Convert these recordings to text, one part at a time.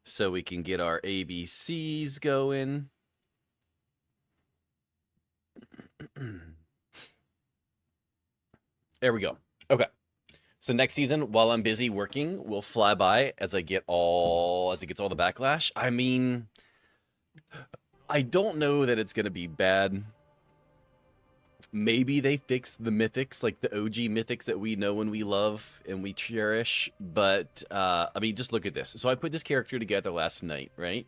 so we can get our ABCs going. There we go. Okay. So next season, while I'm busy working, we'll fly by as it gets all the backlash. I mean, I don't know that it's gonna be bad. Maybe they fix the mythics, like the OG mythics that we know and we love and we cherish. But I mean, just look at this. So I put this character together last night, right?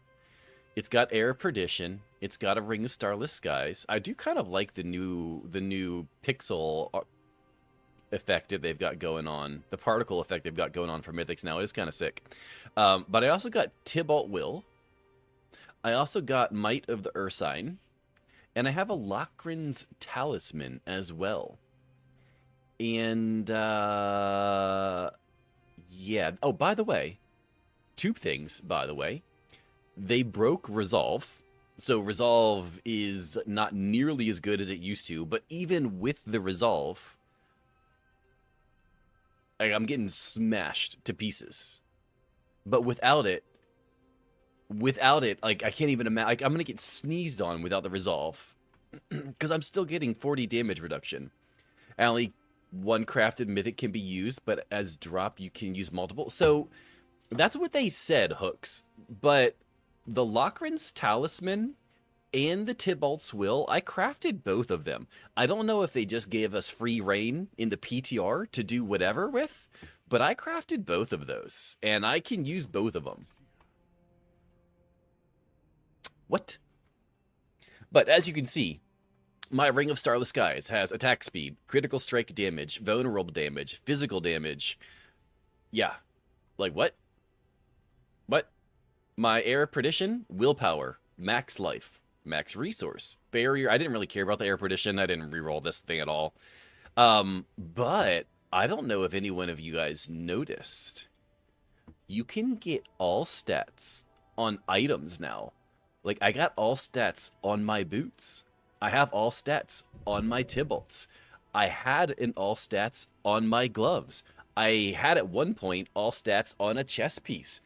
It's got Air of Perdition. It's got a Ring of Starless Skies. I do kind of like the new pixel effect that they've got going on. The particle effect they've got going on for mythics now. It is kind of sick. But I also got Tybalt Will. I also got Might of the Ursine. And I have a Lochran's Talisman as well. And, yeah. Oh, by the way, two things, by the way. They broke Resolve. So Resolve is not nearly as good as it used to. But even with the Resolve, I'm getting smashed to pieces. But without it, like, I can't even imagine. Like, I'm going to get sneezed on without the Resolve. Because I'm still getting 40 damage reduction. And only one crafted mythic can be used, but as drop, you can use multiple. So, that's what they said, Hooks. But the Lochran's Talisman and the Tybalt's Will, I crafted both of them. I don't know if they just gave us free reign in the PTR to do whatever with, but I crafted both of those. And I can use both of them. What? But as you can see, my Ring of Starless Skies has attack speed, critical strike damage, vulnerable damage, physical damage. Yeah. Like, what? What? My Air of Perdition, willpower, max life, max resource, barrier. I didn't really care about the Air of Perdition. I didn't reroll this thing at all. But I don't know if any one of you guys noticed. You can get all stats on items now. Like, I got all stats on my boots. I have all stats on my Tybalts. I had an all stats on my gloves. I had at one point all stats on a chest piece.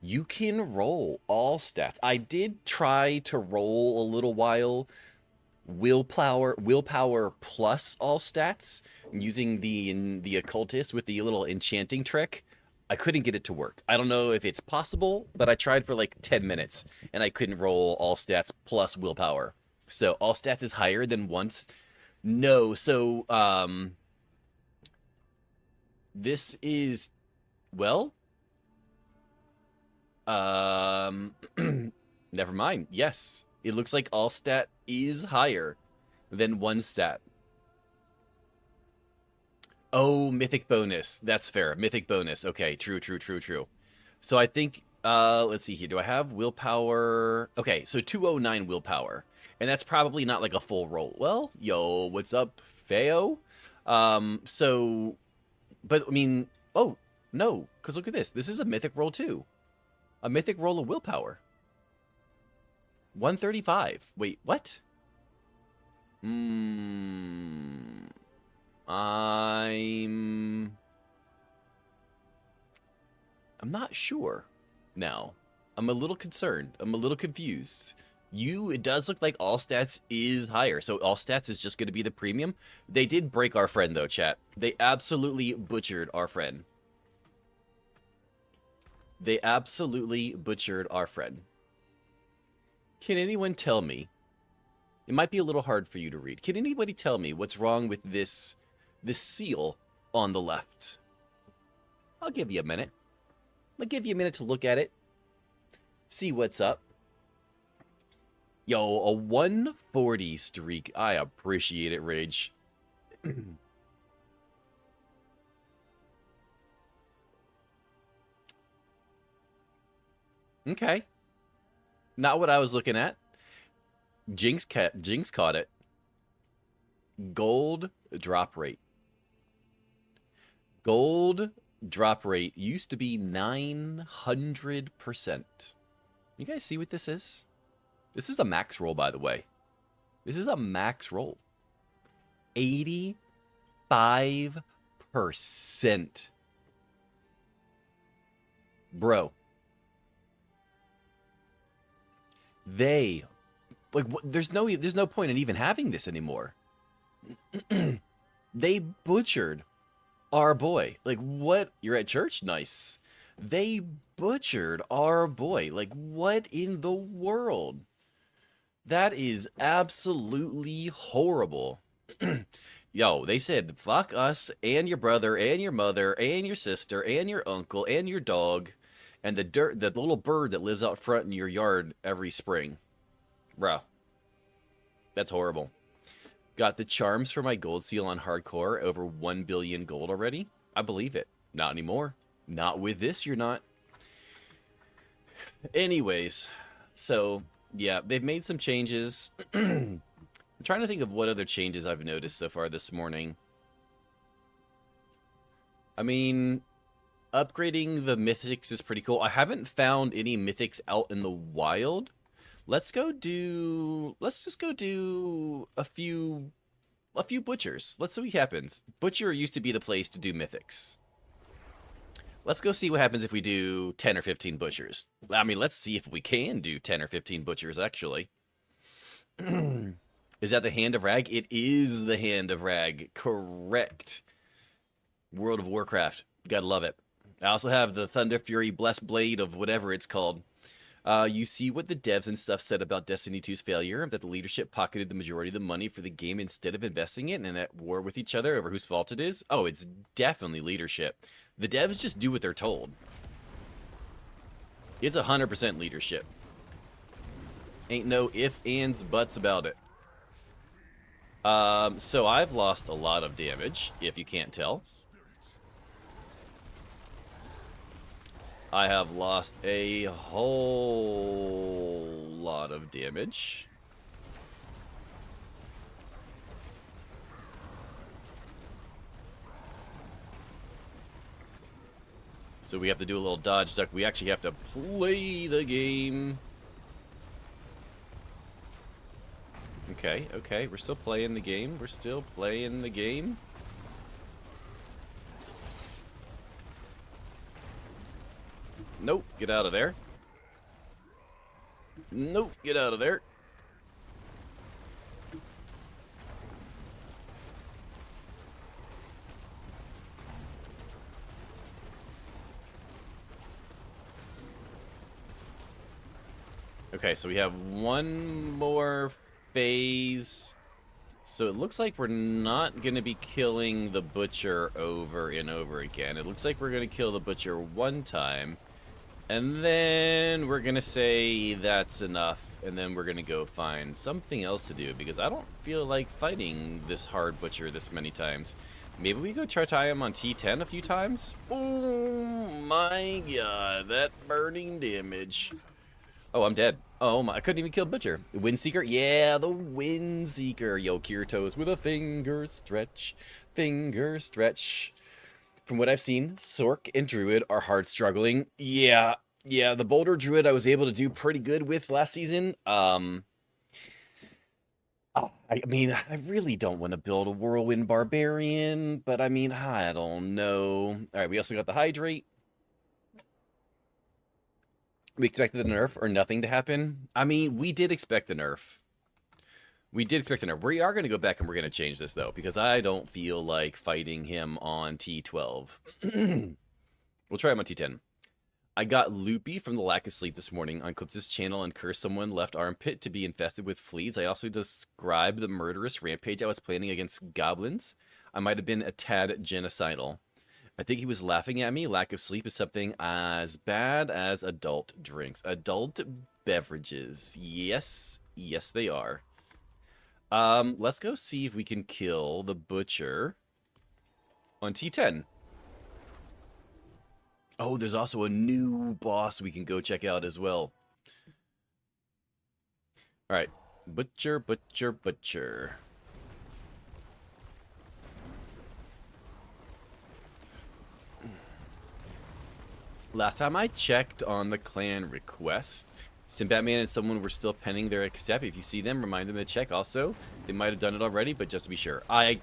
You can roll all stats. I did try to roll a little while willpower plus all stats using the occultist with the little enchanting trick. I couldn't get it to work. I don't know if it's possible, but I tried for like 10 minutes and I couldn't roll all stats plus willpower. So all stats is higher than once. No, so this is, well, never mind. Yes, it looks like all stat is higher than one stat. Oh, mythic bonus. That's fair. Mythic bonus. Okay, true. So I think, let's see here. Do I have willpower? Okay, so 209 willpower. And that's probably not like a full roll. Well, yo, what's up, Feo? So, but I mean, oh, no, because look at this. This is a mythic roll too. A mythic roll of willpower. 135. Wait, what? I'm not sure now. I'm a little concerned. I'm a little confused. It does look like all stats is higher. So all stats is just going to be the premium. They did break our friend though, chat. They absolutely butchered our friend. They absolutely butchered our friend. Can anyone tell me? It might be a little hard for you to read. Can anybody tell me what's wrong with this seal on the left? I'll give you a minute. I'll give you a minute to look at it. See what's up. Yo, a 140 streak. I appreciate it, Rage. Okay. Not what I was looking at. Jinx caught it. Gold drop rate. Gold drop rate used to be 900%. You guys see what this is? This is a max roll, by the way. This is a max roll. 85%. Bro, They, like, there's no point in even having this anymore. They butchered our boy. Like, what? You're at church? Nice. They butchered our boy. Like, what in the world? That is absolutely horrible. Yo, they said, fuck us and your brother and your mother and your sister and your uncle and your dog and the little bird that lives out front in your yard every spring. Bro, that's horrible. Got the charms for my gold seal on hardcore, over 1 billion gold already. I believe it. Not anymore. Not with this, you're not. Anyways, so yeah, they've made some changes. I'm trying to think of what other changes I've noticed so far this morning. I mean, upgrading the mythics is pretty cool. I haven't found any mythics out in the wild. Let's just go do a few butchers. Let's see what happens. Butcher used to be the place to do mythics. Let's go see what happens if we do 10 or 15 butchers. I mean, let's see if we can do 10 or 15 butchers, actually. Is that the Hand of Rag? It is the Hand of Rag. Correct. World of Warcraft. Gotta love it. I also have the Thunder Fury Blessed Blade of whatever it's called. You see what the devs and stuff said about Destiny 2's failure, that the leadership pocketed the majority of the money for the game instead of investing it and at war with each other over whose fault it is? Oh, it's definitely leadership. The devs just do what they're told. It's 100% leadership. Ain't no ifs, ands, buts about it. So I've lost a lot of damage, if you can't tell. I have lost a whole lot of damage. So we have to do a little dodge duck. We actually have to play the game. Okay, okay. We're still playing the game. We're still playing the game. Nope, get out of there. Nope, get out of there. Okay, so we have one more phase. So it looks like we're not going to be killing the butcher over and over again. It looks like we're going to kill the butcher one time. And then we're going to say that's enough. And then we're going to go find something else to do. Because I don't feel like fighting this hard butcher this many times. Maybe we go try him on T10 a few times? Oh my god, that burning damage. Oh, I'm dead. Oh my, I couldn't even kill Butcher. Windseeker? Yeah, the Windseeker. Yo, Kirito's with a finger stretch. Finger stretch. From what I've seen, Sork and Druid are hard struggling. Yeah, the Boulder Druid I was able to do pretty good with last season. I mean, I really don't want to build a Whirlwind Barbarian, but I mean, I don't know. All right, we also got the Hydrate. We expected the nerf or nothing to happen. I mean, we did expect the nerf. We did expect the nerf. We are going to go back and we're going to change this, though, because I don't feel like fighting him on T12. We'll try him on T10. I got loopy from the lack of sleep this morning on Clips' channel and cursed someone left armpit to be infested with fleas. I also described the murderous rampage I was planning against goblins. I might have been a tad genocidal. I think he was laughing at me. Lack of sleep is something as bad as adult drinks. Adult beverages. Yes. Yes, they are. Let's go see if we can kill the butcher on T10. Oh, there's also a new boss we can go check out as well. All right. Butcher, butcher, butcher. Last time I checked on the clan request, Batman and someone were still pending their accept. If you see them, remind them to check also. They might have done it already, but just to be sure. I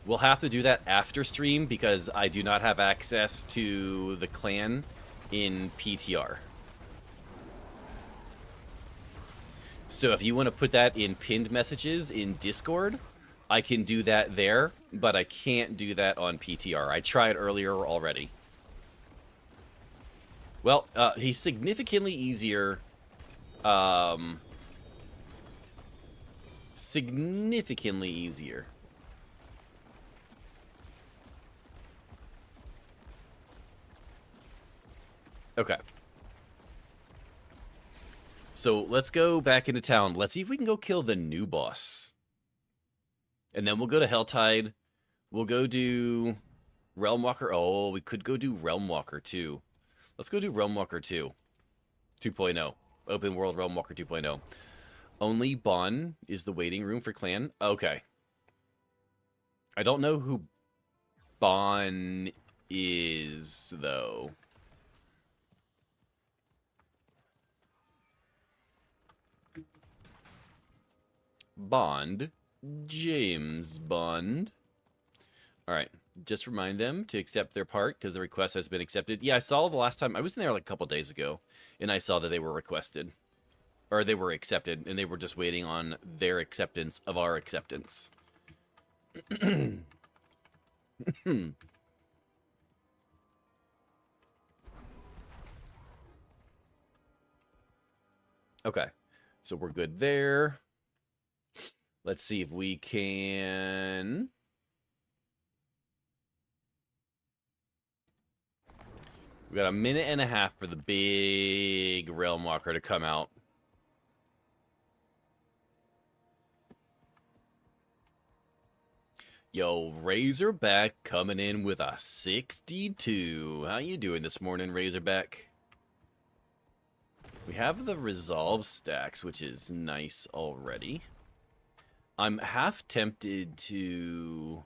will have to do that after stream because I do not have access to the clan in PTR. So if you want to put that in pinned messages in Discord, I can do that there, but I can't do that on PTR. I tried earlier already. Well, he's significantly easier. Significantly easier. Okay. So let's go back into town. Let's see if we can go kill the new boss. And then we'll go to Helltide. We'll go do Realmwalker. Oh, we could go do Realmwalker 2. Let's go do Realmwalker 2. 2.0. Open World Realmwalker 2.0. Only Bon is the waiting room for clan. Okay. I don't know who Bon is, though. Bond. James Bond. Alright. Just remind them to accept their part because the request has been accepted. Yeah, I saw the last time. I was in there like a couple days ago, and I saw that they were requested. Or they were accepted, and they were just waiting on their acceptance of our acceptance. Okay. So we're good there. Let's see if we can... We got a minute and a half for the big Realmwalker to come out. Yo, Razorback coming in with a 62. How you doing this morning, Razorback? We have the Resolve stacks, which is nice already. I'm half tempted to...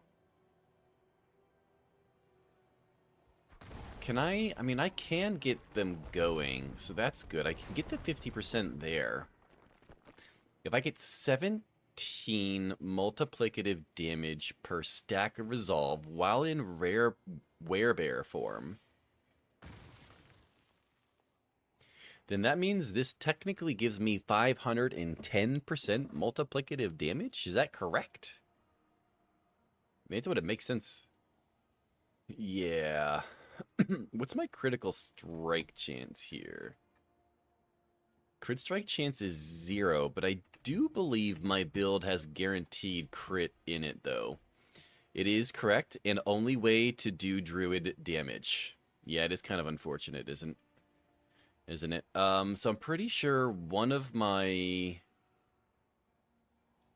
Can I mean, I can get them going, so that's good. I can get the 50% there. If I get 17 multiplicative damage per stack of Resolve while in rare werebear form, then that means this technically gives me 510% multiplicative damage. Is that correct? Maybe that would make sense. Yeah. What's my critical strike chance here? Crit strike chance is 0, but I do believe my build has guaranteed crit in it, though. It is correct, and only way to do druid damage. Yeah, it is kind of unfortunate, isn't it? So I'm pretty sure one of my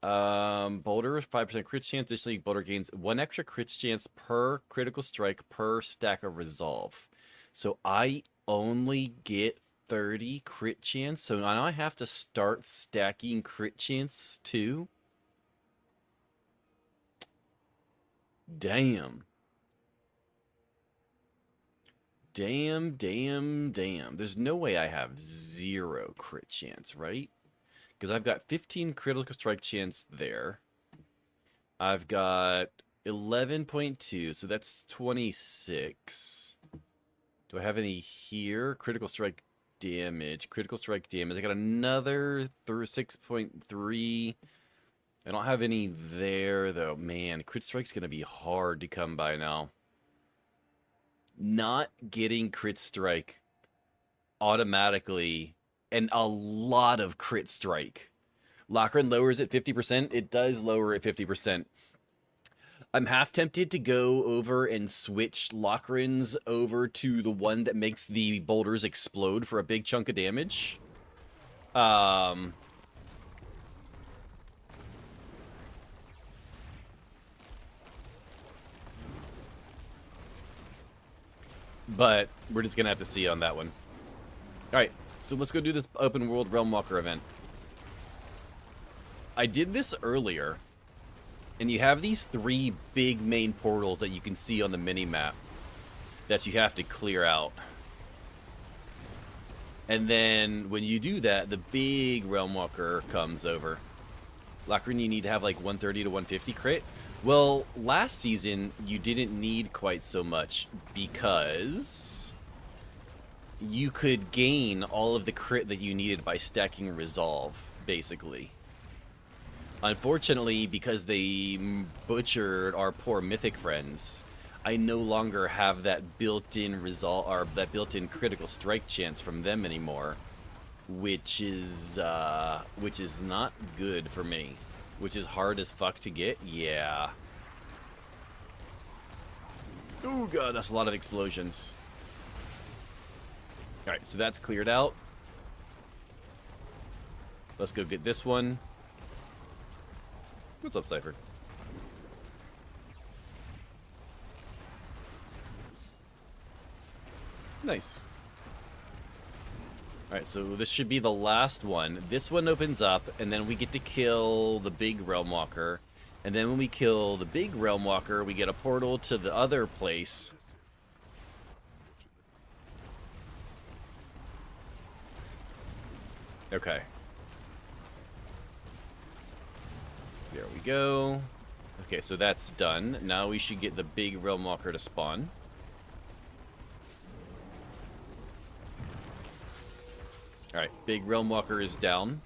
Boulder 5% crit chance. Additionally, Boulder gains 1 extra crit chance per critical strike per stack of Resolve. So I only get 30 crit chance. So now I have to start stacking crit chance too. Damn. Damn. There's no way I have 0 crit chance, right? Because I've got 15 critical strike chance there. I've got 11.2, so that's 26. Do I have any here? Critical strike damage. I got another 6.3. I don't have any there, though. Man, crit strike's going to be hard to come by now. Not getting crit strike automatically... and a lot of crit strike. Lochran lowers at 50%. It does lower at 50%. I'm half tempted to go over and switch Lochrans over to the one that makes the boulders explode for a big chunk of damage. But we're just going to have to see on that one. All right. So let's go do this open world Realmwalker event. I did this earlier, and you have these 3 big main portals that you can see on the mini-map that you have to clear out. And then when you do that, the big Realmwalker comes over. Lochran, you need to have like 130 to 150 crit. Well, last season, you didn't need quite so much because... you could gain all of the crit that you needed by stacking Resolve, basically. Unfortunately, because they butchered our poor mythic friends, I no longer have that built-in result or that built-in critical strike chance from them anymore, which is not good for me. Which is hard as fuck to get. Yeah. Oh god, that's a lot of explosions. All right, so that's cleared out. Let's go get this one. What's up, Cypher? Nice. Alright, so this should be the last one. This one opens up, and then we get to kill the big Realmwalker. And then when we kill the big Realmwalker, we get a portal to the other place. Okay. There we go. Okay, so that's done. Now we should get the big Realmwalker to spawn. Alright, big Realmwalker is down.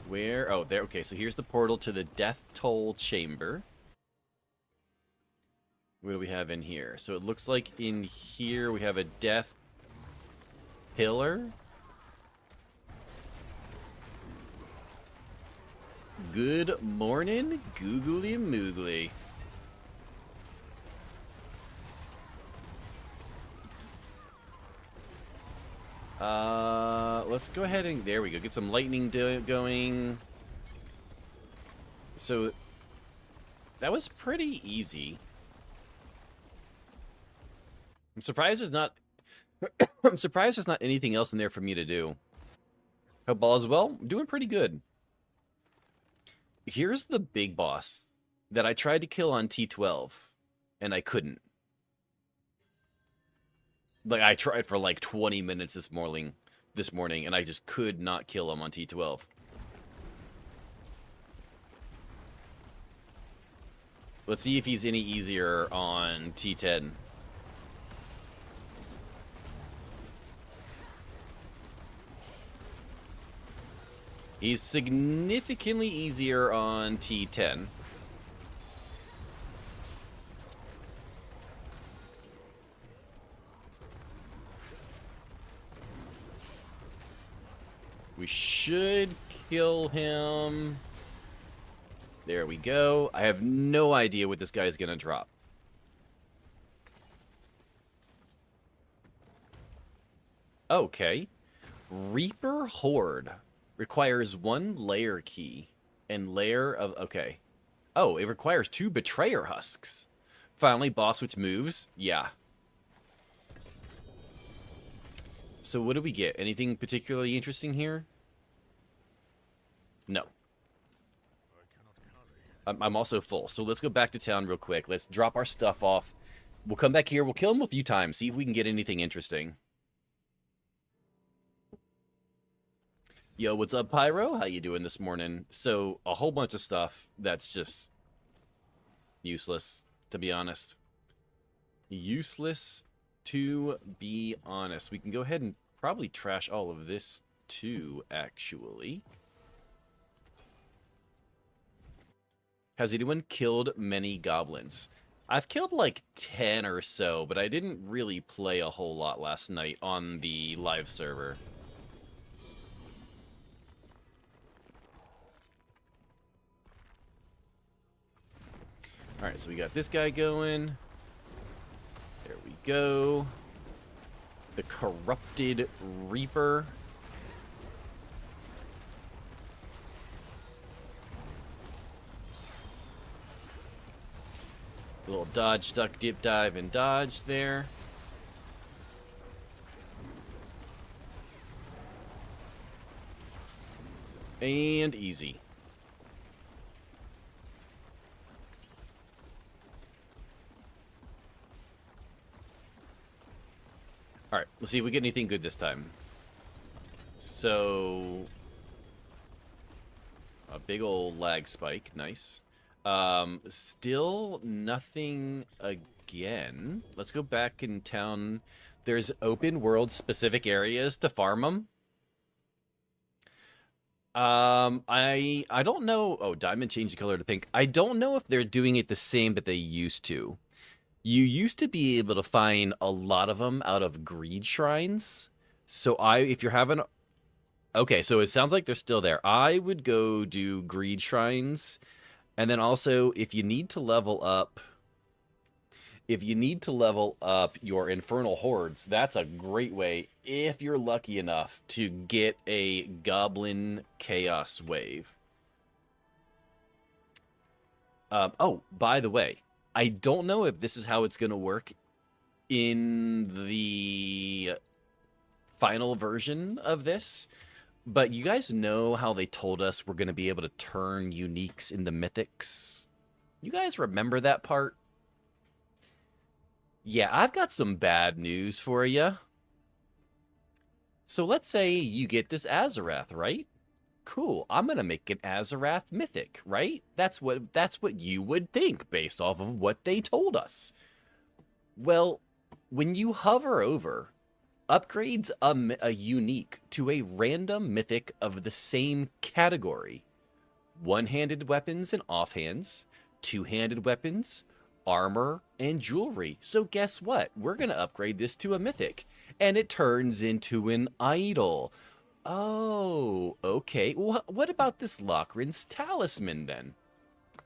Where? Oh, there. Okay, so here's the portal to the Death Toll Chamber. What do we have in here? So it looks like in here we have a Death Pillar. Good morning, googly moogly. Let's go ahead and there we go. Get some lightning going. So that was pretty easy. I'm surprised there's not. I'm surprised there's not anything else in there for me to do. Hope all is well. I'm doing pretty good. Here's the big boss that I tried to kill on T12, and I couldn't. Like, I tried for like 20 minutes this morning, and I just could not kill him on T12. Let's see if he's any easier on T10. He's significantly easier on T10. We should kill him. There we go. I have no idea what this guy is going to drop. Okay. Reaper Horde requires 1 layer key and layer of... Okay. Oh, it requires 2 Betrayer Husks. Finally, boss which moves. Yeah. So what do we get? Anything particularly interesting here? No. I'm also full. So let's go back to town real quick. Let's drop our stuff off. We'll come back here. We'll kill him a few times. See if we can get anything interesting. Yo, what's up, Pyro? How you doing this morning? So, a whole bunch of stuff that's just useless, to be honest. Useless, to be honest. We can go ahead and probably trash all of this, too, actually. Has anyone killed many goblins? I've killed like 10 or so, but I didn't really play a whole lot last night on the live server. Alright, so we got this guy going. There we go. The Corrupted Reaper. A little dodge, duck, dip, dive, and dodge there. And easy. Alright, let's see if we get anything good this time. So... a big old lag spike, nice. Still nothing again. Let's go back in town. There's open world specific areas to farm them. I don't know. Oh, diamond changed the color to pink. I don't know if they're doing it the same that they used to. You used to be able to find a lot of them out of greed shrines. So if you're having, okay, so it sounds like they're still there. I would go do greed shrines, and then also if you need to level up. If you need to level up your infernal hordes, that's a great way, if you're lucky enough, to get a goblin chaos wave. Oh, by the way, I don't know if this is how it's going to work in the final version of this, but you guys know how they told us we're going to be able to turn uniques into mythics? You guys remember that part? Yeah, I've got some bad news for you. So let's say you get this Azarath, right? Cool, I'm gonna make an Azarath mythic, right? That's what you would think based off of what they told us. Well, when you hover over, upgrades a unique to a random mythic of the same category. One-handed weapons and offhands, two-handed weapons, armor, and jewelry. So guess what? We're going to upgrade this to a mythic, and it turns into an idol. Oh, okay. What about this Lochran's talisman then?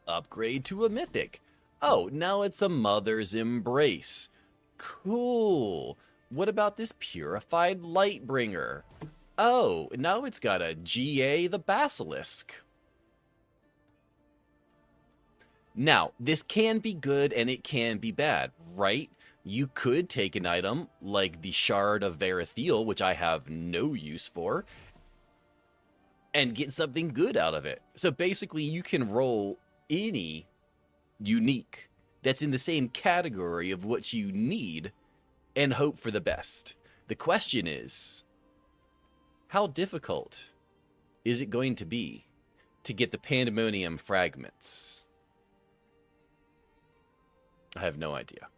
Upgrade to a mythic. Oh, now it's a mother's embrace. Cool. What about this purified lightbringer? Oh, now it's got a GA the basilisk. Now, this can be good and it can be bad, right? You could take an item like the Shard of Verithiel, which I have no use for, and get something good out of it. So basically, you can roll any unique that's in the same category of what you need and hope for the best. The question is, how difficult is it going to be to get the Pandemonium fragments? I have no idea.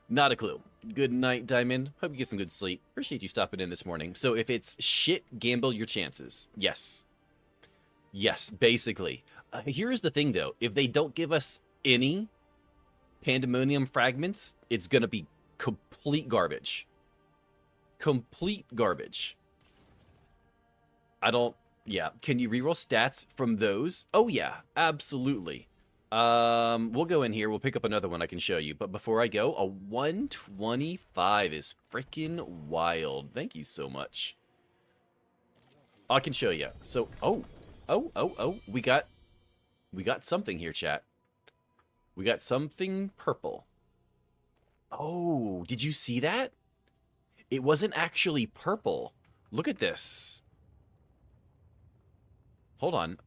Not a clue. Good night, Diamond. Hope you get some good sleep. Appreciate you stopping in this morning. So if it's shit, gamble your chances. Yes. Yes, basically. Here's the thing, though. If they don't give us any Pandemonium fragments, it's going to be complete garbage. Complete garbage. Yeah. Can you reroll stats from those? Oh, yeah. Absolutely. We'll go in here. We'll pick up another one I can show you. But before I go, a 125 is freaking wild. Thank you so much. I can show you. So, we got something here, chat. We got something purple. Oh, did you see that? It wasn't actually purple. Look at this. Hold on.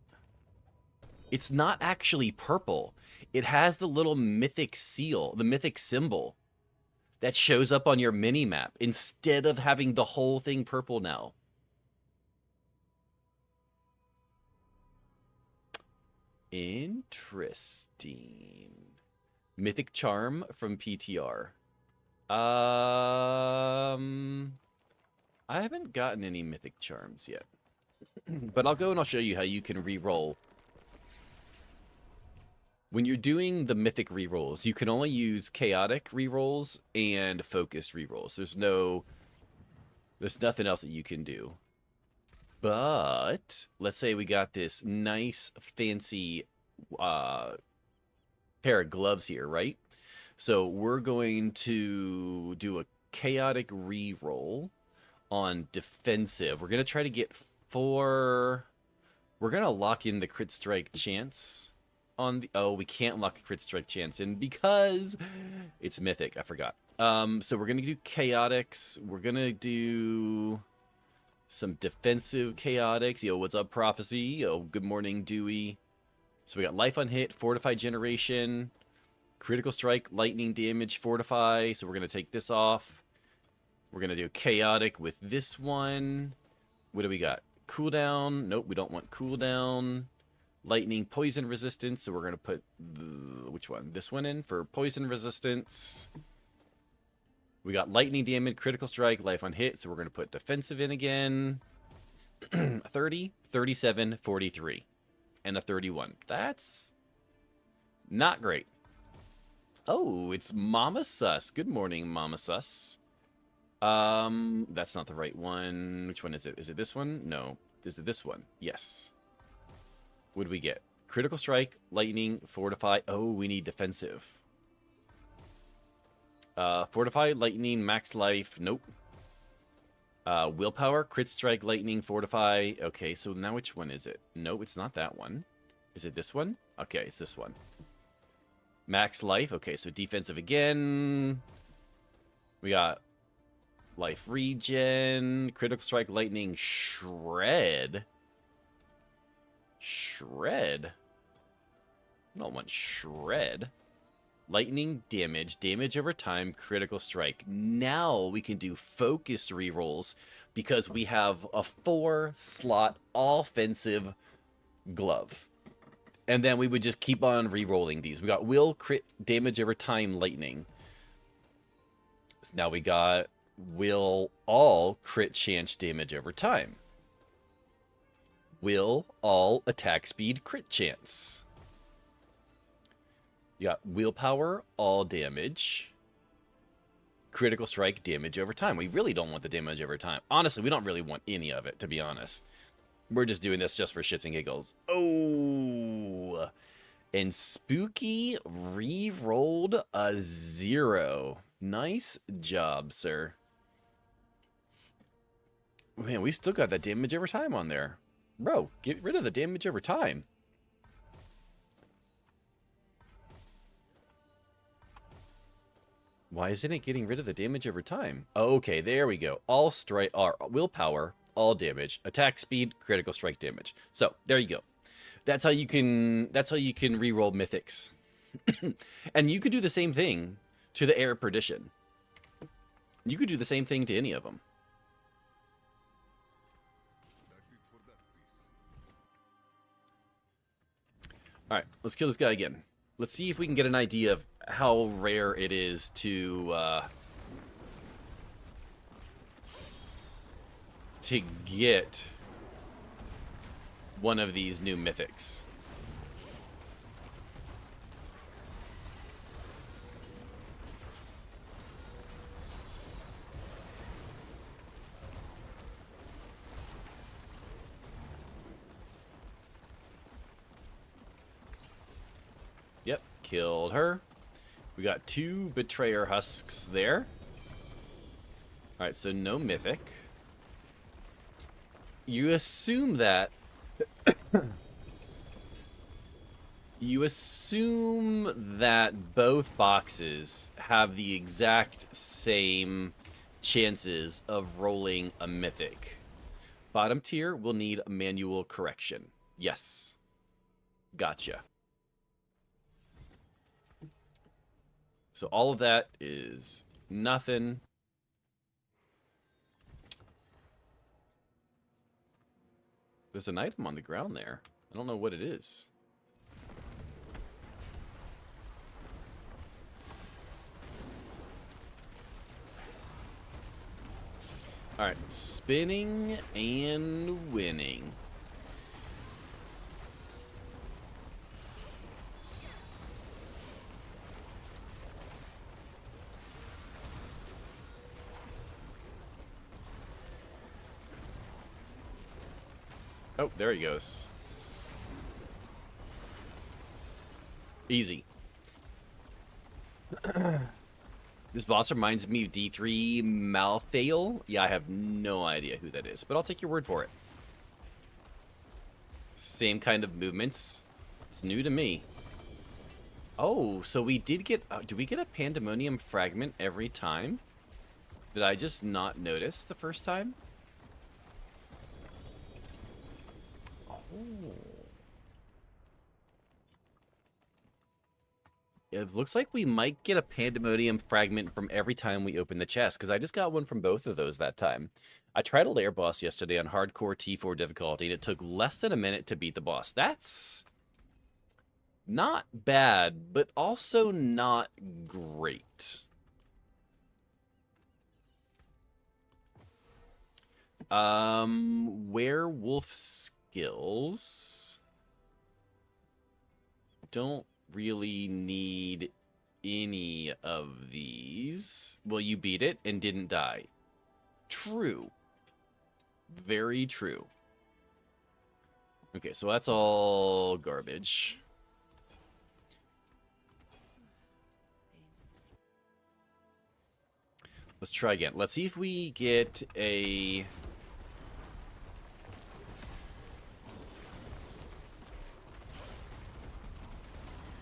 It's not actually purple. It has the little mythic seal, the mythic symbol that shows up on your mini-map instead of having the whole thing purple now. Interesting. Mythic Charm from PTR. I haven't gotten any Mythic Charms yet. But I'll go and I'll show you how you can re-roll. When you're doing the mythic rerolls, you can only use chaotic rerolls and focused rerolls. There's nothing else that you can do. But let's say we got this nice fancy pair of gloves here, right? So we're going to do a chaotic reroll on defensive. We're going to try to get 4. We're going to lock in the crit strike chance on the, oh, we can't lock the crit strike chance in because it's mythic. I forgot. So we're gonna do chaotics. We're gonna do some defensive chaotics. Yo, what's up, Prophecy? Yo, good morning, Dewey. So we got life unhit, fortified generation, critical strike, lightning damage, fortify. So we're gonna take this off. We're gonna do chaotic with this one. What do we got? Cooldown. Nope, we don't want cooldown. lightning poison resistance. So we're going to put which one? This one in for poison resistance. We got lightning damage, critical strike, life on hit. So we're going to put defensive in again. 30, 37, 43, and a 31. That's not great. Oh, it's Mama Sus. Good morning, Mama Sus. That's not the right one. Which one is it? Is it this one? No. Is it this one? Yes. What do we get? Critical strike, lightning, fortify. Oh, we need defensive. Fortify, lightning, max life. Nope. Willpower, crit strike, lightning, fortify. Okay, so now which one is it? Nope, it's not that one. Is it this one? Okay, it's this one. Max life. Okay, so defensive again. We got life regen, critical strike, lightning, shred. Shred? I don't want shred. Lightning damage, damage over time, critical strike. Now we can do focused rerolls because we have a 4-slot offensive glove. And then we would just keep on rerolling these. We got will, crit, damage over time, lightning. So now we got will, all, crit chance, damage over time. Will, all, attack speed, crit chance. You got willpower, all damage, critical strike, damage over time. We really don't want the damage over time. Honestly, we don't really want any of it, to be honest. We're just doing this just for shits and giggles. Oh, and Spooky re-rolled a 0. Nice job, sir. Man, we still got that damage over time on there. Bro, get rid of the damage over time. Why isn't it getting rid of the damage over time? Oh, okay, there we go. All strike, willpower, all damage, attack speed, critical strike damage. So there you go. That's how you can. That's how you can reroll mythics, and you could do the same thing to the Heir of Perdition. You could do the same thing to any of them. All right, let's kill this guy again. Let's see if we can get an idea of how rare it is to get one of these new mythics. Yep, killed her. We got 2 Betrayer Husks there. Alright, so no mythic. You assume that... you assume that both boxes have the exact same chances of rolling a mythic. Bottom tier will need a manual correction. Yes. Gotcha. So all of that is nothing. There's an item on the ground there. I don't know what it is. All right, spinning and winning. Oh, there he goes. Easy. This boss reminds me of D3 Malthael. Yeah, I have no idea who that is, but I'll take your word for it. Same kind of movements. It's new to me. Oh, so we did get... do we get a Pandemonium Fragment every time? Did I just not notice the first time? It looks like we might get a Pandemonium Fragment from every time we open the chest, because I just got one from both of those that time. I tried a lair boss yesterday on hardcore T4 difficulty, and it took less than a minute to beat the boss. That's Not bad, but also not great. Werewolf skills. Don't really need any of these. Well, you beat it and didn't die. True. Very true. Okay, so that's all garbage. Let's try again. Let's see if we get a...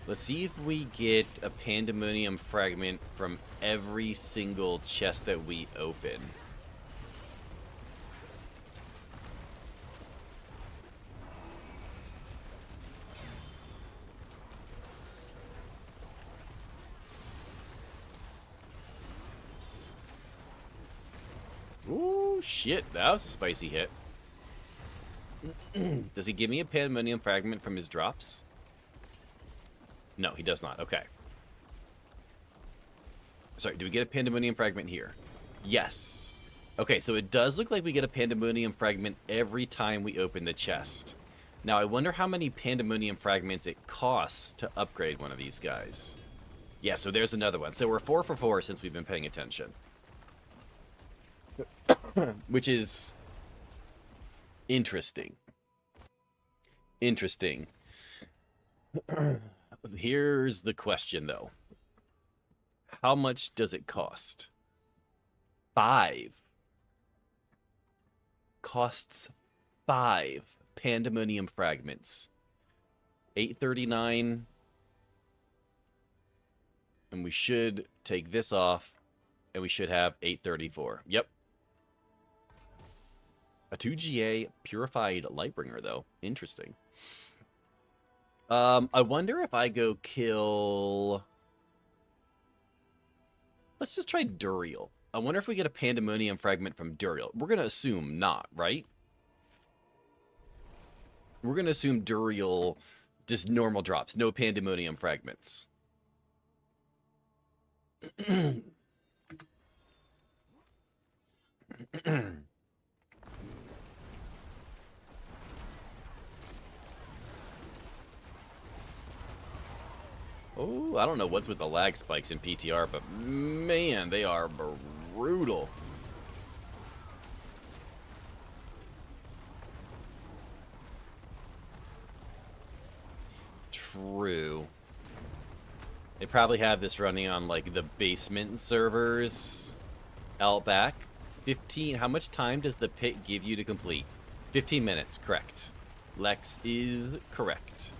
Let's see if we get a pandemonium fragment from every single chest that we open. Ooh, shit. That was a spicy hit. Does he give me a pandemonium fragment from his drops? No, he does not. Okay. Sorry, do we get a pandemonium fragment here? Yes. Okay, so it does look like we get a pandemonium fragment every time we open the chest. Now, I wonder how many pandemonium fragments it costs to upgrade one of these guys. Yeah, so there's another one. So we're 4 for 4 since we've been paying attention. Which is interesting. Interesting. Here's the question, though. How much does it cost? 5. Costs 5 pandemonium fragments. 839. And we should take this off, and we should have 834. Yep. A 2GA purified Lightbringer, though. Interesting. I wonder if I go kill... Let's just try Duriel. I wonder if we get a pandemonium fragment from Duriel. We're going to assume not, right? We're going to assume Duriel just normal drops. No pandemonium fragments. Oh, I don't know what's with the lag spikes in PTR, but man, they are brutal. True. They probably have this running on, like, the basement servers out back. 15. How much time does the pit give you to complete? 15 minutes, correct. Lex is correct.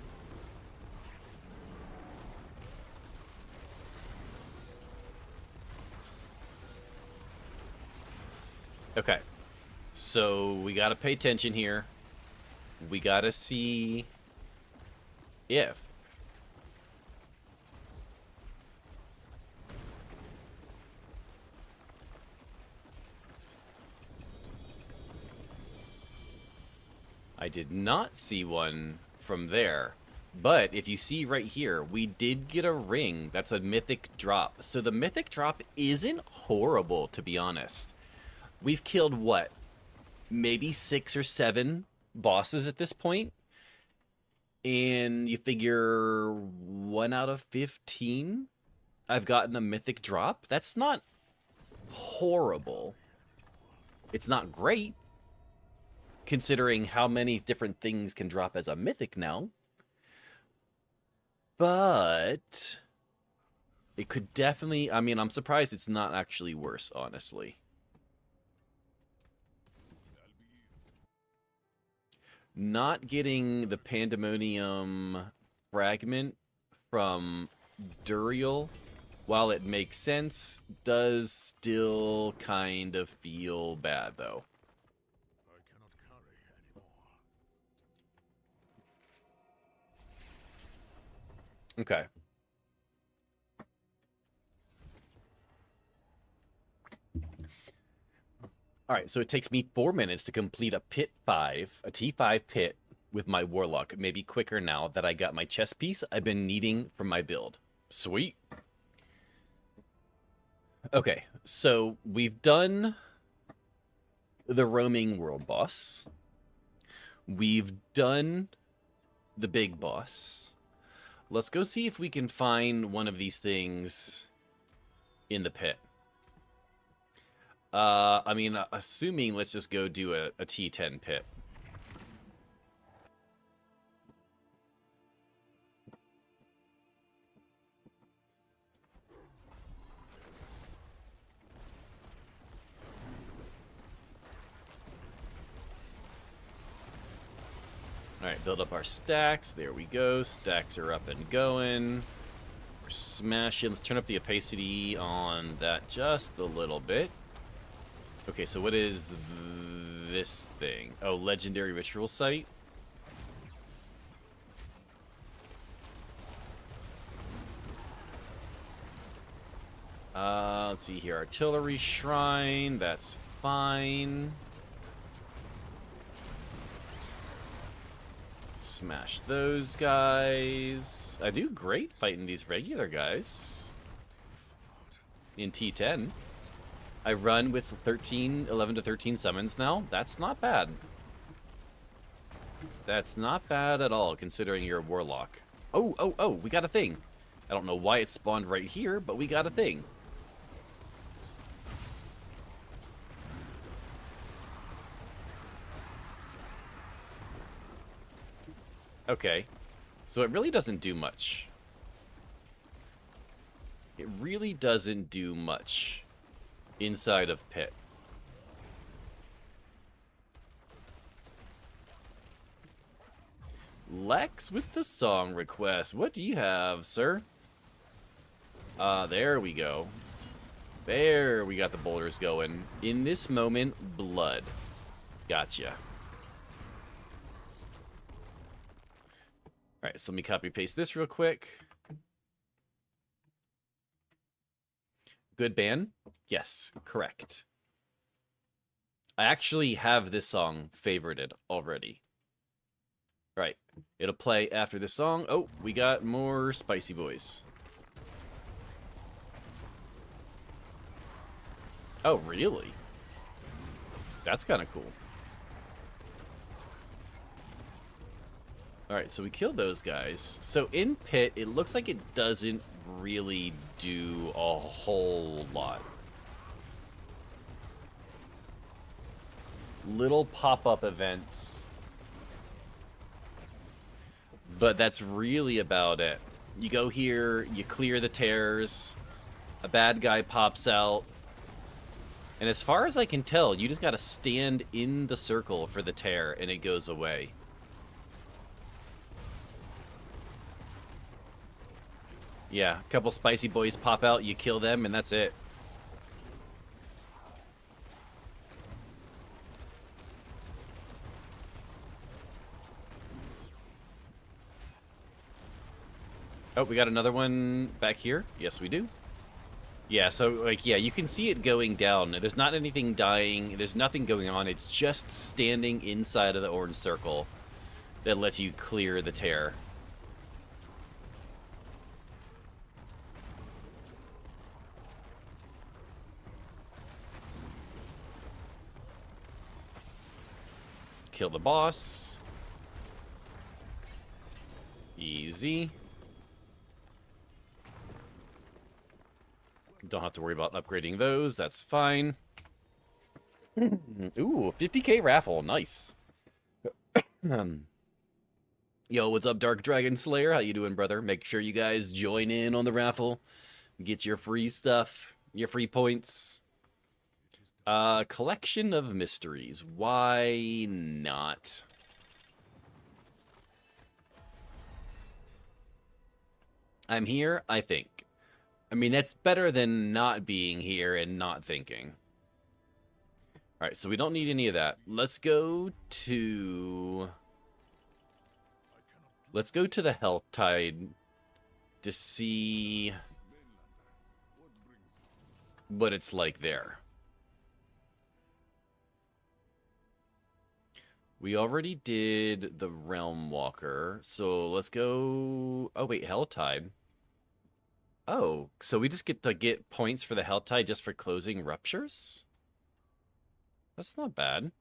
Okay. So we gotta pay attention here. We gotta see if I did not see one from there. But if you see right here, we did get a ring. That's a mythic drop. So the mythic drop isn't horrible, to be honest. We've killed, what, maybe 6 or 7 bosses at this point? And you figure 1 out of 15 I've gotten a mythic drop? That's not horrible. It's not great, considering how many different things can drop as a mythic now. But it could definitely... I mean, I'm surprised it's not actually worse, honestly. Not getting the pandemonium fragment from Duriel, while it makes sense, does still kind of feel bad, though. Okay. All right, so it takes me 4 minutes to complete a pit 5, a T5 pit with my Warlock. Maybe quicker now that I got my chess piece I've been needing for my build. Sweet. Okay, so we've done the roaming world boss. We've done the big boss. Let's go see if we can find one of these things in the pit. I mean, assuming let's just go do a T10 pit. Alright, build up our stacks. There we go. Stacks are up and going. We're smashing. Let's turn up the opacity on that just a little bit. Okay, so what is this thing? Oh, legendary ritual site. Let's see here. Artillery shrine. That's fine. Smash those guys. I do great fighting these regular guys. In T10. I run with 11 to 13 summons now. That's not bad. That's not bad at all, considering you're a Warlock. Oh, we got a thing. I don't know why it spawned right here, but we got a thing. Okay. So it really doesn't do much. It really doesn't do much inside of pit. Lex with the song request. What do you have, sir? There we go. There we got the boulders going. In this moment, blood. Gotcha. Alright, so let me copy paste this real quick. Good ban? Yes, correct. I actually have this song favorited already. Right, it'll play after this song. Oh, we got more spicy boys. Oh, really? That's kind of cool. Alright, so we killed those guys. So in pit, it looks like it doesn't really do a whole lot. Little pop-up events. But that's really about it. You go here, you clear the tears, a bad guy pops out, and as far as I can tell, you just gotta stand in the circle for the tear, and it goes away. Yeah, a couple spicy boys pop out, you kill them, and that's it. Oh, we got another one back here? Yes, we do. Yeah, so, like, yeah, you can see it going down. There's not anything dying. There's nothing going on. It's just standing inside of the orange circle that lets you clear the tear. Kill the boss. Easy. Don't have to worry about upgrading those. That's fine. Ooh, 50k raffle. Nice. Yo, what's up, Dark Dragon Slayer? How you doing, brother? Make sure you guys join in on the raffle. Get your free stuff, your free points. Collection of mysteries. Why not? I'm here, I think. I mean, that's better than not being here and not thinking. Alright, so we don't need any of that. Let's go to the Health Tide to see what it's like there. We already did the Realmwalker, so let's go... Oh, wait, Helltide. Oh, so we just get to get points for the Helltide just for closing ruptures? That's not bad.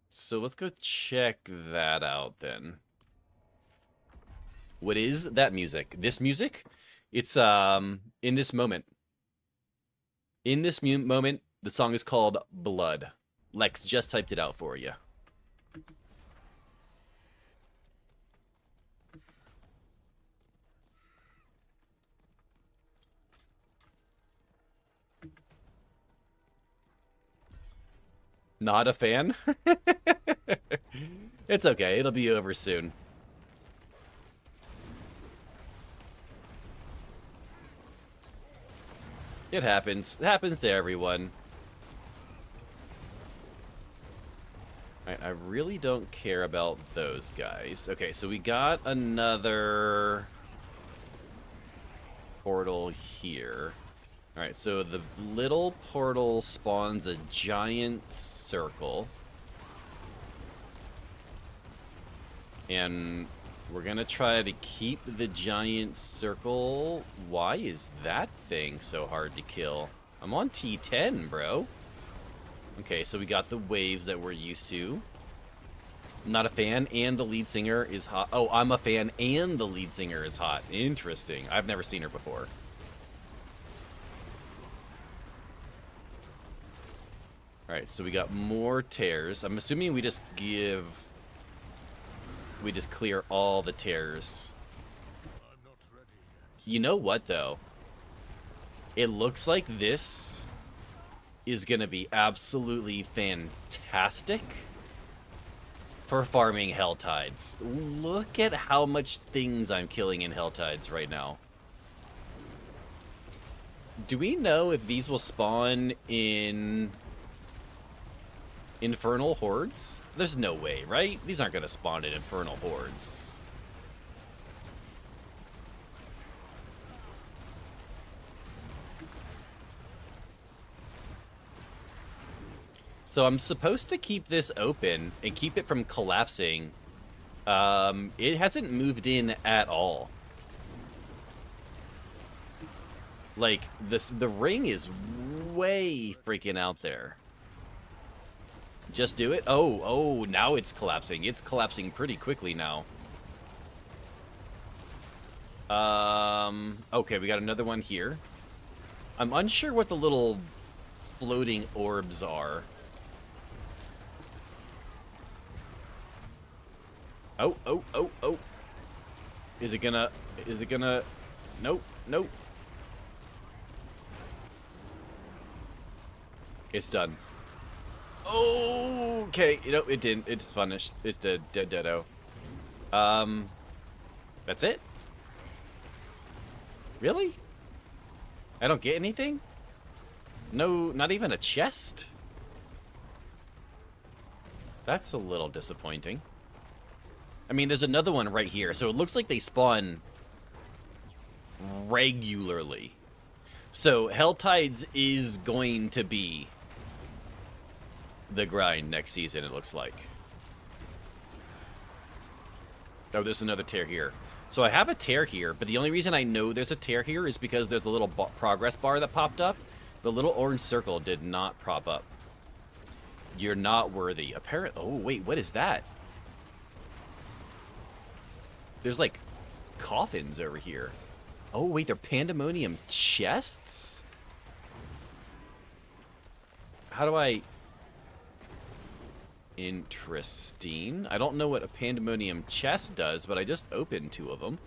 So let's go check that out then. What is that music? This music? It's in this moment. In this moment, the song is called Blood. Lex just typed it out for you. Not a fan? It's okay. It'll be over soon. It happens. It happens to everyone. Alright, I really don't care about those guys. Okay, so we got another portal here. Alright, so the little portal spawns a giant circle. And we're gonna try to keep the giant circle. Why is that thing so hard to kill? I'm on T10, bro. Okay, so we got the waves that we're used to. Not a fan, and the lead singer is hot. Oh, I'm a fan, and the lead singer is hot. Interesting. I've never seen her before. Alright, so we got more tears. I'm assuming we just give... We just clear all the tears. You know what, though? It looks like this is going to be absolutely fantastic for farming Helltides. Look at how much things I'm killing in Helltides right now. Do we know if these will spawn in Infernal Hordes? There's no way, right? These aren't going to spawn in Infernal Hordes. So I'm supposed to keep this open and keep it from collapsing. It hasn't moved in at all. Like, the ring is way freaking out there. Just do it? Oh, now it's collapsing. It's collapsing pretty quickly now. Okay, we got another one here. I'm unsure what the little floating orbs are. Oh. Is it gonna... Nope. It's done. Okay, you know, it didn't. It's finished. It's deado. That's it? Really? I don't get anything? No, not even a chest? That's a little disappointing. I mean, there's another one right here, so it looks like they spawn regularly. So, Helltides is going to be the grind next season, it looks like. Oh, there's another tear here. So I have a tear here, but the only reason I know there's a tear here is because there's a little progress bar that popped up. The little orange circle did not prop up. You're not worthy. Apparently. Oh, wait, what is that? There's, like, coffins over here. Oh, wait, they're pandemonium chests? How do I... Interesting. I don't know what a pandemonium chest does, but I just opened 2 of them.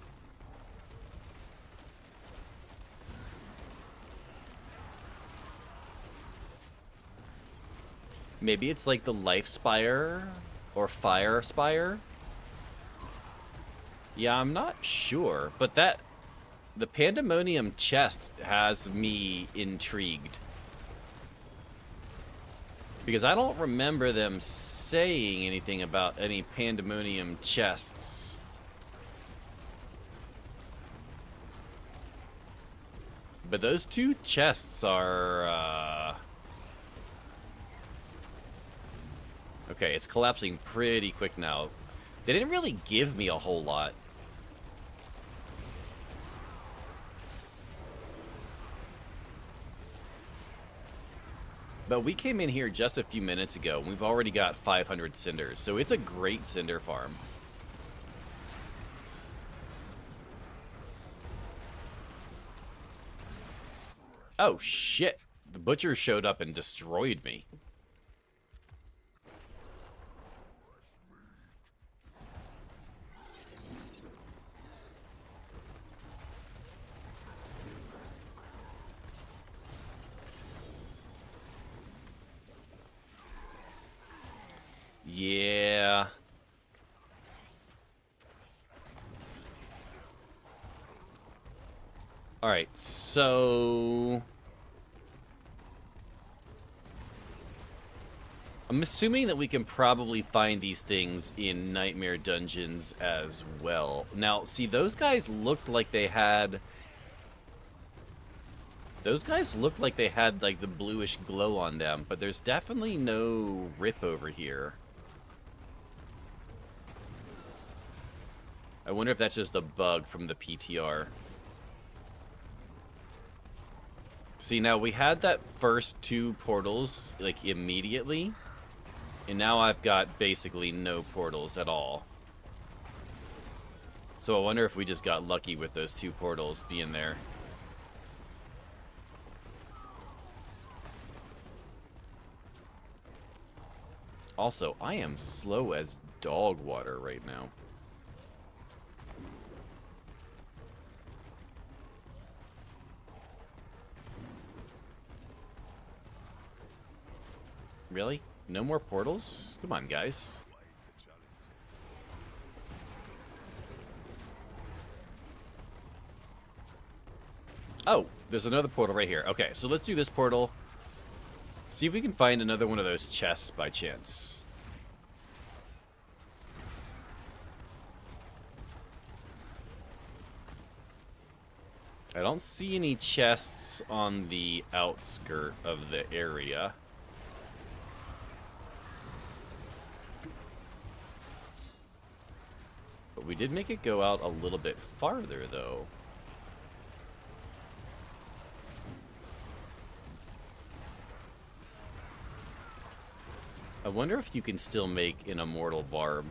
Maybe it's like the life spire or fire spire. Yeah, I'm not sure, but the pandemonium chest has me intrigued. Because I don't remember them saying anything about any pandemonium chests. But those 2 chests are, Okay, it's collapsing pretty quick now. They didn't really give me a whole lot. But we came in here just a few minutes ago, and we've already got 500 cinders, so it's a great cinder farm. Oh, shit. The butcher showed up and destroyed me. Yeah. Alright, so... I'm assuming that we can probably find these things in Nightmare Dungeons as well. Now, see, those guys looked like they had... Those guys looked like they had, like, the bluish glow on them, but there's definitely no rip over here. I wonder if that's just a bug from the PTR. See, now we had that first 2 portals, like, immediately. And now I've got basically no portals at all. So I wonder if we just got lucky with those 2 portals being there. Also, I am slow as dog water right now. Really? No more portals? Come on, guys. Oh, there's another portal right here. Okay, so let's do this portal. See if we can find another one of those chests by chance. I don't see any chests on the outskirt of the area. But we did make it go out a little bit farther, though. I wonder if you can still make an immortal barb.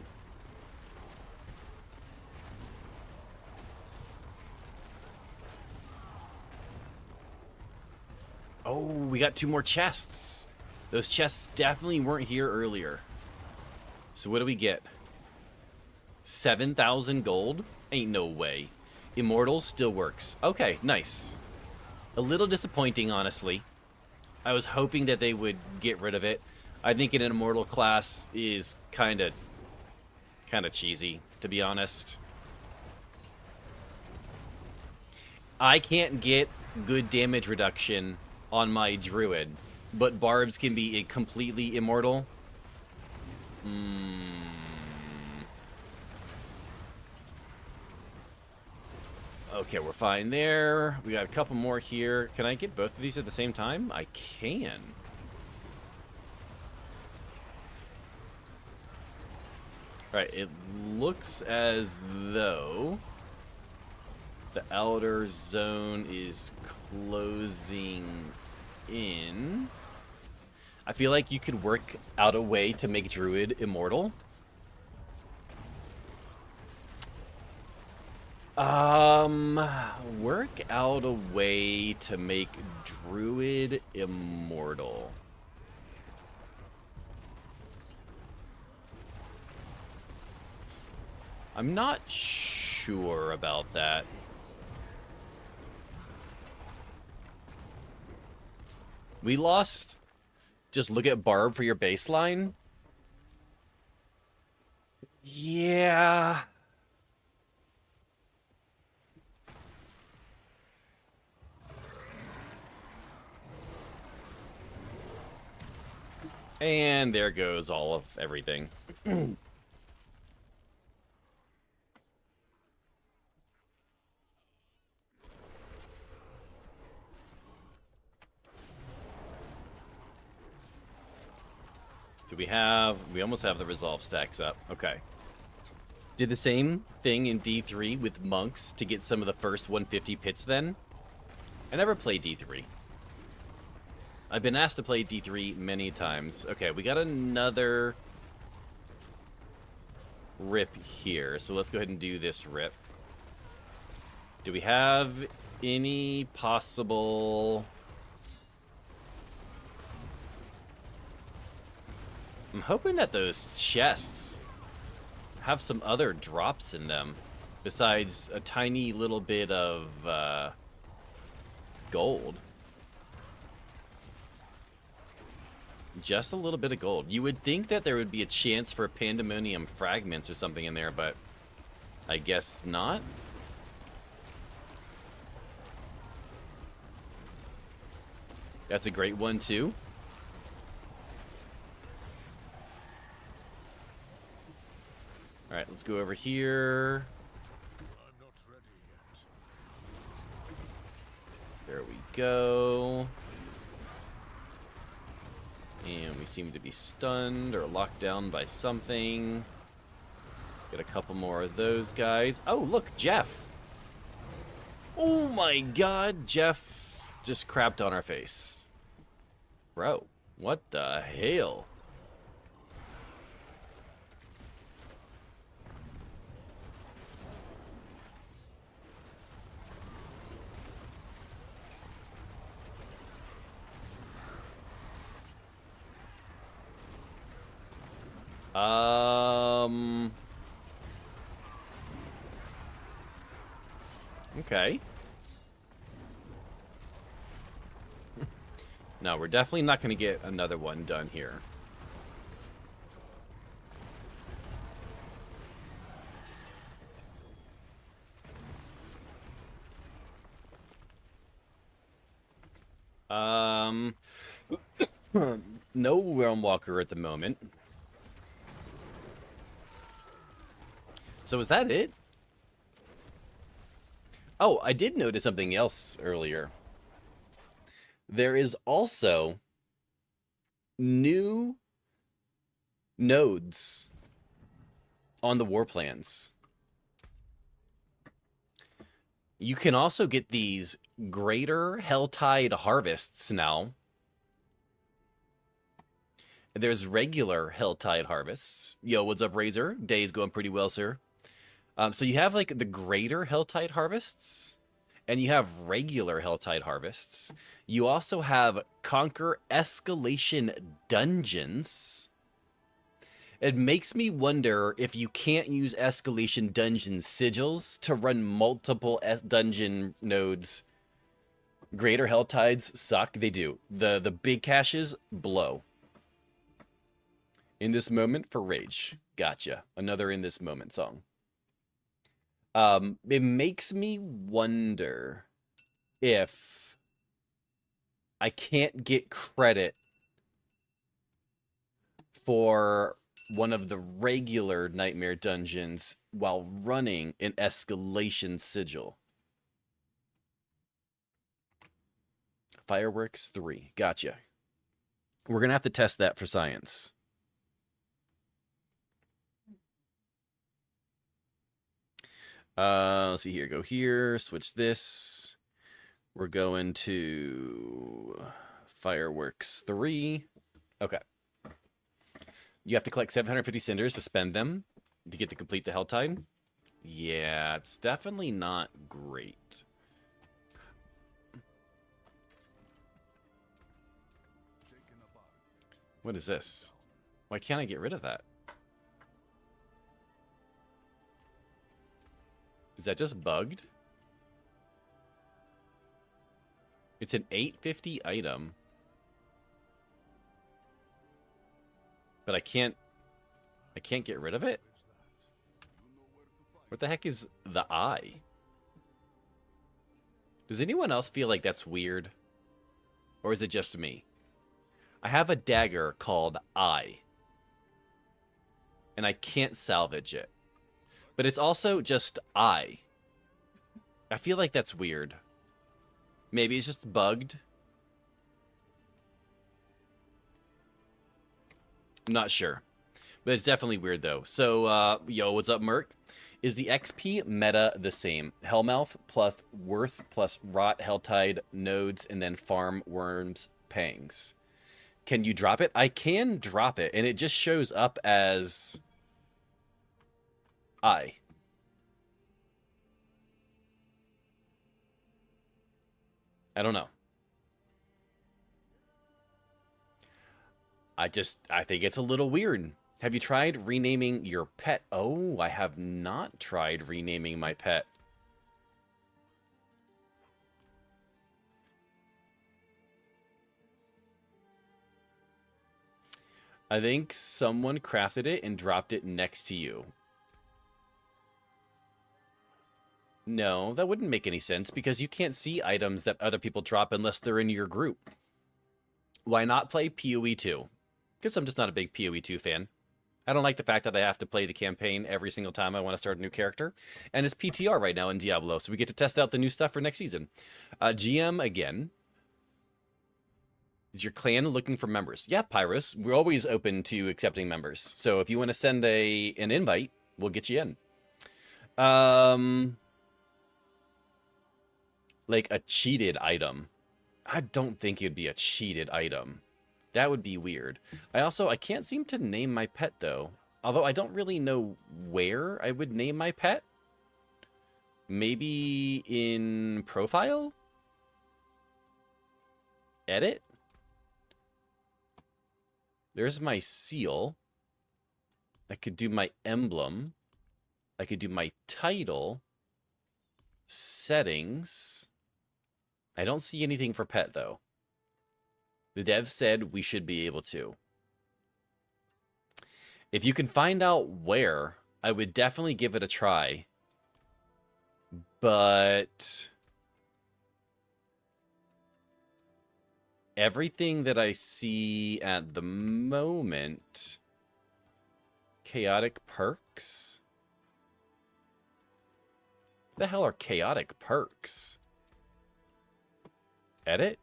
Oh, we got 2 more chests. Those chests definitely weren't here earlier. So what do we get? 7,000 gold? Ain't no way. Immortals still works. Okay, nice. A little disappointing, honestly. I was hoping that they would get rid of it. I think an immortal class is kind of cheesy, to be honest. I can't get good damage reduction on my druid, but barbs can be completely immortal. Okay, we're fine there. We got a couple more here. Can I get both of these at the same time? I can. Alright, it looks as though the outer zone is closing in. I feel like you could work out a way to make Druid immortal. Work out a way to make Druid immortal. I'm not sure about that. We lost. Just look at Barb for your baseline. Yeah. And there goes all of everything. Do we have... We almost have the resolve stacks up. Okay. Did the same thing in D3 with monks to get some of the first 150 pits then. I never played D3. I've been asked to play D3 many times. Okay, we got another rip here. So let's go ahead and do this rip. Do we have any possible... I'm hoping that those chests have some other drops in them besides a tiny little bit of gold. Just a little bit of gold. You would think that there would be a chance for pandemonium fragments or something in there, but I guess not. That's a great one too. All right, let's go over here. I'm not ready yet. There we go. And we seem to be stunned or locked down by something. Get a couple more of those guys. Oh, look, Jeff. Oh my god, Jeff just crapped on our face. Bro, what the hell? Okay. No, we're definitely not going to get another one done here. No Realwalker at the moment. So is that it? Oh, I did notice something else earlier. There is also new nodes on the war plans. You can also get these greater Helltide harvests now. There's regular Helltide harvests. Yo, what's up, Razor? Day's going pretty well, sir. So you have like the greater Helltide harvests, and you have regular Helltide harvests. You also have Conquer Escalation Dungeons. It makes me wonder if you can't use Escalation Dungeon sigils to run multiple dungeon nodes. Greater Helltides suck. They do. The big caches blow. In this moment for Rage. Gotcha. Another In This Moment song. It makes me wonder if I can't get credit for one of the regular Nightmare dungeons while running an Escalation Sigil. Fireworks 3. Gotcha. We're going to have to test that for science. Let's see here. Go here. Switch this. We're going to Fireworks 3. Okay. You have to collect 750 cinders to spend them to get to complete the Helltide. Yeah, it's definitely not great. What is this? Why can't I get rid of that? Is that just bugged? It's an 850 item. But I can't get rid of it? What the heck is the eye? Does anyone else feel like that's weird? Or is it just me? I have a dagger called Eye. And I can't salvage it. But it's also just Eye. I feel like that's weird. Maybe it's just bugged. Not sure. But it's definitely weird, though. So, yo, what's up, Merc? Is the XP meta the same? Hellmouth plus Worth plus Rot, Helltide, Nodes, and then Farm, Worms, Pangs. Can you drop it? I can drop it, and it just shows up as I. I don't know. I think it's a little weird. Have you tried renaming your pet? Oh, I have not tried renaming my pet. I think someone crafted it and dropped it next to you. No, that wouldn't make any sense because you can't see items that other people drop unless they're in your group. Why not play PoE 2? Because I'm just not a big PoE 2 fan. I don't like the fact that I have to play the campaign every single time I want to start a new character. And it's PTR right now in Diablo, so we get to test out the new stuff for next season. GM again. Is your clan looking for members? Yeah, Pyrus. We're always open to accepting members. So if you want to send an invite, we'll get you in. Like a cheated item. I don't think it'd be a cheated item. That would be weird. I can't seem to name my pet, though. Although I don't really know where I would name my pet. Maybe in profile? Edit? There's my seal. I could do my emblem. I could do my title. Settings. I don't see anything for pet, though. The dev said we should be able to. If you can find out where, I would definitely give it a try. But everything that I see at the moment... Chaotic perks? What the hell are chaotic perks? Edit?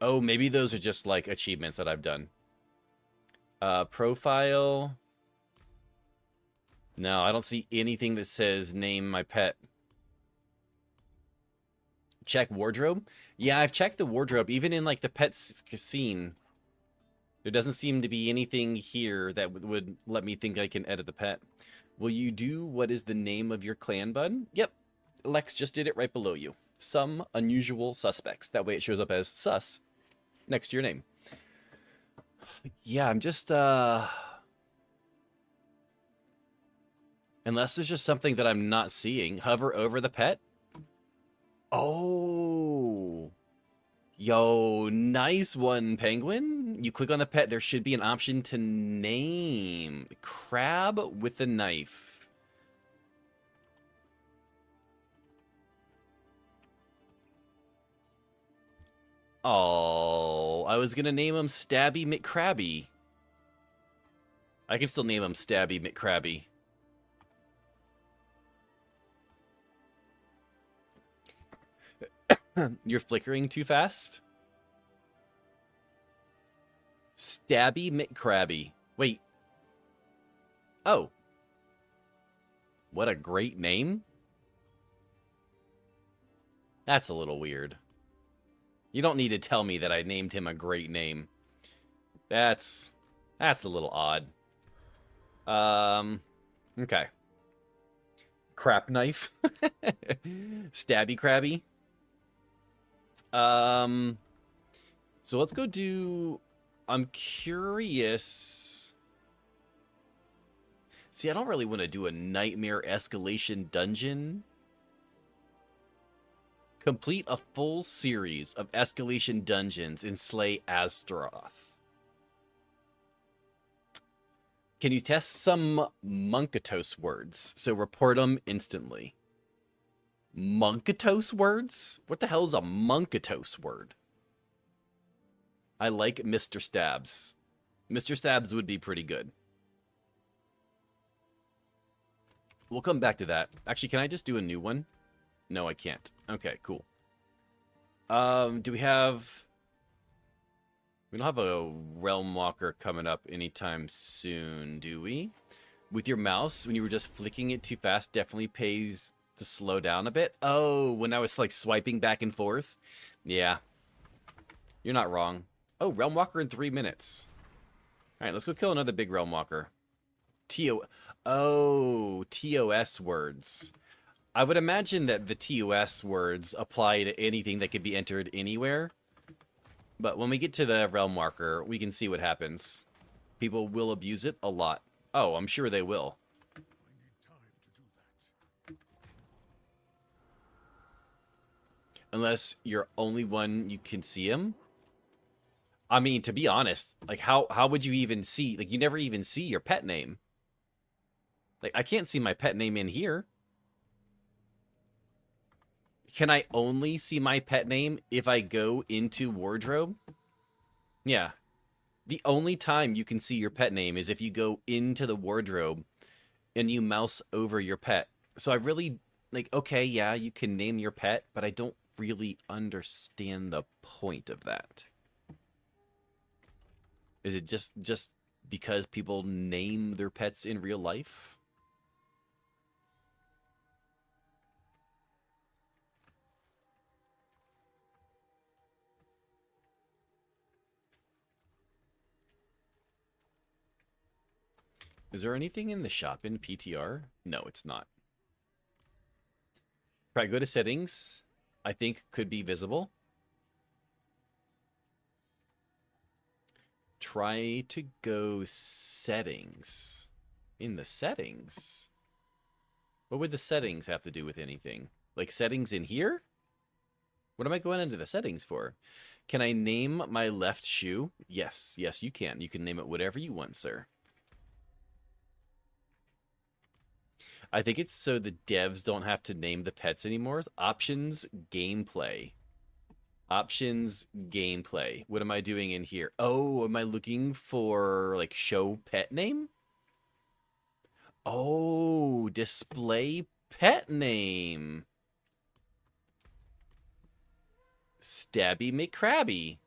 Oh, maybe those are just like achievements that I've done. Profile. No, I don't see anything that says name my pet. Check wardrobe. Yeah, I've checked the wardrobe. Even in like the pet scene, there doesn't seem to be anything here that would let me think I can edit the pet. Will you do what is the name of your clan, bud? Yep. Lex just did it right below you. Some unusual suspects. That way it shows up as sus next to your name. Yeah, I'm just, unless there's just something that I'm not seeing. Hover over the pet. Oh. Yo, nice one, Penguin. You click on the pet, there should be an option to name. Crab with a knife. Oh, I was gonna name him Stabby McCrabby. I can still name him Stabby McCrabby. You're flickering too fast? Stabby McCrabby. Wait. Oh. What a great name. That's a little weird. You don't need to tell me that I named him a great name. That's a little odd. Okay. Crap knife. Stabby crabby. So let's go do... I'm curious... See, I don't really want to do a nightmare escalation dungeon. Complete a full series of escalation dungeons and slay Astaroth. Can you test some Munkatos words? So report them instantly. Munkatos words? What the hell is a Munkatos word? I like Mr. Stabs. Mr. Stabs would be pretty good. We'll come back to that. Actually, can I just do a new one? No, I can't. Okay, cool. Do we have... We don't have a Realm Walker coming up anytime soon, do we? With your mouse, when you were just flicking it too fast, definitely pays to slow down a bit. Oh, when I was like swiping back and forth? Yeah, you're not wrong. Oh, Realm Walker in 3 minutes. All right, let's go kill another big Realm Walker. Oh, TOS words. I would imagine that the TOS words apply to anything that could be entered anywhere. But when we get to the Realm Walker, we can see what happens. People will abuse it a lot. Oh, I'm sure they will. I need time to do that. Unless you're only one you can see him. I mean, to be honest, like how would you even see? Like you never even see your pet name. Like I can't see my pet name in here. Can I only see my pet name if I go into wardrobe? Yeah. The only time you can see your pet name is if you go into the wardrobe and you mouse over your pet. So I really, like, okay, yeah, you can name your pet, but I don't really understand the point of that. Is it just because people name their pets in real life? Is there anything in the shop in PTR? No, it's not. Try go to settings. I think could be visible. Try to go settings. In the settings? What would the settings have to do with anything? Like settings in here? What am I going into the settings for? Can I name my left shoe? Yes, yes, you can. You can name it whatever you want, sir. I think it's so the devs don't have to name the pets anymore. Options, gameplay. Options, gameplay. What am I doing in here? Oh, am I looking for, like, show pet name? Oh, display pet name. Stabby McCrabby.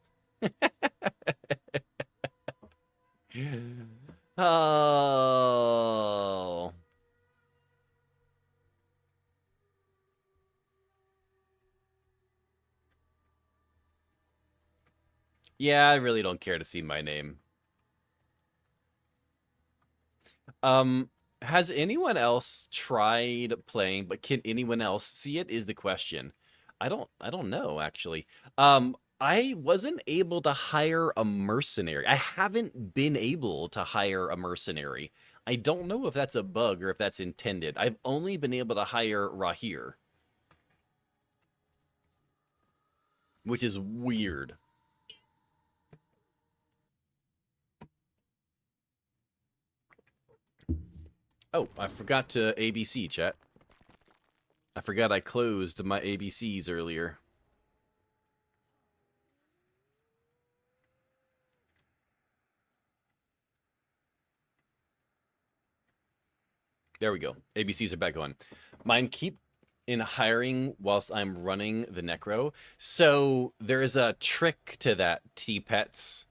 Oh. Yeah, I really don't care to see my name. Has anyone else tried playing, but can anyone else see it is the question. I don't know actually. I wasn't able to hire a mercenary. I haven't been able to hire a mercenary. I don't know if that's a bug or if that's intended. I've only been able to hire Rahir, which is weird. Oh, I forgot to ABC, chat. I forgot I closed my ABCs earlier. There we go. ABCs are back on. Mine keep in hiring whilst I'm running the Necro. So there is a trick to that, T-Pets.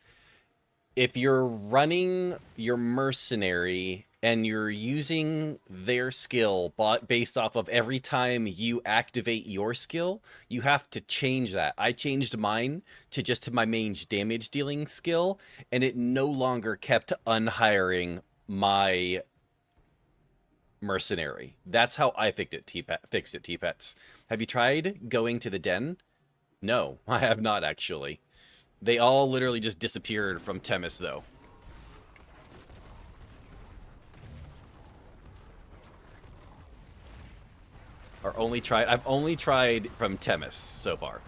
If you're running your mercenary and you're using their skill based off of every time you activate your skill, you have to change that. I changed mine to just my main damage dealing skill, and it no longer kept unhiring my mercenary. That's how I fixed it, T-Pets. Have you tried going to the den? No, I have not actually. They all literally just disappeared from Temis, though. I've only tried from Temis so far.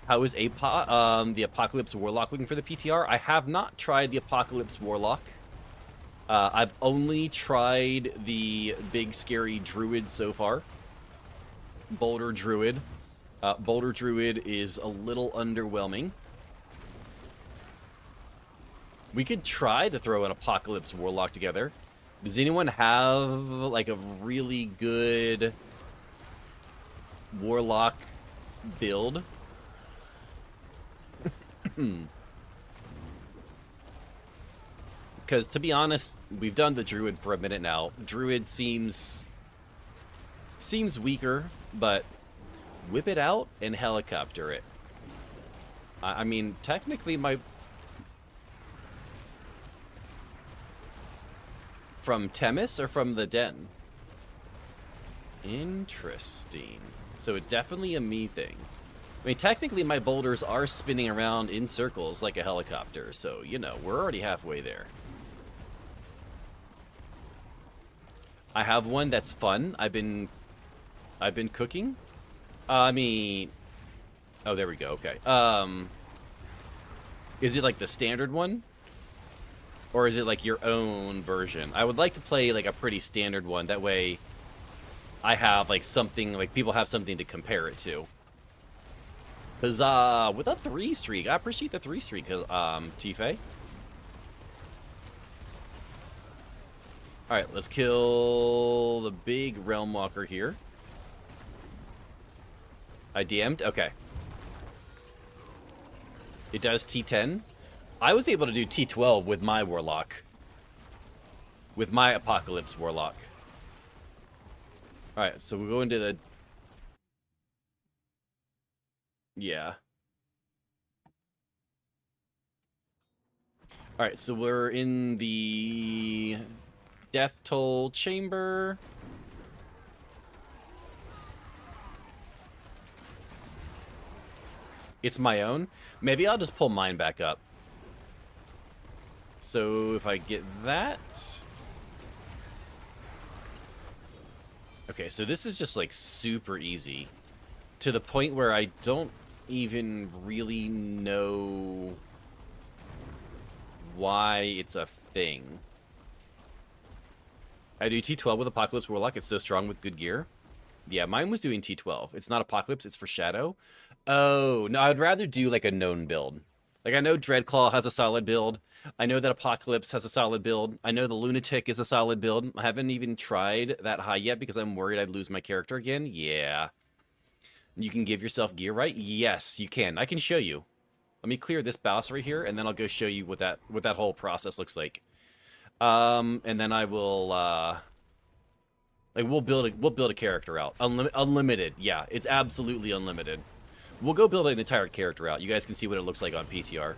How is the Apocalypse Warlock looking for the PTR? I have not tried the Apocalypse Warlock. I've only tried the big scary Druid so far. Boulder Druid. Boulder Druid is a little underwhelming. We could try to throw an Apocalypse Warlock together. Does anyone have, like, a really good Warlock build? Because to be honest, we've done the druid for a minute now. Druid seems weaker, but whip it out and helicopter it. I mean, technically my... From Temis or from the den? Interesting. So it's definitely a me thing. I mean, technically my boulders are spinning around in circles like a helicopter, so, you know, we're already halfway there. I have one that's fun. I've been cooking. I mean... Oh, there we go, okay. Is it like the standard one? Or is it like your own version? I would like to play like a pretty standard one. That way I have like something, like people have something to compare it to. Huzzah! With a 3 streak. I appreciate the 3 streak, Tife. Alright, let's kill the big Realmwalker here. I DM'd? Okay. It does T10. I was able to do T12 with my Warlock. With my Apocalypse Warlock. Alright, so we'll go into the... Yeah. Alright, so we're in the Death Toll Chamber. It's my own. Maybe I'll just pull mine back up. So if I get that... Okay, so this is just like super easy. To the point where I don't even really know why it's a thing. I do T12 with Apocalypse Warlock. It's so strong with good gear. Yeah, mine was doing T12. It's not Apocalypse, it's for Shadow. Oh, no, I'd rather do like a known build. Like, I know Dreadclaw has a solid build. I know that Apocalypse has a solid build. I know the Lunatic is a solid build. I haven't even tried that high yet because I'm worried I'd lose my character again. Yeah. You can give yourself gear, right? Yes, you can. I can show you. Let me clear this boss right here, and then I'll go show you what that whole process looks like. And then I will, like, we'll build a character out. Unlimited. Yeah, it's absolutely unlimited. We'll go build an entire character out. You guys can see what it looks like on PTR.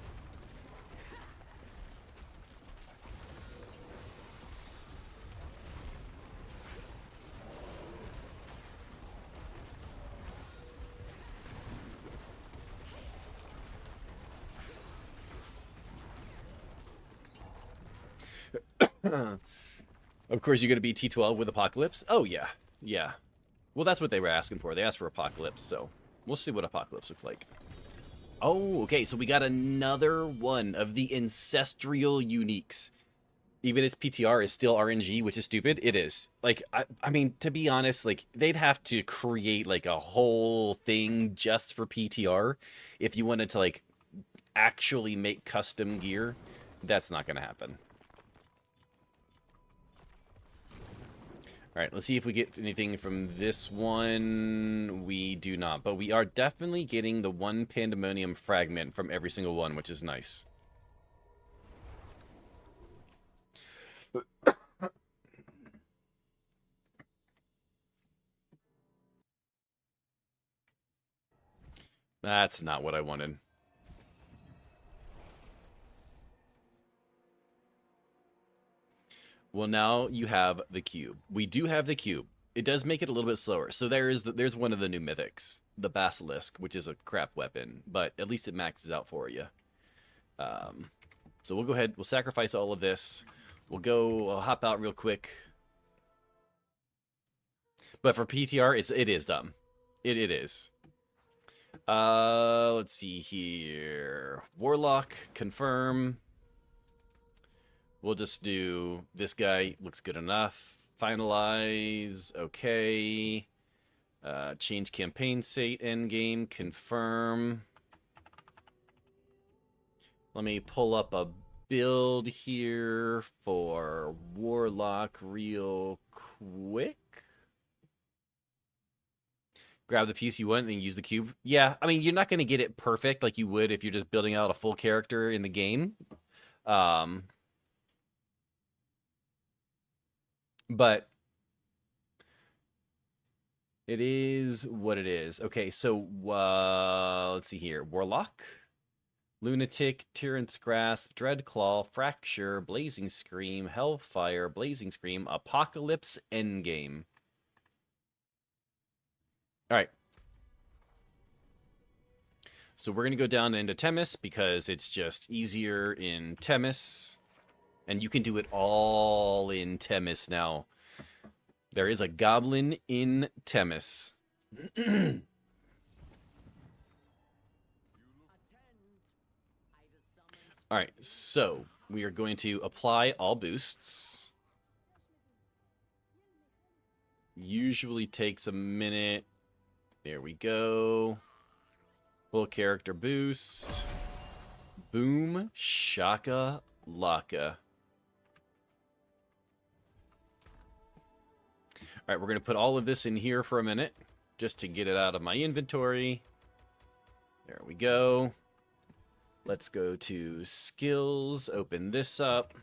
Of course, you're going to be T12 with Apocalypse. Oh, yeah. Yeah. Well, that's what they were asking for. They asked for Apocalypse, so we'll see what Apocalypse looks like. Oh, okay, so we got another one of the ancestral uniques. Even its PTR is still RNG, which is stupid. It is. Like, I mean, to be honest, like, they'd have to create, like, a whole thing just for PTR if you wanted to, like, actually make custom gear. That's not going to happen. All right, let's see if we get anything from this one. We do not, but we are definitely getting the one Pandemonium fragment from every single one, which is nice. That's not what I wanted. Well, now you have the cube. We do have the cube. It does make it a little bit slower. So there's one of the new mythics, the Basilisk, which is a crap weapon, but at least it maxes out for you. So we'll go ahead. We'll sacrifice all of this. We'll go hop out real quick. But for PTR, it is dumb. It is. Let's see here. Warlock, confirm. We'll just do this guy. Looks good enough. Finalize. Okay. Change campaign state. Endgame. Confirm. Let me pull up a build here for Warlock real quick. Grab the piece you want and then use the cube. Yeah, I mean, you're not going to get it perfect like you would if you're just building out a full character in the game. But it is what it is. Okay, so let's see here. Warlock, Lunatic, Tyrant's Grasp, Dreadclaw, Fracture, Blazing Scream, Hellfire, Blazing Scream, Apocalypse, Endgame. All right. So we're going to go down into Temis because it's just easier in Temis. And you can do it all in Temis now. There is a goblin in Temis. All right, so we are going to apply all boosts. Usually takes a minute. There we go. Full character boost. Boom, shaka, laka. All right, we're going to put all of this in here for a minute just to get it out of my inventory. There we go. Let's go to skills, open this up.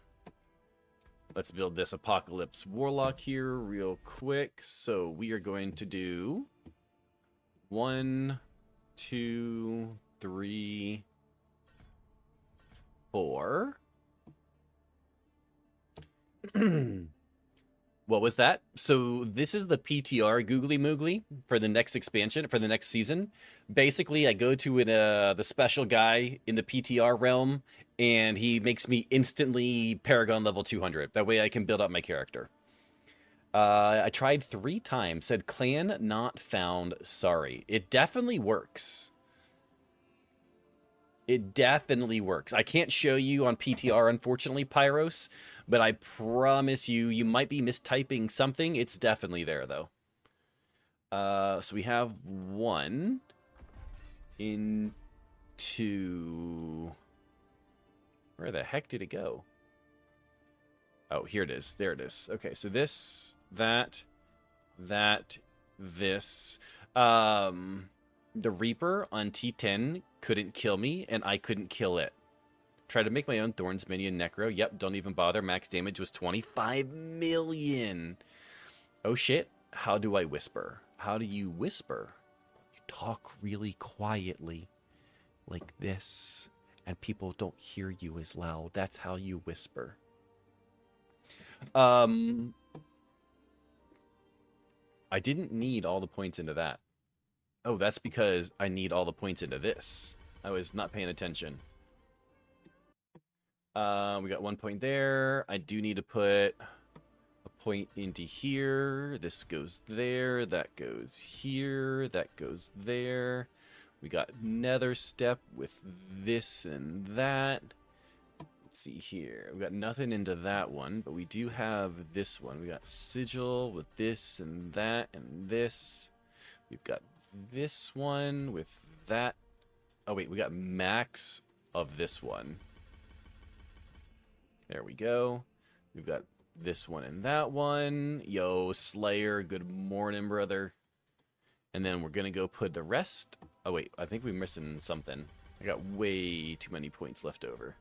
Let's build this Apocalypse Warlock here real quick. So we are going to do 1, 2, 3, 4. What was that? So this is the PTR Googly Moogly for the next expansion, for the next season. Basically, I go to the special guy in the PTR realm, and he makes me instantly Paragon level 200. That way I can build up my character. I tried 3 times, said clan not found, sorry. It definitely works. It definitely works. I can't show you on PTR, unfortunately, Pyros, but I promise you, you might be mistyping something. It's definitely there, though. So we have 1 into... Where the heck did it go? Oh, here it is. There it is. Okay, so this, that, this. The Reaper on T10 couldn't kill me, and I couldn't kill it. Try to make my own Thorns minion Necro. Yep, don't even bother. Max damage was 25 million. Oh shit. How do I whisper? How do you whisper? You talk really quietly, like this, and people don't hear you as loud. That's how you whisper. I didn't need all the points into that. Oh, that's because I need all the points into this. I was not paying attention. We got 1 point there. I do need to put a point into here. This goes there. That goes here. That goes there. We got nether step with this and that. Let's see here. We got nothing into that one, but we do have this one. We got sigil with this and that and this. We've got this one with that. Oh, wait, we got max of this one. There we go. We've got this one and that one. Yo, Slayer, good morning, brother. And then we're going to go put the rest. Oh, wait, I think we're missing something. I got way too many points left over.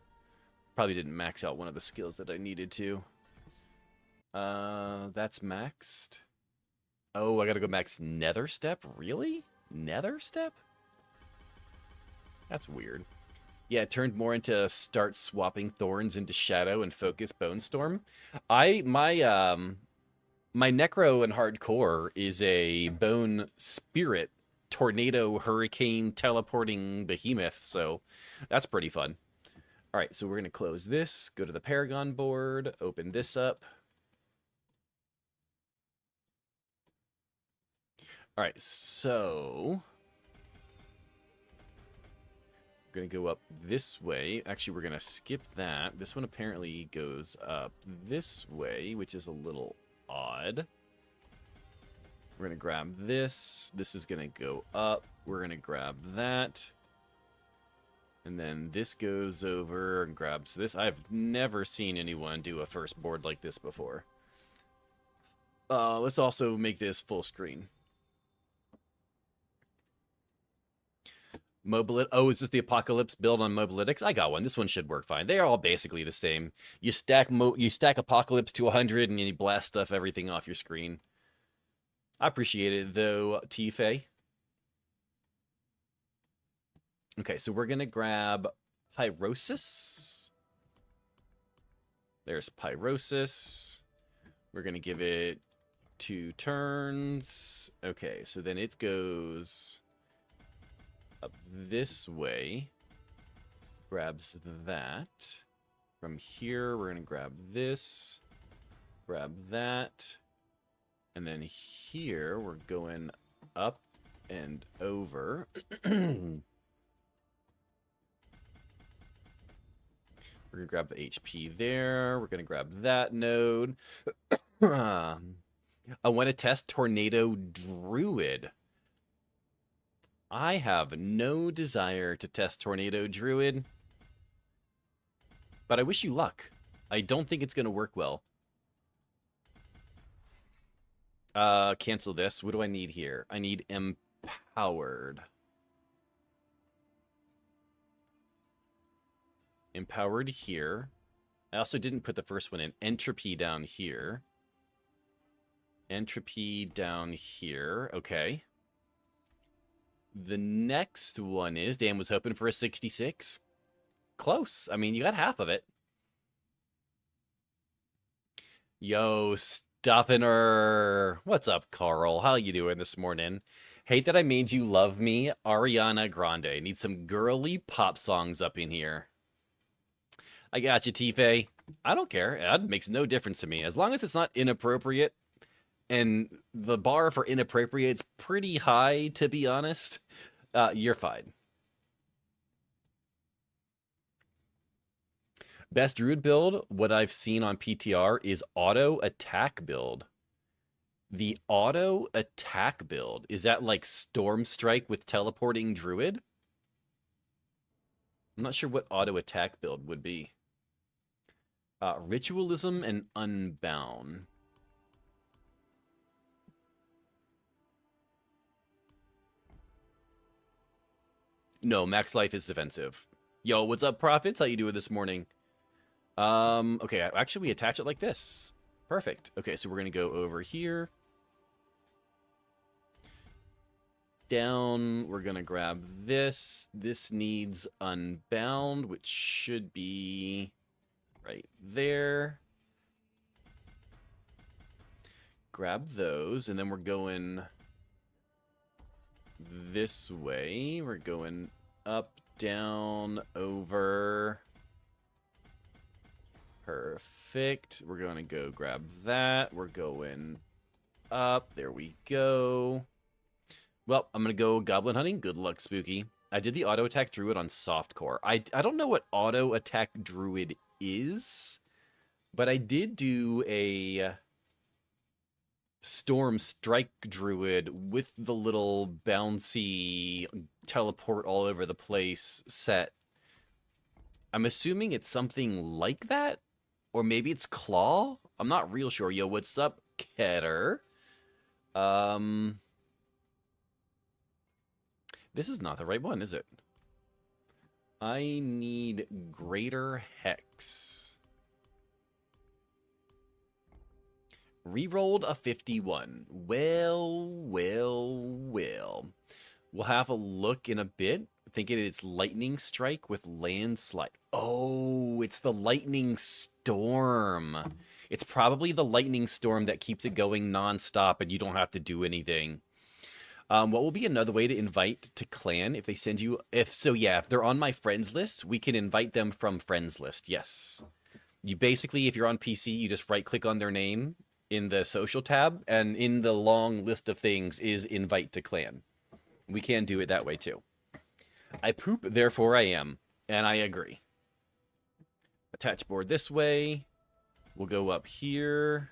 Probably didn't max out one of the skills that I needed to. That's maxed. Oh, I gotta go max nether step? Really? Nether step? That's weird. Yeah, it turned more into start swapping thorns into shadow and focus bone storm. My necro in hardcore is a bone spirit tornado hurricane teleporting behemoth, so that's pretty fun. All right, so we're gonna close this, go to the Paragon board, open this up. All right, so we're going to go up this way. Actually, we're going to skip that. This one apparently goes up this way, which is a little odd. We're going to grab this. This is going to go up. We're going to grab that. And then this goes over and grabs this. I've never seen anyone do a first board like this before. Let's also make this full screen. Oh, is this the Apocalypse build on Mobilytics? I got one. This one should work fine. They are all basically the same. You stack Apocalypse to 100 and you blast stuff everything off your screen. I appreciate it though, T-Fay. Okay, so we're gonna grab Pyrosis. There's Pyrosis. We're gonna give it 2 turns. Okay, so then it goes up this way. Grabs that. From here, we're gonna grab this. Grab that. And then here, we're going up and over. We're going to grab the HP there. We're going to grab that node. I want to test Tornado Druid. I have no desire to test Tornado Druid. But I wish you luck. I don't think it's going to work well. Cancel this. What do I need here? I need Empowered. Empowered here. I also didn't put the first one in. Entropy down here. Entropy down here. Okay. The next one is, Dan was hoping for a 66. Close. I mean, you got half of it. Yo, Stuffiner. What's up, Carl? How you doing this morning? Hate that I made you love me. Ariana Grande. Need some girly pop songs up in here. I got you, T-Fay. I don't care. That makes no difference to me. As long as it's not inappropriate. And the bar for inappropriate's pretty high, to be honest. You're fine. Best Druid build, what I've seen on PTR, is auto attack build. The auto attack build, is that like Storm Strike with teleporting Druid? I'm not sure what auto attack build would be. Ritualism and Unbound. No, max life is defensive. Yo, what's up, Prophets? How you doing this morning? Okay, actually we attach it like this. Perfect. Okay, so we're gonna go over here. Down, we're gonna grab this. This needs Unbound, which should be right there. Grab those, and then we're going this way. We're going up, down, over. Perfect. We're going to go grab that. We're going up. There we go. Well, I'm going to go Goblin Hunting. Good luck, Spooky. I did the Auto Attack Druid on Softcore. I don't know what Auto Attack Druid is, but I did do a Storm Strike Druid with the little bouncy teleport all over the place set. I'm assuming it's something like that, or maybe it's Claw. I'm not real sure. Yo, what's up, Keter? This is not the right one, is it? I need Greater Hex. Rerolled a 51. Well. We'll have a look in a bit. Thinking it's Lightning Strike with Landslide. Oh, it's the Lightning Storm. It's probably the Lightning Storm that keeps it going nonstop and you don't have to do anything. What will be another way to invite to clan if they send you... If they're on my friends list, we can invite them from friends list, yes. You basically, if you're on PC, you just right-click on their name in the social tab, and in the long list of things is invite to clan. We can do it that way too. I poop, therefore I am, and I agree. Attach board this way. We'll go up here.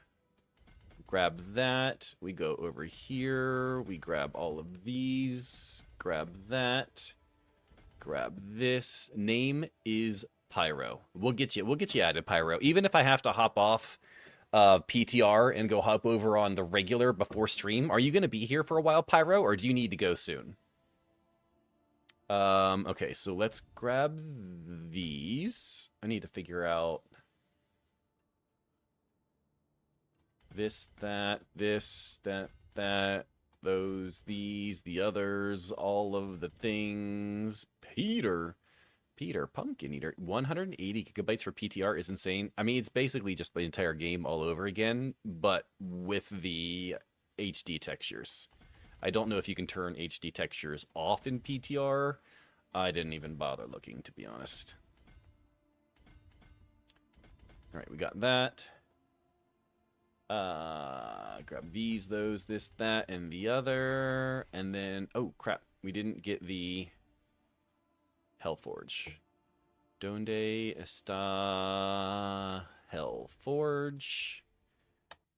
Grab that. We go over here. We grab all of these. Grab that. Grab this. Name is Pyro. We'll get you added, Pyro. Even if I have to hop off PTR and go hop over on the regular before stream. Are you going to be here for a while, Pyro, or do you need to go soon? Okay, so let's grab these. I need to figure out this, that, those, these, the others, all of the things. Peter, Pumpkin Eater, 180 gigabytes for PTR is insane. I mean, it's basically just the entire game all over again, but with the HD textures. I don't know if you can turn HD textures off in PTR. I didn't even bother looking, to be honest. All right, we got that. Grab these, those, this, that, and the other. And then, oh, crap. We didn't get the Hellforge. Donde está Hellforge?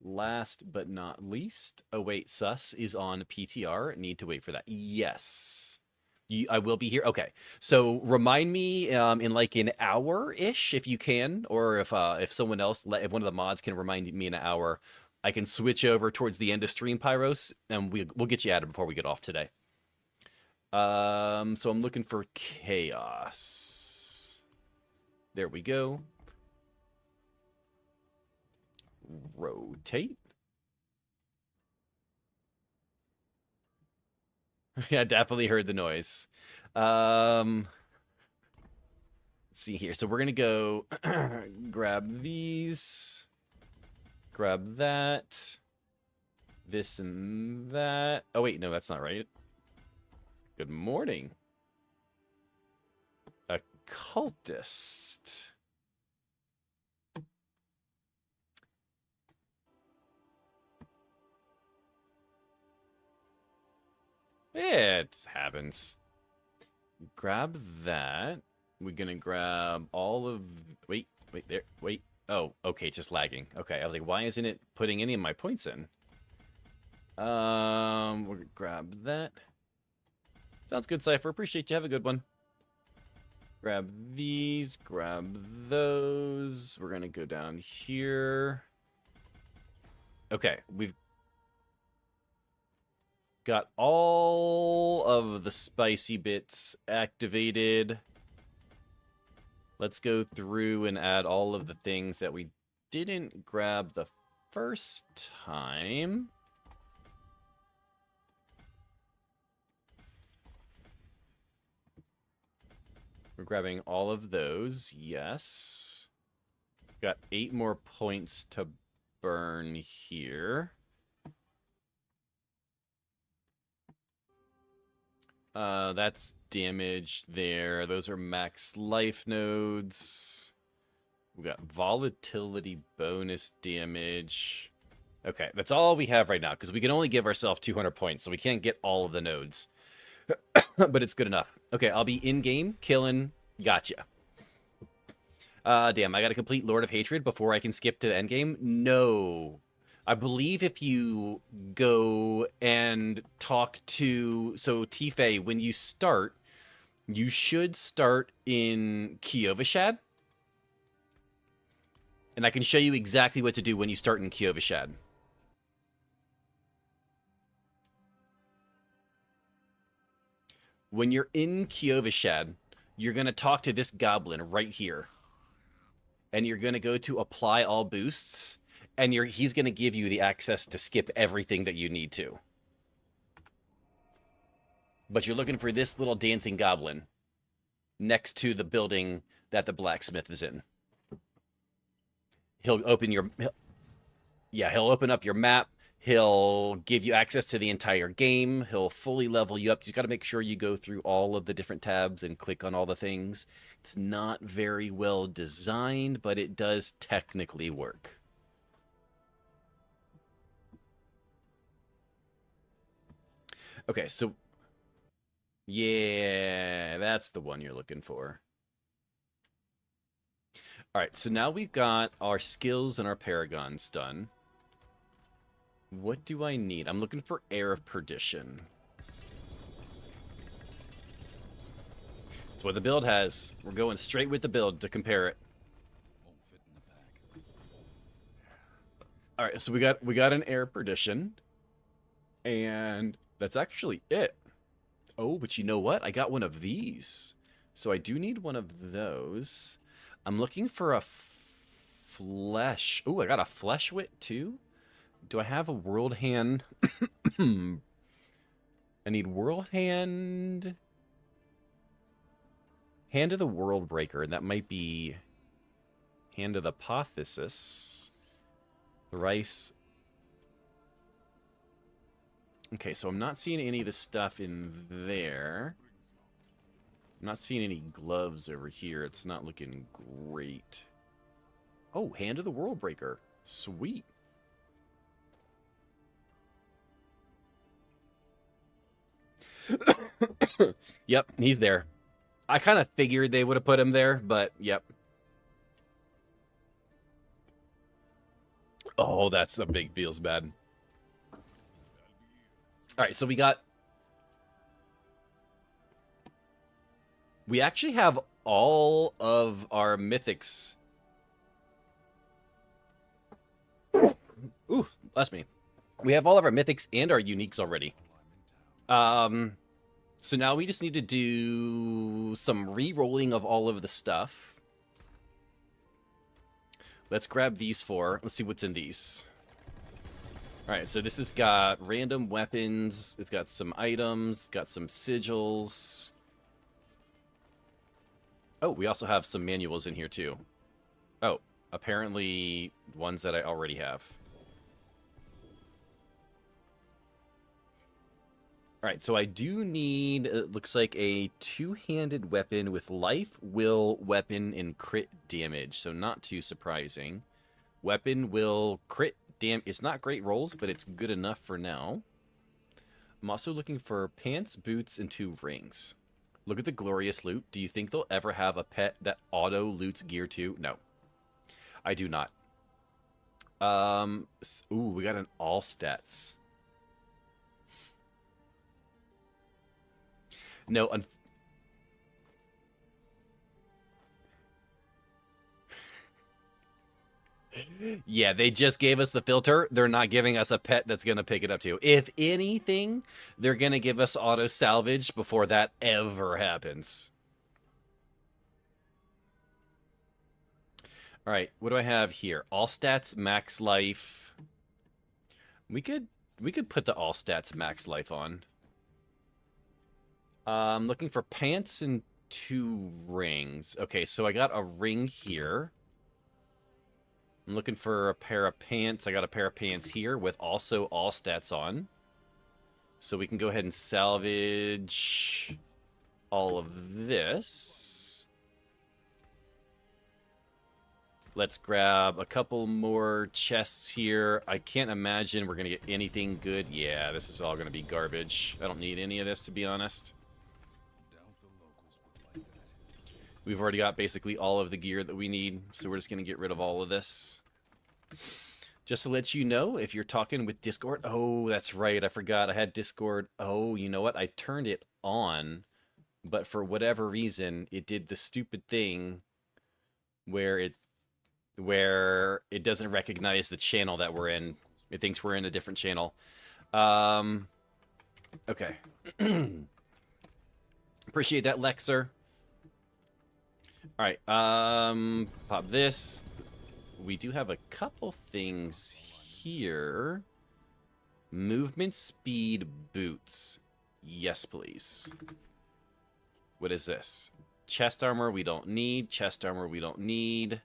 Last but not least. Oh, wait. Sus is on PTR. Need to wait for that. Yes. I will be here. Okay. So remind me in like an hour-ish if you can, or if someone else, if one of the mods can remind me in an hour, I can switch over towards the end of stream, Pyros, and we'll get you added before we get off today. So I'm looking for chaos. There we go. Rotate. Yeah, definitely heard the noise. Let's see here. So we're gonna go grab these, grab that, this and that. Oh wait, no, that's not right. Good morning. A cultist. It happens. Grab that. We're gonna grab all of... Wait, there. Wait. Oh, okay, it's just lagging. Okay, I was like, why isn't it putting any of my points in? We're gonna grab that. Sounds good, Cypher. Appreciate you. Have a good one. Grab these. Grab those. We're gonna go down here. Okay, we've got all of the spicy bits activated. Let's go through and add all of the things that we didn't grab the first time. We're grabbing all of those, yes. Got 8 more points to burn here. That's damage there. Those are max life nodes. We got volatility bonus damage. Okay, that's all we have right now, because we can only give ourselves 200 points, so we can't get all of the nodes. But it's good enough. Okay, I'll be in-game, killing, gotcha. Damn, I gotta complete Lord of Hatred before I can skip to the endgame? No. I believe if you go and talk to... So, Tife, when you start, you should start in Kiovashad. And I can show you exactly what to do when you start in Kiovashad. When you're in Kiovashad, you're going to talk to this goblin right here. And you're going to go to apply all boosts. And he's going to give you the access to skip everything that you need to. But you're looking for this little dancing goblin next to the building that the blacksmith is in. He'll open your... He'll open up your map. He'll give you access to the entire game. He'll fully level you up. You got to make sure you go through all of the different tabs and click on all the things. It's not very well designed, but it does technically work. Okay, so... Yeah, that's the one you're looking for. All right, so now we've got our skills and our paragons done. What do I need? I'm looking for Air of Perdition. That's what the build has. We're going straight with the build to compare it. All right, so we got an Air of Perdition, and that's actually it. Oh, but you know what? I got one of these. So I do need one of those. I'm looking for a flesh. Oh, I got a flesh wit too. Do I have a world hand? I need world hand. Hand of the World Breaker. That might be Hand of the Apotheosis. Thrice. Okay, so I'm not seeing any of the stuff in there. I'm not seeing any gloves over here. It's not looking great. Oh, Hand of the World Breaker. Sweet. Yep, he's there. I kind of figured they would have put him there, but yep. Oh, that's a big feels bad. All right, so we actually have all of our mythics. Ooh, bless me. We have all of our mythics and our uniques already. So now we just need to do some re-rolling of all of the stuff. Let's grab these four. Let's see what's in these. All right, so this has got random weapons. It's got some items, got some sigils. Oh, we also have some manuals in here too. Oh, apparently ones that I already have. All right, so I do need, it looks like a two-handed weapon with life, will, weapon, and crit damage. So not too surprising. Weapon, will, crit, it's not great rolls, but it's good enough for now. I'm also looking for pants, boots, and 2 rings. Look at the glorious loot. Do you think they'll ever have a pet that auto loots gear too? No. I do not. Ooh, we got an all stats. No, yeah, they just gave us the filter. They're not giving us a pet that's going to pick it up too. If anything, they're going to give us auto salvage before that ever happens. All right, what do I have here? All stats, max life. We could put the all stats max life on. I'm looking for pants and 2 rings. Okay, so I got a ring here. I'm looking for a pair of pants. I got a pair of pants here with also all stats on. So we can go ahead and salvage all of this. Let's grab a couple more chests here. I can't imagine we're going to get anything good. Yeah, this is all going to be garbage. I don't need any of this, to be honest. We've already got basically all of the gear that we need, so we're just going to get rid of all of this. Just to let you know, if you're talking with Discord... Oh, that's right, I forgot I had Discord. Oh, you know what? I turned it on, but for whatever reason, it did the stupid thing where it doesn't recognize the channel that we're in. It thinks we're in a different channel. Okay. Appreciate that, Lexer. All right, pop this. We do have a couple things here. Movement speed boots. Yes, please. What is this? Chest armor we don't need. Chest armor we don't need.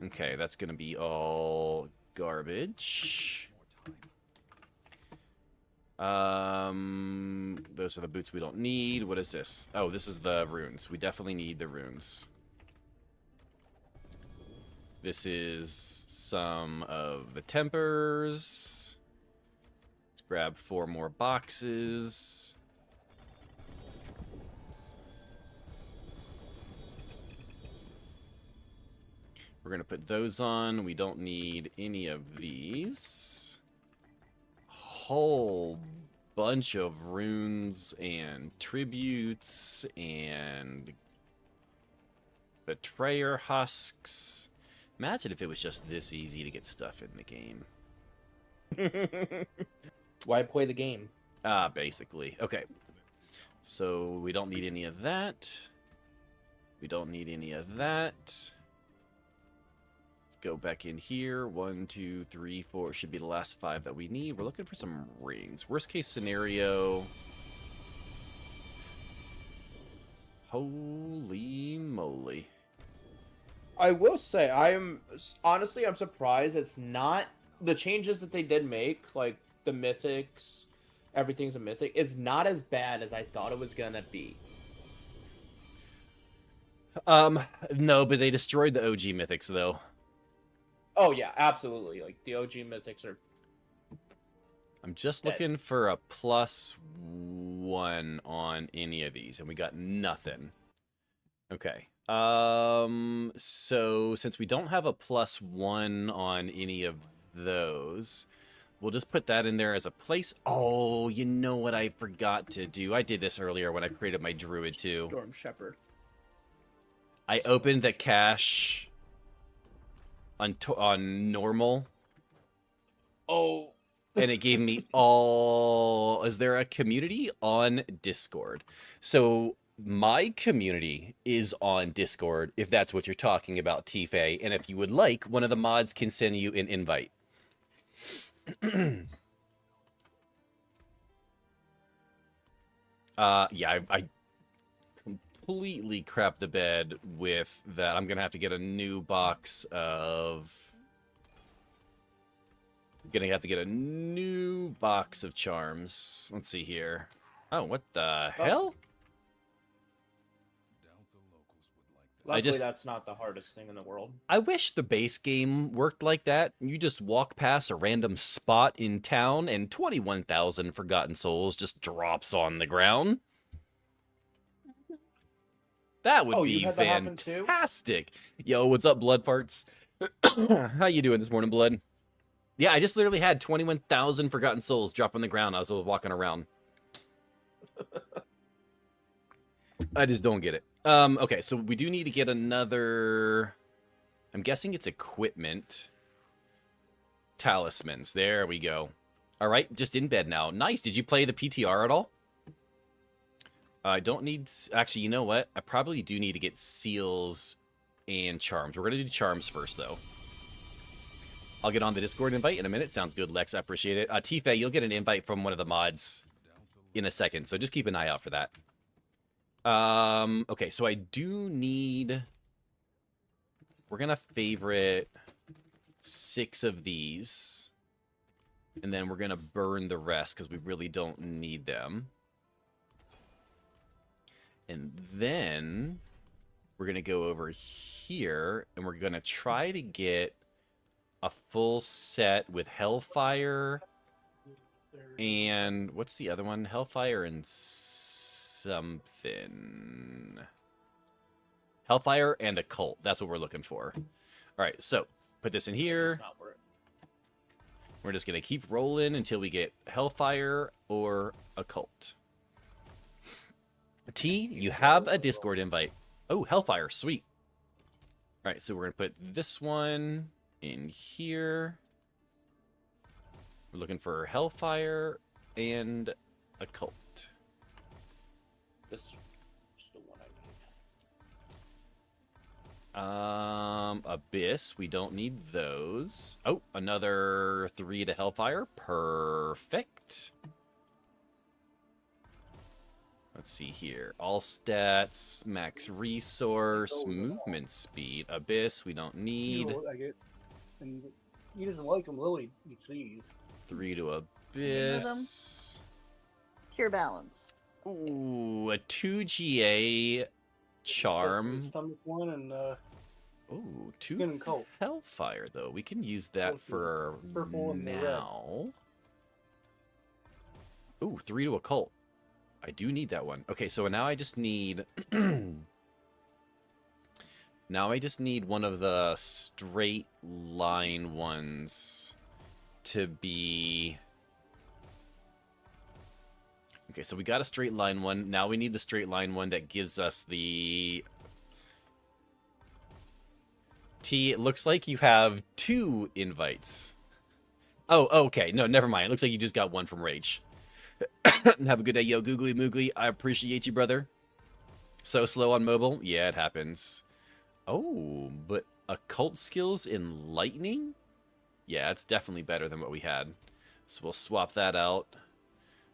Okay, that's going to be all garbage. Those are the boots we don't need. What is this? Oh, this is the runes. We definitely need the runes. This is some of the tempers. Let's grab 4 more boxes. We're going to put those on. We don't need any of these. Whole bunch of runes and tributes and betrayer husks. Imagine if it was just this easy to get stuff in the game. Why play the game? Basically. Okay. So we don't need any of that. We don't need any of that. Let's go back in here. 1, 2, 3, 4 should be the last 5 that we need. We're looking for some rings. Worst case scenario. Holy moly. I will say, I'm surprised it's not the changes that they did make, like the mythics, everything's a mythic, is not as bad as I thought it was gonna be. No, but they destroyed the OG mythics though. Oh yeah, absolutely. Like the OG mythics are. I'm just Dead. looking for a +1 on any of these, and we got nothing. Okay. So since we don't have a +1 on any of those, we'll just put that in there as a place. Oh, you know what I forgot to do? I did this earlier when I created my druid too. Storm Shepherd. I opened the cache on normal, Oh. and it gave me all. Is there a community on Discord? So my community is on Discord, if that's what you're talking about, Tife. And if you would like, one of the mods can send you an invite. Yeah, I completely crapped the bed with that. I'm gonna have to get a new box of. Gonna have to get a new box of charms. Let's see here. Oh, what the hell? Luckily, that's not the hardest thing in the world. I wish the base game worked like that. You just walk past a random spot in town and 21,000 Forgotten Souls just drops on the ground. That would be had that happen too? fantastic. Yo, what's up, Blood Farts? How you doing this morning, Blood? Yeah, I just literally had 21,000 Forgotten Souls drop on the ground as I was walking around. I just don't get it. Okay, so we do need to get another. I'm guessing it's equipment. Talismans. There we go. All right, just in bed now. Nice. Did you play the PTR at all? I don't need. Actually, you know what? I probably do need to get seals and charms. We're gonna do charms first, though. I'll get on the Discord invite in a minute. Sounds good, Lex. I appreciate it. Tifa, you'll get an invite from one of the mods in a second, so just keep an eye out for that. Okay, so I do need. We're gonna favorite 6 of these, and then we're gonna burn the rest because we really don't need them. And then we're gonna go over here, and we're gonna try to get a full set with Hellfire and what's the other one? Hellfire and something. Hellfire and Occult. That's what we're looking for. All right, so put this in here. We're just going to keep rolling until we get Hellfire or Occult. T, you have a Discord invite. Oh, Hellfire. Sweet. All right, so we're going to put this one in here. We're looking for Hellfire and Occult. This is the one I need. Abyss. We don't need those. Oh, another 3 to Hellfire. Perfect. Let's see here. All stats, max resource, movement speed. Abyss, we don't need. You know, I get, and he doesn't like them, Lily. He sees. 3 to Abyss. Pure balance. Ooh, a 2 GA charm. Stomach one and Ooh, skin 2 and coat. Hellfire, though. We can use that for Purple and the red. now. Ooh, 3 to Occult. I do need that one. Okay, so now I just need... now I just need one of the straight line ones to be... Okay, so we got a straight line one. Now we need the straight line one that gives us the... T, it looks like you have 2 invites. Oh, okay. No, never mind. It looks like you just got one from Rage. Have a good day, yo, Googly Moogly. I appreciate you, brother. So slow on mobile? Yeah, it happens. Oh, but occult skills in lightning? Yeah, it's definitely better than what we had. So we'll swap that out.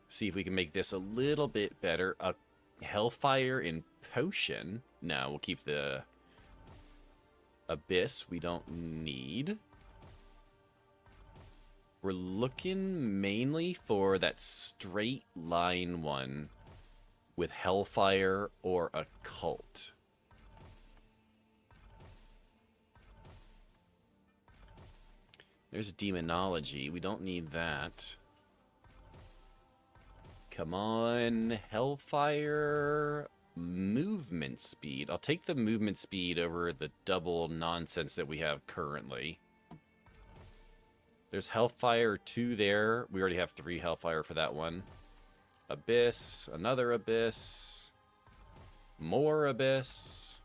See if we can make this a little bit better. A hellfire in potion? No, we'll keep the abyss we don't need. We're looking mainly for that straight line one with hellfire or occult. There's demonology. We don't need that. Come on, hellfire, movement speed. I'll take the movement speed over the double nonsense that we have currently. There's hellfire 2 there. We already have 3 hellfire for that one. Abyss, another abyss, more abyss,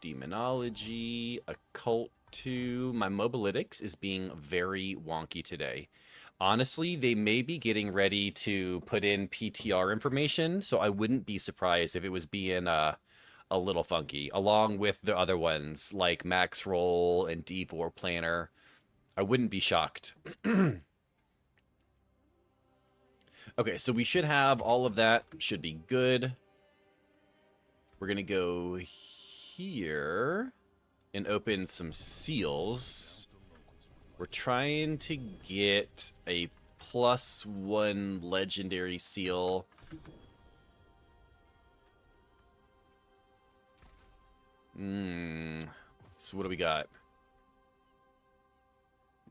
demonology, occult 2. My mobilytics is being very wonky today. Honestly, they may be getting ready to put in PTR information, so I wouldn't be surprised if it was being a little funky, along with the other ones like Max Roll and D4 Planner. I wouldn't be shocked. Okay, so we should have all of that. Should be good. We're going to go here and open some seals. We're trying to get a +1 legendary seal. So what do we got?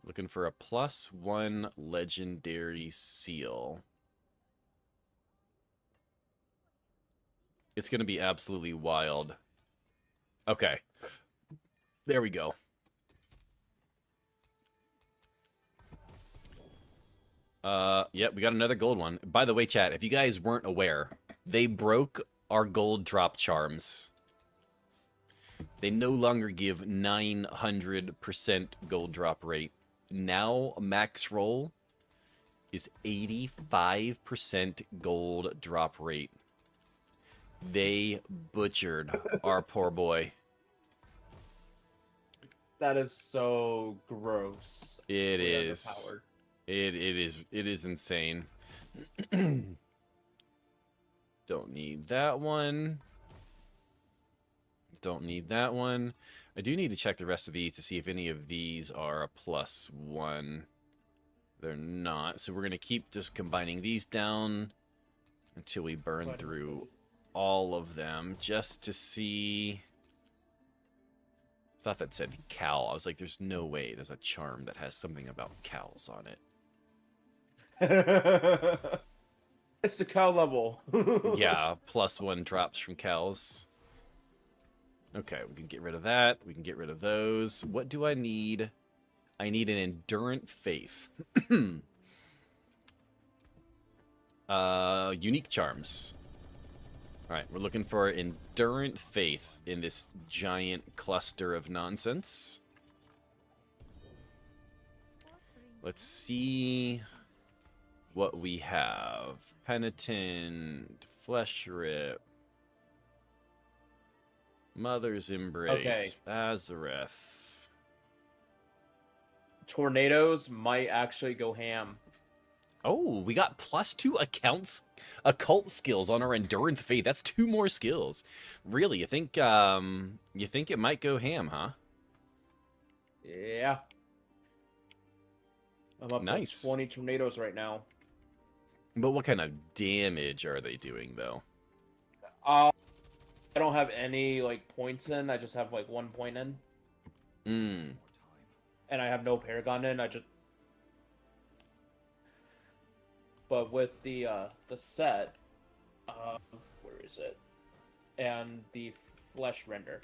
Looking for a +1 legendary seal. It's going to be absolutely wild. Okay. There we go. Yep, we got another gold one. By the way, chat, if you guys weren't aware, they broke our gold drop charms. They no longer give 900% gold drop rate. Now, max roll is 85% gold drop rate. They butchered our poor boy. That is so gross. It Really is. underpowered. It is insane. Don't need that one. Don't need that one. I do need to check the rest of these to see if any of these are a +1. They're not. So we're going to keep just combining these down until we burn through all of them just to see. I thought that said cow. I was like, there's no way there's a charm that has something about cows on it. It's the cow level. Yeah, +1 drops from cows. Okay, we can get rid of that. We can get rid of those. What do I need? I need an endurant faith. Unique charms. Alright, we're looking for endurant faith in this giant cluster of nonsense. Let's see what we have. Penitent, Flesh Rip, Mother's Embrace, Okay. Azareth. Tornadoes might actually go ham. Oh, we got +2 occult skills on our endurance faith. That's 2 more skills. Really, you think it might go ham, huh? Yeah. I'm up Nice. to 20 tornadoes right now. But what kind of damage are they doing, though? I don't have any like points in. I just have like 1 point in, and I have no Paragon in. But with the set, where is it? And the flesh render.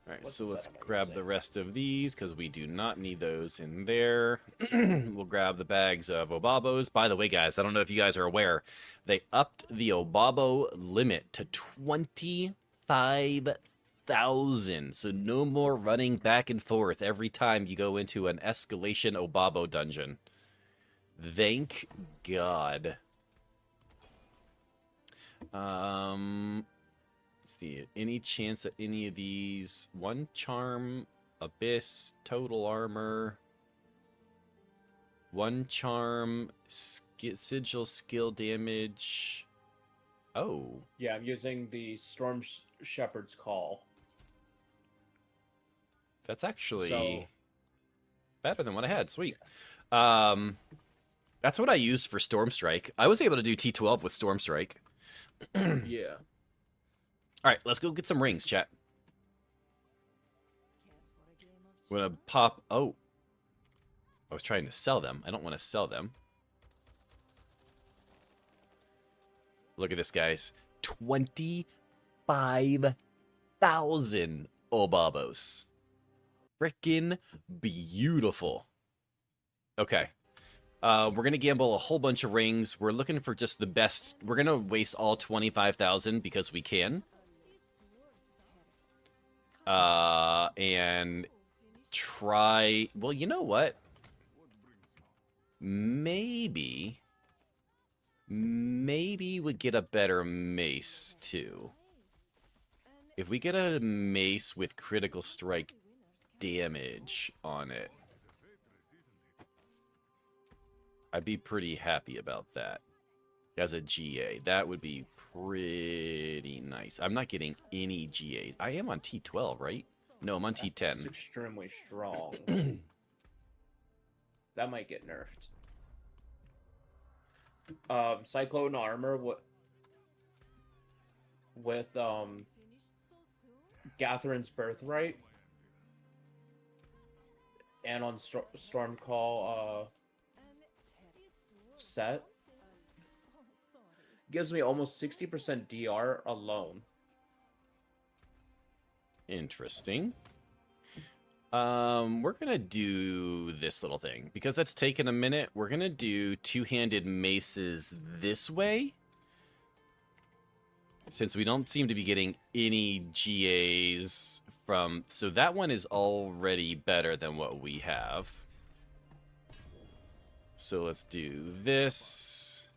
Alright, What so let's set am I grab using? the rest of these, because we do not need those in there. We'll grab the bags of Obabos. By the way, guys, I don't know if you guys are aware, they upped the Obabo limit to 25,000. 1,000. So no more running back and forth every time you go into an escalation Obabo dungeon. Thank God. Let's see. Any chance that any of these... One charm, abyss, total armor... One charm, sigil skill damage. Oh. Yeah, I'm using the Storm Shepherd's Call. That's actually So better than what I had. Sweet. That's what I used for Storm Strike. I was able to do T12 with Storm Strike. yeah. All right, let's go get some rings, chat. I'm gonna pop. Oh, I was trying to sell them. I don't want to sell them. Look at this, guys. 25,000 Obabos. Frickin' beautiful. Okay. We're going to gamble a whole bunch of rings. We're looking for just the best. We're going to waste all 25,000 because we can. And try... Well, you know what? Maybe we get a better mace, too. If we get a mace with critical strike damage on it, I'd be pretty happy about that. As a GA, that would be pretty nice. I'm not getting any GA. I am on T12, right? No, I'm on That's T10. extremely strong. That might get nerfed. Cyclone armor with Gatherin's Birthright and on Stormcall set gives me almost 60% DR alone. Interesting. We're gonna do this little thing because that's taken a minute. We're gonna do two-handed maces this way, since we don't seem to be getting any GAs from. So that one is already better than what we have. So let's do this.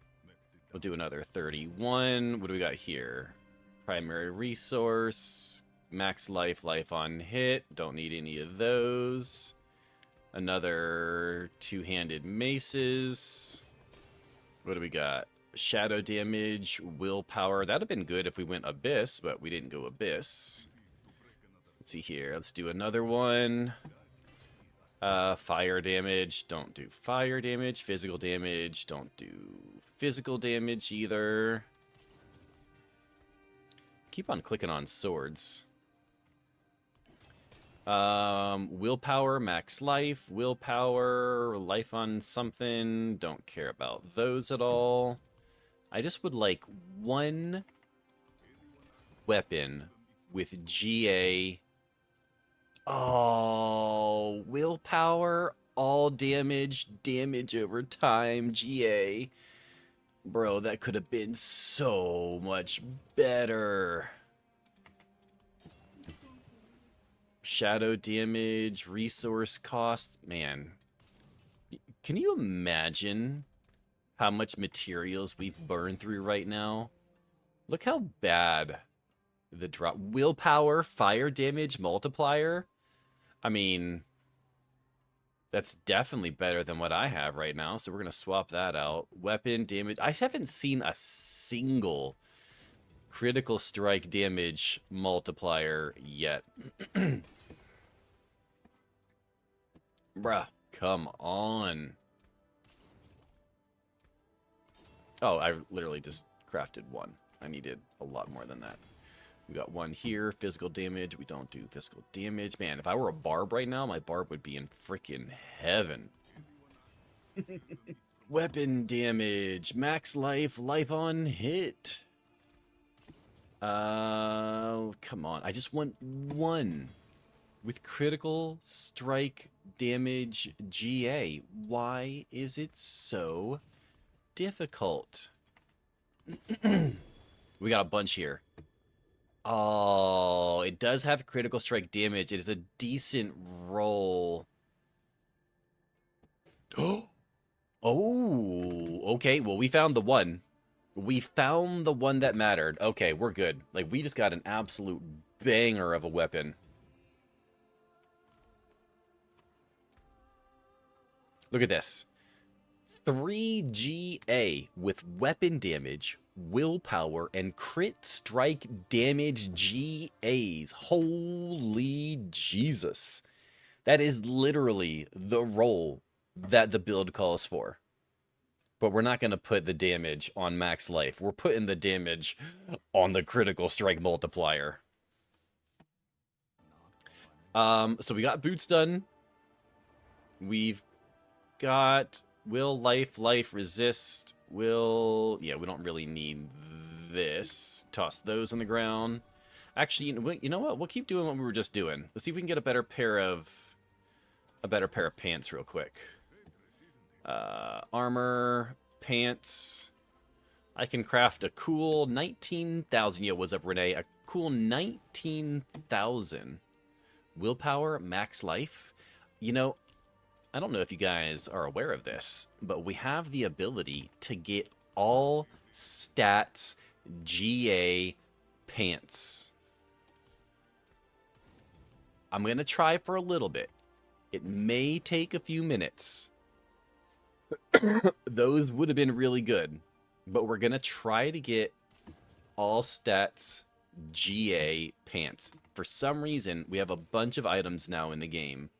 We'll do another 31. What do we got here? Primary resource. Max life, life on hit. Don't need any of those. Another two-handed maces. What do we got? Shadow damage, willpower. That'd have been good if we went Abyss, but we didn't go Abyss. Let's see here. Let's do another one. Fire damage. Don't do fire damage. Physical damage. Don't do physical damage either. Keep on clicking on swords. Willpower, max life, willpower, life on something. Don't care about those at all. I just would like one weapon with GA. Oh, willpower, all damage, damage over time, GA. Bro, that could have been so much better. Shadow damage, resource cost. Man, can you imagine how much materials we burn through right now? Look how bad the drop. Willpower, fire damage, multiplier. I mean, that's definitely better than what I have right now. So we're going to swap that out. Weapon damage. I haven't seen a single critical strike damage multiplier yet. Bruh, come on. Oh, I literally just crafted one. I needed a lot more than that. We got one here. Physical damage. We don't do physical damage. Man, if I were a barb right now, my barb would be in freaking heaven. Weapon damage. Max life. Life on hit. Come on. I just want one with critical strike damage GA. Why is it so difficult? We got a bunch here. Oh, it does have critical strike damage. It is a decent roll. Oh, okay. Well, we found the one. We found the one that mattered. Okay, we're good. Like, we just got an absolute banger of a weapon. Look at this. 3GA with weapon damage, willpower, and crit strike damage GAs. Holy Jesus. That is literally the roll that the build calls for. But we're not going to put the damage on max life. We're putting the damage on the critical strike multiplier. So we got boots done. We've got will, life, resist, will... Yeah, we don't really need this. Toss those on the ground. Actually, you know what? We'll keep doing what we were just doing. Let's see if we can get a better pair of pants real quick. Armor, pants. I can craft a cool 19,000. Yo, what's up, Renee? A cool 19,000. Willpower, max life. You know, I don't know if you guys are aware of this, but we have the ability to get all stats GA pants. I'm going to try for a little bit. It may take a few minutes. Those would have been really good, but we're going to try to get all stats GA pants. For some reason, we have a bunch of items now in the game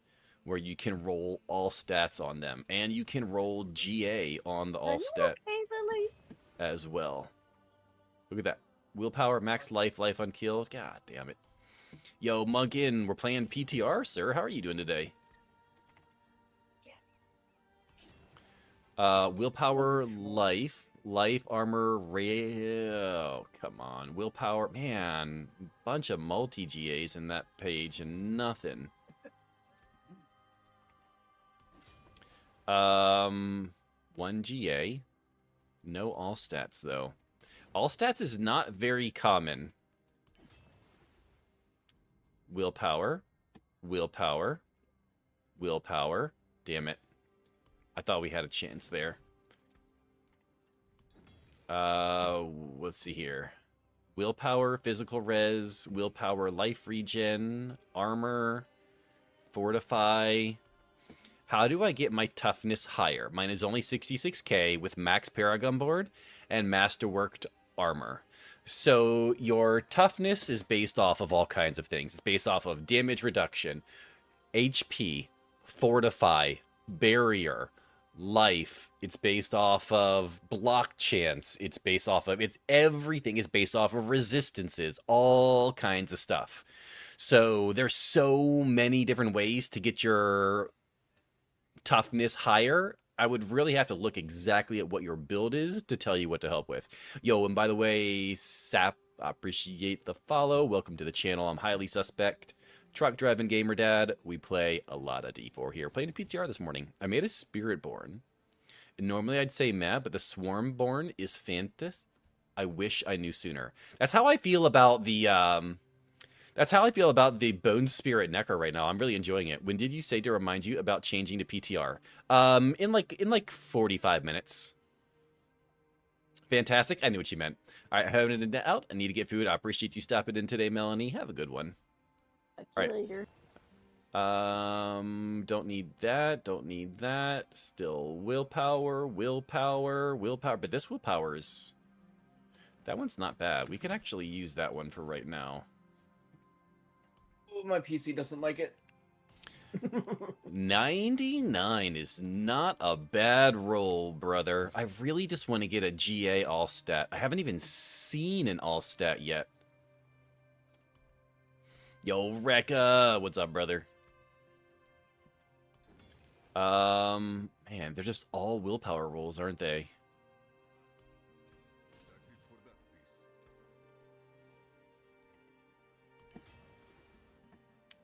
where you can roll all stats on them, and you can roll GA on the all stat as well. Look at that. Willpower, max life, life unkilled. God damn it. Yo, Munkin, we're playing PTR, sir. How are you doing today? Willpower, life, armor, oh, come on. Willpower, man, bunch of multi-GAs in that page and nothing. 1 GA. No all stats, though. All stats is not very common. Willpower. Damn it. I thought we had a chance there. Let's see here. Willpower, physical res, willpower, life regen, armor, fortify. How do I get my toughness higher? Mine is only 66k with max Paragon board and masterworked armor. So your toughness is based off of all kinds of things. It's based off of damage reduction, HP, fortify, barrier, life. It's based off of block chance. It's based off of... everything is based off of resistances. All kinds of stuff. So there's so many different ways to get your toughness higher. I would really have to look exactly at what your build is to tell you what to help with. Yo, and by the way, Sap, appreciate the follow. Welcome to the channel. I'm highly suspect. Truck driving gamer dad. We play a lot of D4 here. Playing a PTR this morning. I made a Spiritborn. And normally I'd say meh, but the Swarmborn is fantastic. I wish I knew sooner. That's how I feel about the Bone Spirit Necker right now. I'm really enjoying it. When did you say to remind you about changing to PTR? In like 45 minutes. Fantastic. I knew what you meant. All right, having it out. I need to get food. I appreciate you stopping in today, Melanie. Have a good one. All right. Later. Don't need that. Don't need that. Still willpower. But this willpower is... that one's not bad. We can actually use that one for right now. Oh, my PC doesn't like it. 99 is not a bad roll, brother. I really just want to get a GA all stat. I haven't even seen an all stat yet. Yo, Rekka, what's up, brother? Man, they're just all willpower rolls, aren't they?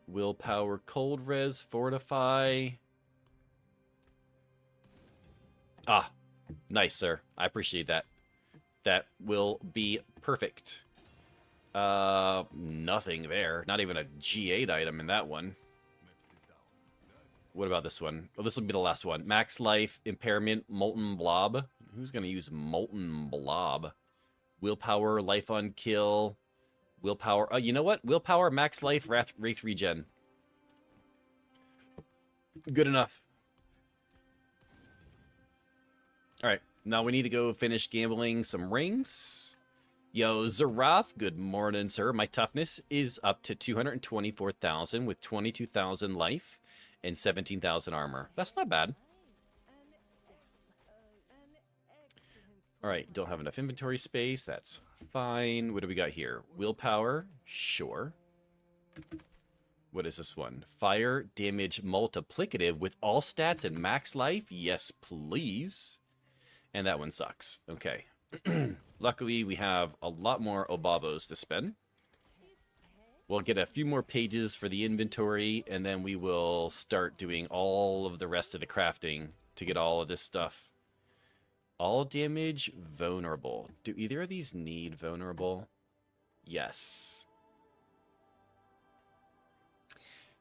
Willpower, cold res, fortify. Ah, nice, sir. I appreciate that. That will be perfect. Nothing there. Not even a G8 item in that one. What about this one? Oh, this will be the last one. Max life, impairment, molten blob. Who's gonna use molten blob? Willpower, life on kill. Willpower. Oh, you know what? Willpower, max life, wraith regen. Good enough. All right, now we need to go finish gambling some rings. Yo, Zaraf, good morning, sir. My toughness is up to 224,000 with 22,000 life and 17,000 armor. That's not bad. All right, don't have enough inventory space. That's fine. What do we got here? Willpower, sure. What is this one? Fire damage multiplicative with all stats and max life? Yes, please. And that one sucks. Okay. Luckily, we have a lot more Obabos to spend. We'll get a few more pages for the inventory, and then we will start doing all of the rest of the crafting to get all of this stuff. All damage vulnerable. Do either of these need vulnerable? Yes.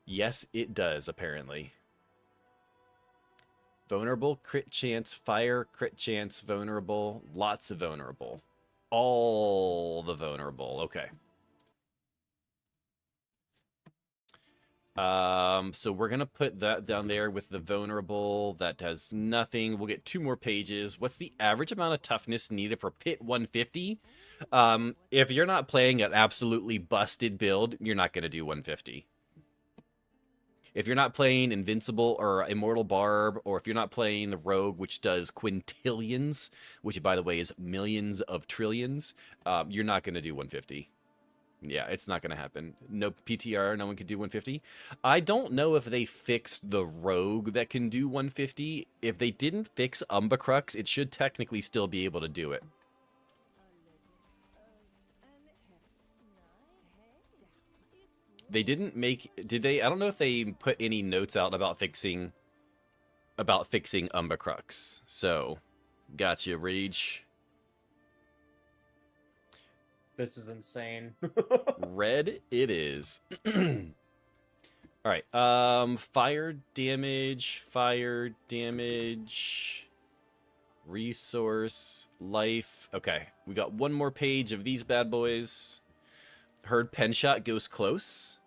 Yes, it does, apparently. Vulnerable, crit chance, fire, crit chance, vulnerable. Lots of vulnerable. All the vulnerable. Okay. So we're going to put that down there with the vulnerable. That does nothing. We'll get 2 more pages. What's the average amount of toughness needed for Pit 150? If you're not playing an absolutely busted build, you're not going to do 150. If you're not playing Invincible or Immortal Barb, or if you're not playing the Rogue, which does quintillions, which, by the way, is millions of trillions, you're not going to do 150. Yeah, it's not going to happen. No PTR, no one can do 150. I don't know if they fixed the Rogue that can do 150. If they didn't fix Umbacrux, it should technically still be able to do it. They didn't make... Did they? I don't know if they put any notes out about fixing Umbacrux. So, gotcha, Rage. This is insane. Red it is. All right. Fire damage, resource, life. Okay, we got one more page of these bad boys. Heard pen shot goes close.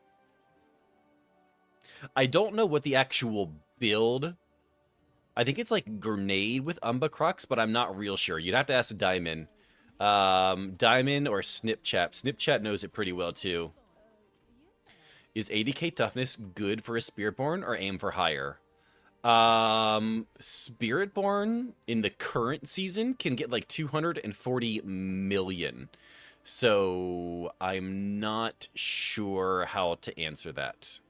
I don't know what the actual build. I think it's like grenade with Umbacrux, but I'm not real sure. You'd have to ask Diamond. Diamond or Snipchat. Snipchat knows it pretty well too. Is 80k toughness good for a Spiritborn or aim for higher? Spiritborn in the current season can get like 240 million. So I'm not sure how to answer that.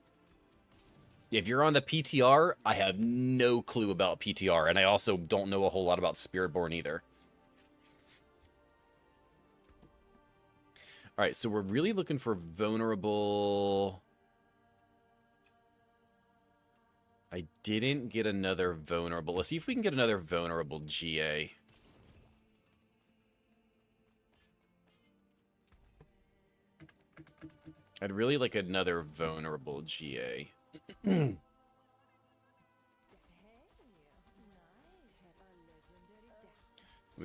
If you're on the PTR, I have no clue about PTR, and I also don't know a whole lot about Spiritborn either. All right, so we're really looking for vulnerable. I didn't get another vulnerable. Let's see if we can get another vulnerable GA. I'd really like another vulnerable GA. We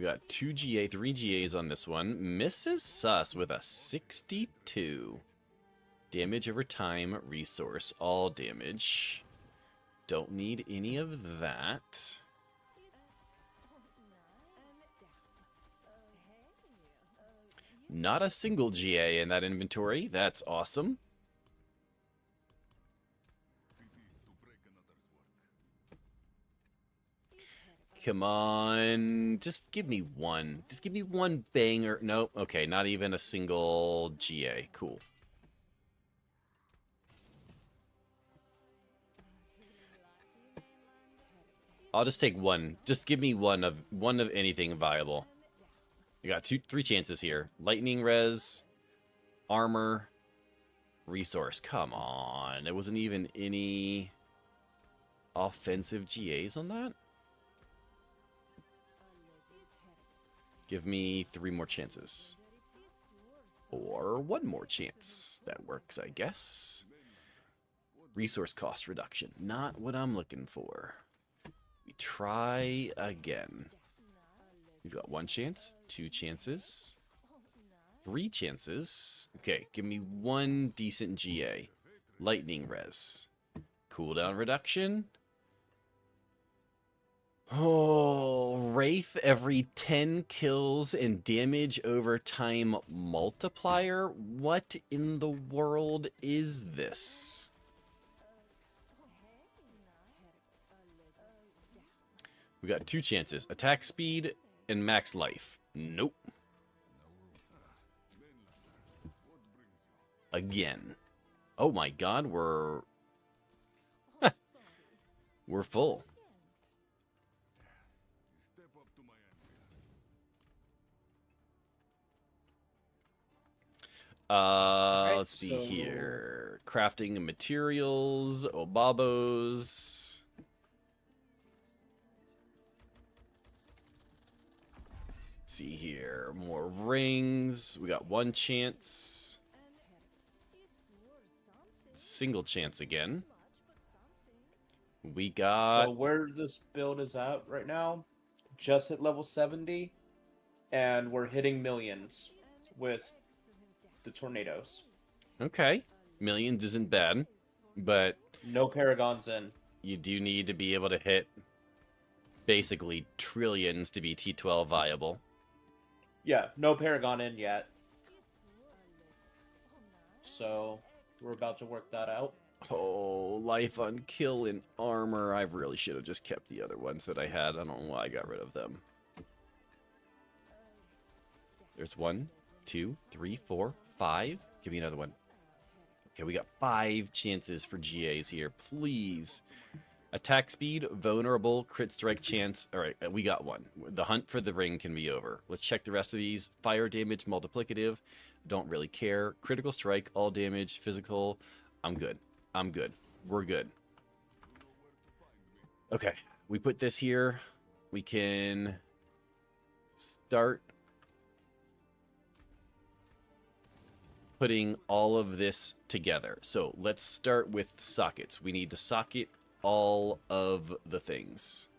got 2 GA, 3 GAs on this one. Mrs. Sus with a 62. Damage over time, resource, all damage. Don't need any of that. Not a single GA in that inventory. That's awesome. Come on, just give me one. Just give me one banger. Nope. Okay, not even a single GA. Cool. I'll just take one. Just give me one of anything viable. You got 3 chances here. Lightning res, armor, resource. Come on. There wasn't even any offensive GAs on that? Give me 3 more chances. Or one more chance. That works, I guess. Resource cost reduction. Not what I'm looking for. We try again. We've got 1 chance, 2 chances, 3 chances. Okay, give me 1 decent GA. Lightning res. Cooldown reduction. Oh, Wraith every 10 kills and damage over time multiplier? What in the world is this? We got 2 chances. Attack speed and max life. Nope. Again. Oh my god, we're full. Let's see here. Crafting and materials, Obabos. Let's see here. More rings. We got 1 chance. Single chance again. We got... So where this build is at right now, just at level 70, and we're hitting millions with the tornadoes. Okay. Millions isn't bad, but... No paragons in. You do need to be able to hit basically trillions to be T12 viable. Yeah, no paragon in yet. So we're about to work that out. Oh, life on kill and armor. I really should have just kept the other ones that I had. I don't know why I got rid of them. There's 1, 2, 3, 4, 5. Give me another one. Okay, we got 5 chances for GAs here. Please. Attack speed, vulnerable, crit strike chance. All right, we got 1. The hunt for the ring can be over. Let's check the rest of these. Fire damage, multiplicative. Don't really care. Critical strike, all damage, physical. I'm good. I'm good. We're good. Okay, we put this here. We can start putting all of this together. So let's start with sockets. We need to socket all of the things.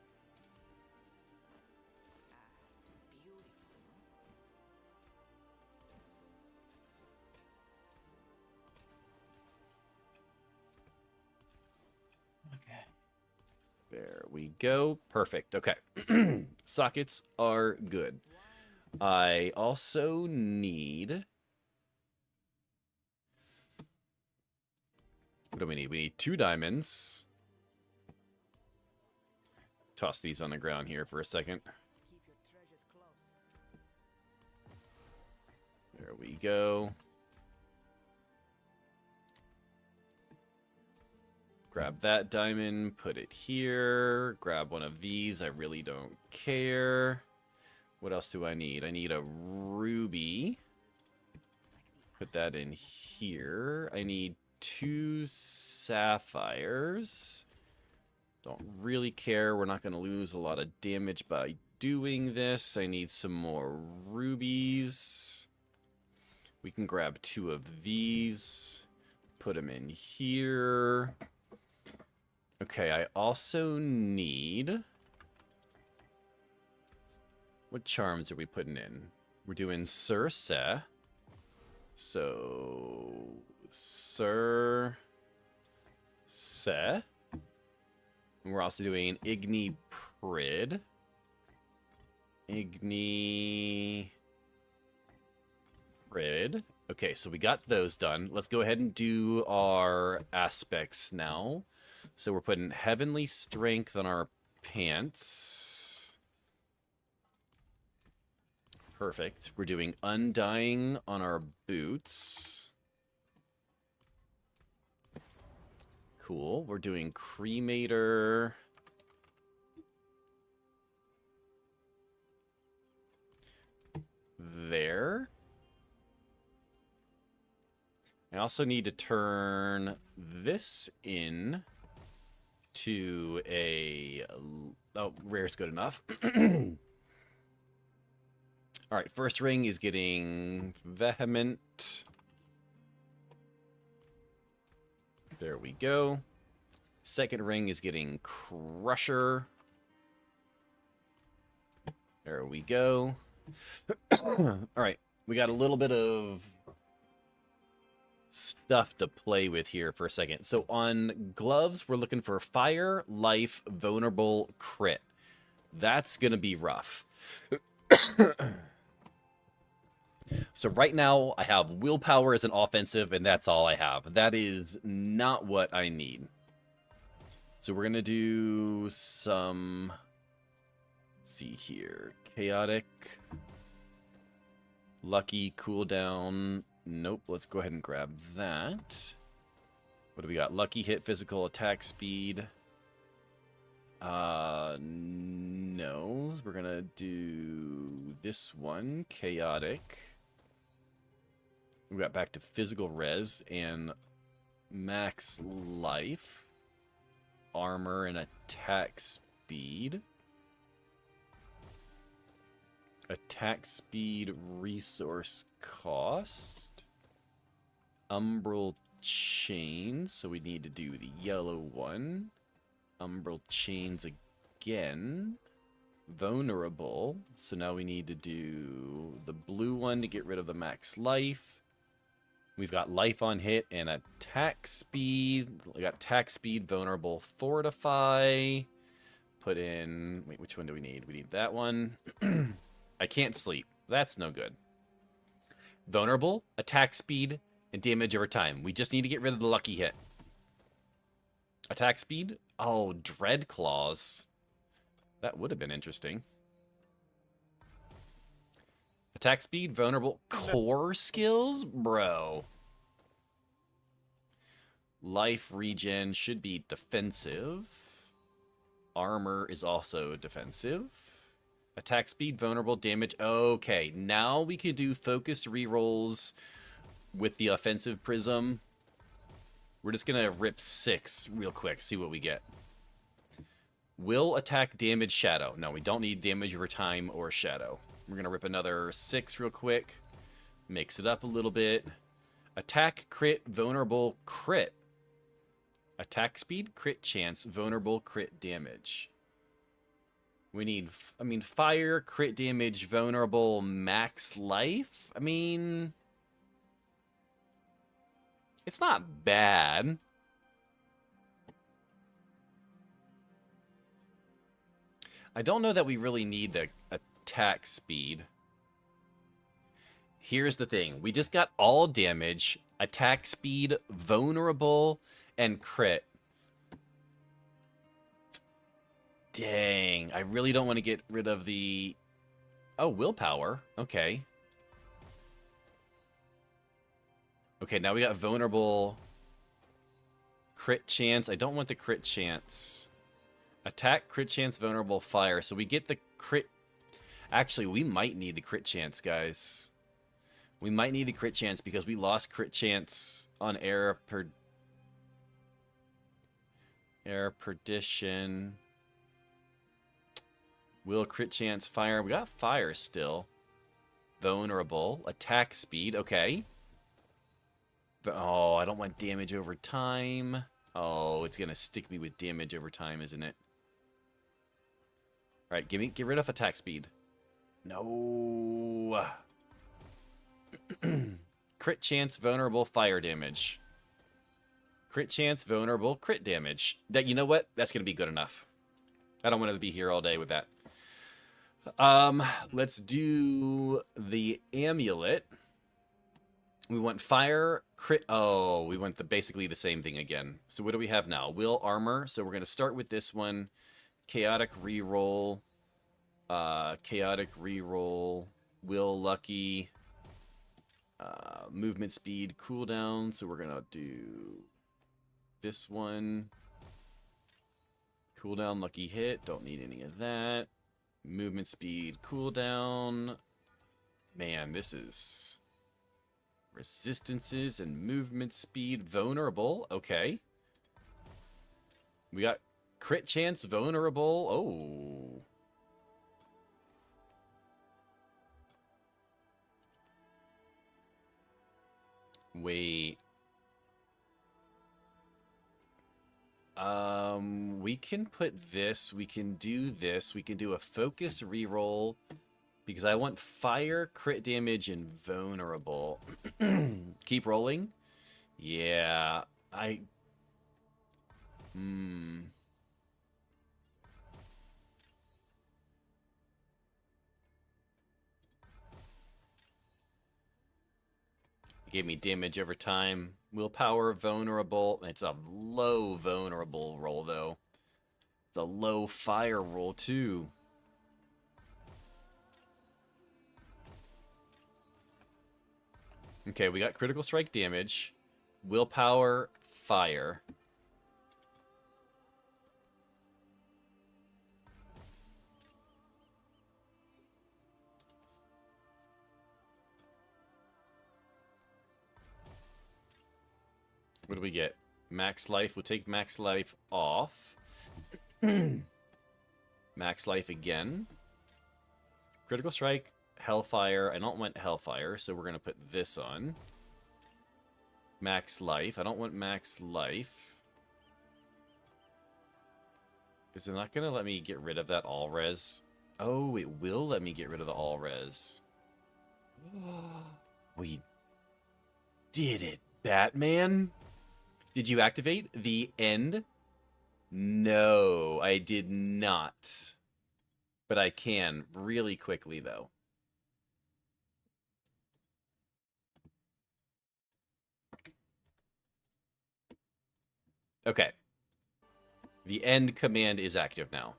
Okay. There we go. Perfect. Okay. Sockets are good. I also need... What do we need? We need 2 diamonds. Toss these on the ground here for a second. There we go. Grab that diamond, put it here. Grab one of these. I really don't care. What else do I need? I need a ruby. Put that in here. I need 2 sapphires. Don't really care. We're not going to lose a lot of damage by doing this. I need some more rubies. We can grab 2 of these. Put them in here. Okay, I also need... What charms are we putting in? We're doing Circe. So... Circe. And we're also doing Igni Prid. Igni Prid. Okay, so we got those done. Let's go ahead and do our aspects now. So we're putting Heavenly Strength on our pants. Perfect. We're doing Undying on our boots. Cool. We're doing Cremator. There. I also need to turn this in to a... Oh, rare's good enough. All All right, first ring is getting Vehement. There we go. Second ring is getting Crusher. There we go. All right, we got a little bit of stuff to play with here for a second. So on gloves, we're looking for Fire, Life, Vulnerable, Crit. That's going to be rough. So right now, I have Willpower as an offensive, and that's all I have. That is not what I need. So we're going to do some... Let's see here. Chaotic. Lucky, cooldown. Nope, let's go ahead and grab that. What do we got? Lucky, hit, physical, attack speed. No. We're going to do this one. Chaotic. We got back to physical res and max life, armor, and attack speed. Attack speed, resource cost. Umbral chains, so we need to do the yellow one. Umbral chains again. Vulnerable, so now we need to do the blue one to get rid of the max life. We've got life on hit and attack speed. We got attack speed, vulnerable, fortify. Put in... Wait, which one do we need? We need that one. I can't sleep. That's no good. Vulnerable, attack speed, and damage over time. We just need to get rid of the lucky hit. Attack speed? Oh, Dread Claws. That would have been interesting. Attack speed, vulnerable, core skills? Bro. Life regen should be defensive. Armor is also defensive. Attack speed, vulnerable, damage. Okay, now we could do focused rerolls with the offensive prism. We're just going to rip 6 real quick, see what we get. Will attack, damage, shadow. No, we don't need damage over time or shadow. We're going to rip another 6 real quick. Mix it up a little bit. Attack, crit, vulnerable, crit. Attack speed, crit chance, vulnerable, crit damage. We need, fire, crit damage, vulnerable, max life? It's not bad. I don't know that we really need the attack speed. Here's the thing. We just got all damage, attack speed, vulnerable, and crit. Dang. I really don't want to get rid of the... Oh, willpower. Okay. Okay, now we got vulnerable, crit chance. I don't want the crit chance. Attack, crit chance, vulnerable, fire. So we get the crit... Actually, we might need the crit chance, guys. We might need the crit chance because we lost crit chance on Air Perdition. Will, crit chance, fire. We got fire still. Vulnerable. Attack speed. Okay. Oh, I don't want damage over time. Oh, it's going to stick me with damage over time, isn't it? All right, get rid of attack speed. No. Crit chance, vulnerable, fire damage. Crit chance, vulnerable, crit damage. That, you know what? That's going to be good enough. I don't want to be here all day with that. Let's do the amulet. We want fire, crit. Oh, we want basically the same thing again. So what do we have now? Will, armor. So we're going to start with this one. Chaotic reroll. Chaotic reroll. Will, lucky. Movement speed, cooldown. So we're going to do this one. Cooldown, lucky hit. Don't need any of that. Movement speed, cooldown. Man, this is... Resistances and movement speed, vulnerable. Okay. We got crit chance, vulnerable. Oh. Wait. We can put this. We can do this. We can do a focus reroll because I want fire, crit damage, and vulnerable. Keep rolling. Yeah, Gave me damage over time. Willpower, vulnerable. It's a low vulnerable roll, though. It's a low fire roll, too. Okay, we got critical strike damage. Willpower, fire. What do we get? Max life. We'll take max life off. Max life again. Critical strike, hellfire. I don't want hellfire, so we're going to put this on. Max life. I don't want max life. Is it not going to let me get rid of that all res? Oh, it will let me get rid of the all res. We did it, Batman. Did you activate the end? No, I did not. But I can really quickly, though. Okay. The end command is active now.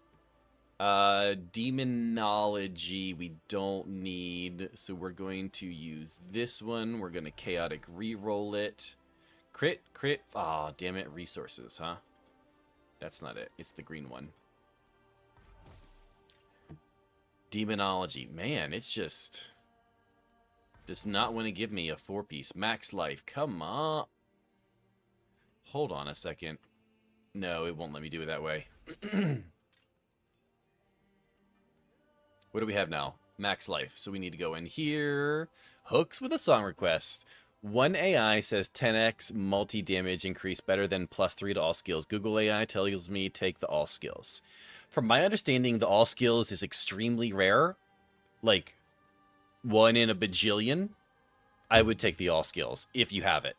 Demonology we don't need, so we're going to use this one. We're going to chaotic re-roll it. Crit, crit. Aw, oh, damn it. Resources, huh? That's not it. It's the green one. Demonology. Man, it's just... does not want to give me a 4-piece. Max life. Come on. Hold on a second. No, it won't let me do it that way. What do we have now? Max life. So we need to go in here. Hooks with a song request. One AI says 10x multi-damage increase better than +3 to all skills. Google AI tells me take the all skills. From my understanding, the all skills is extremely rare. Like, 1 in a bajillion. I would take the all skills if you have it.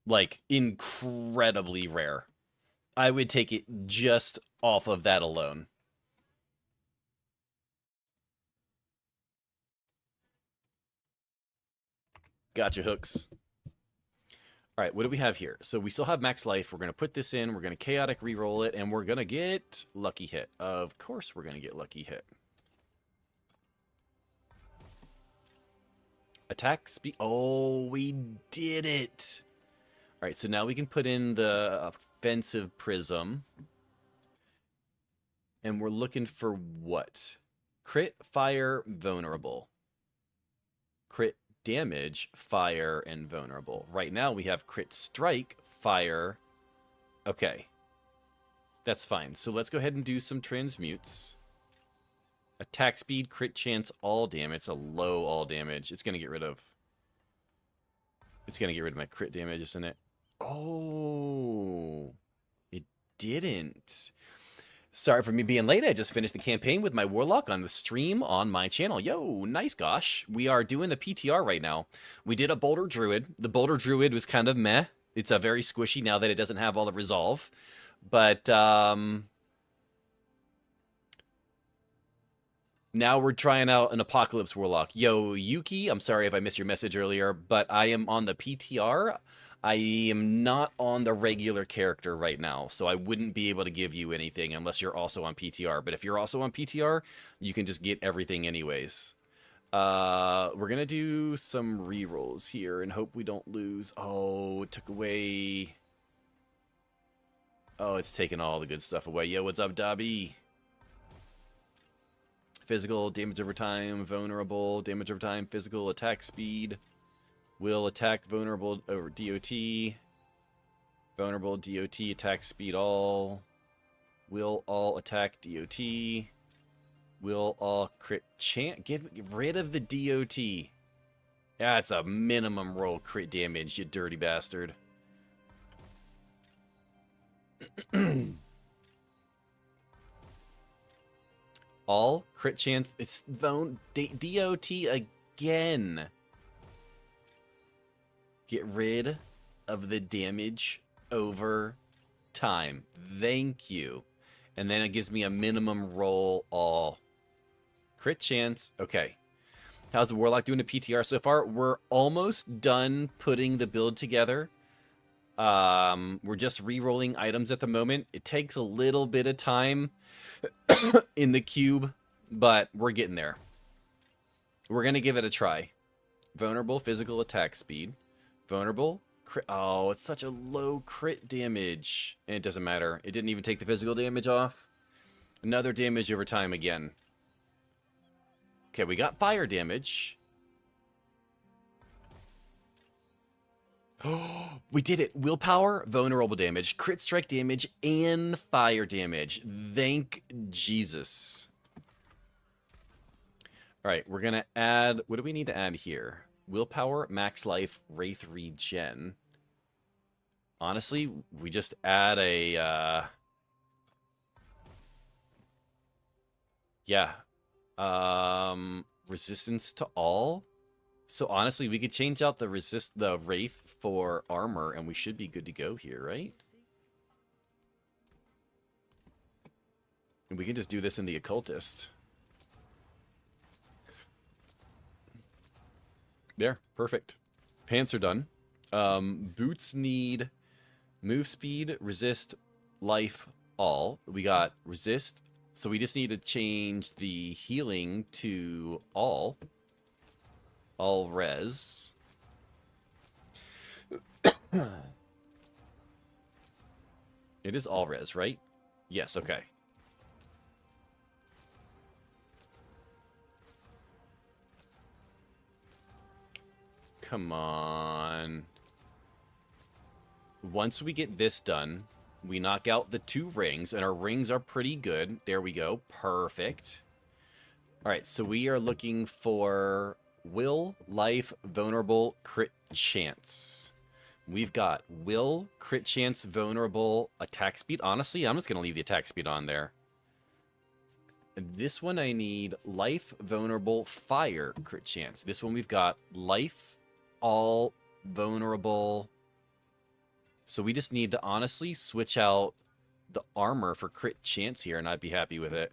Like, incredibly rare. I would take it just off of that alone. Gotcha, Hooks. All right, what do we have here? So we still have max life. We're going to put this in. We're going to chaotic reroll it, and we're going to get lucky hit. Of course we're going to get lucky hit. Attack speed. Oh, we did it. All right, so now we can put in the offensive prism. And we're looking for what? Crit, fire, vulnerable. Crit, damage, fire, and vulnerable. Right now we have crit strike, fire. Okay. That's fine. So let's go ahead and do some transmutes. Attack speed, crit chance, all damage. It's a low all damage. It's going to get rid of... it's going to get rid of my crit damage, isn't it? Oh. It didn't. Sorry for me being late. I just finished the campaign with my Warlock on the stream on my channel. Yo, nice gosh. We are doing the PTR right now. We did a Boulder Druid. The Boulder Druid was kind of meh. It's a very squishy now that it doesn't have all the resolve. But now we're trying out an Apocalypse Warlock. Yo, Yuki, I'm sorry if I missed your message earlier, but I am on the PTR. I am not on the regular character right now, so I wouldn't be able to give you anything unless you're also on PTR. But if you're also on PTR, you can just get everything anyways. We're going to do some rerolls here and hope we don't lose. Oh, it took away... oh, it's taken all the good stuff away. Yo, what's up, Dobby? Physical, damage over time, vulnerable, damage over time, physical, attack speed. Will attack vulnerable over DOT. Vulnerable DOT attack speed all. Will all attack DOT. Will all crit chance. Get rid of the DOT. That's a minimum roll crit damage, you dirty bastard. All crit chance. It's DOT again. Get rid of the damage over time. Thank you. And then it gives me a minimum roll all. Crit chance. Okay. How's the Warlock doing a PTR so far? We're almost done putting the build together. We're just re-rolling items at the moment. It takes a little bit of time in the cube, but we're getting there. We're going to give it a try. Vulnerable physical attack speed. Vulnerable. Oh, it's such a low crit damage. And it doesn't matter. It didn't even take the physical damage off. Another damage over time again. Okay, we got fire damage. Oh, we did it. Willpower, vulnerable damage, crit strike damage, and fire damage. Thank Jesus. All right, we're going to add... What do we need to add here? Willpower, max life, wraith regen. Honestly, we just add a... Yeah. Resistance to all. So honestly, we could change out the wraith for armor, and we should be good to go here, right? And we can just do this in the occultist. There, perfect. Pants are done. Boots need move speed, resist, life, all. We got resist. So we just need to change the healing to all res. It is all res, right? Yes, okay. Come on. Once we get this done, we knock out the 2 rings, and our rings are pretty good. There we go. Perfect. All right, so we are looking for will, life, vulnerable, crit chance. We've got will, crit chance, vulnerable, attack speed. Honestly, I'm just going to leave the attack speed on there. This one I need life, vulnerable, fire, crit chance. This one we've got life, all, vulnerable. So we just need to honestly switch out the armor for crit chance here, and I'd be happy with it.